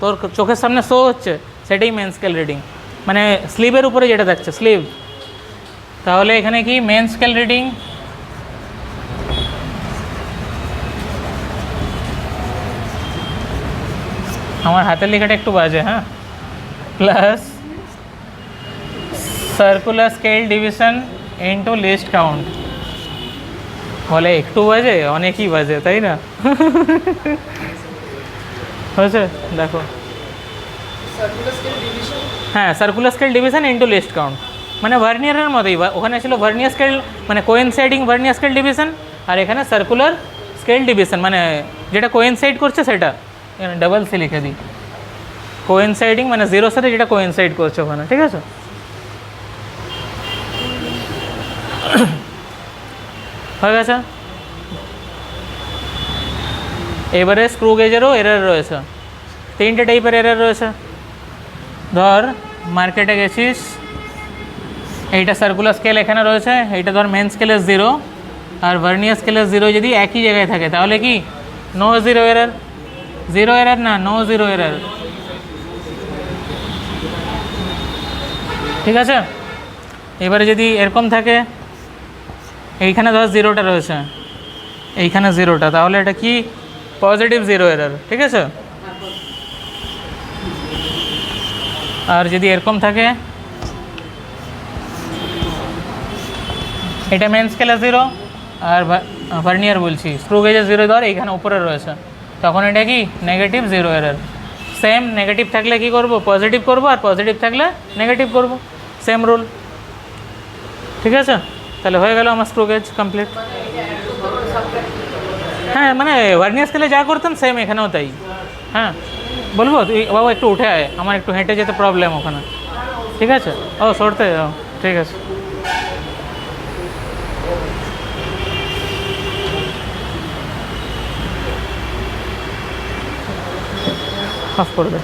তোর চোখের সামনে শো হচ্ছে সেটাই মেন স্কেল রিডিং, মানে স্লিভের উপরে যেটা দেখছে স্লিভ। তাহলে এখানে কি মেন স্কেল রিডিং আমার হাতের লেখাটা একটু বাজে, হ্যাঁ, plus circular scale division into list count. বলে একটু বাজে, অনেকই বাজে, তাই না? হয়েছে? দেখো, হ্যাঁ, circular scale division into list count, মানে ভার্নিয়ারের মতোই। ওখানে ছিল ভার্নিয়ার স্কেল, মানে কোইনসাইডিং ভার্নিয়ার স্কেল ডিভিশন, আর এখানে সার্কুলার স্কেল ডিভিশন, মানে যেটা কোয়েনসাইড করছে সেটা ডাবল সি লিখে দিই, কোয়েনসাইডিং মানে জিরোর সাথে যেটা কোয়েনসাইড করছে ওখানে, ঠিক আছে। হয়ে গেছে। এবারে স্ক্রু গেজেরও এরর রয়েছে, 3টে টাইপের এরর রয়েছে। ধর মার্কেটে গেছিস, এইটা সার্কুলার স্কেল এখানে রয়েছে, এইটা ধর মেন স্কেলের 0 আর ভার্নিয়ার স্কেলের 0 যদি একই জায়গায় থাকে তাহলে কি no zero error, zero error না, নো জিরো এরর, ঠিক আছে। এবারে যদি এরকম থাকে, এইখানে ধর 0টা রয়েছে, এইখানে 0টা, তাহলে এটা কি পজিটিভ জিরো এরর, ঠিক আছে। আর যদি এরকম থাকে, এটা মেন স্কেলে 0 আর ভার্নিয়ার বলছি স্ক্রু গেজে 0 ধর এইখানে উপরে রয়েছে, তখন এটা কি negative zero error. Same negative থাকলে কি করব, পজিটিভ করব, আর পজিটিভ থাকলে নেগেটিভ করব, সেম রুল, ঠিক আছে। তাহলে হয়ে গেল আমার স্ক্রু গেজ কমপ্লিট। হ্যাঁ মানে ভার্নিয়ার স্কেলে যা করতাম সেম এখানেও তাই। হ্যাঁ বলবো, তুই বাবা একটু উঠে আয়, আমার একটু হেঁটে যেতে প্রবলেম ওখানে, ঠিক আছে। ও সরতে, ও ঠিক আছে। অফ করে দে।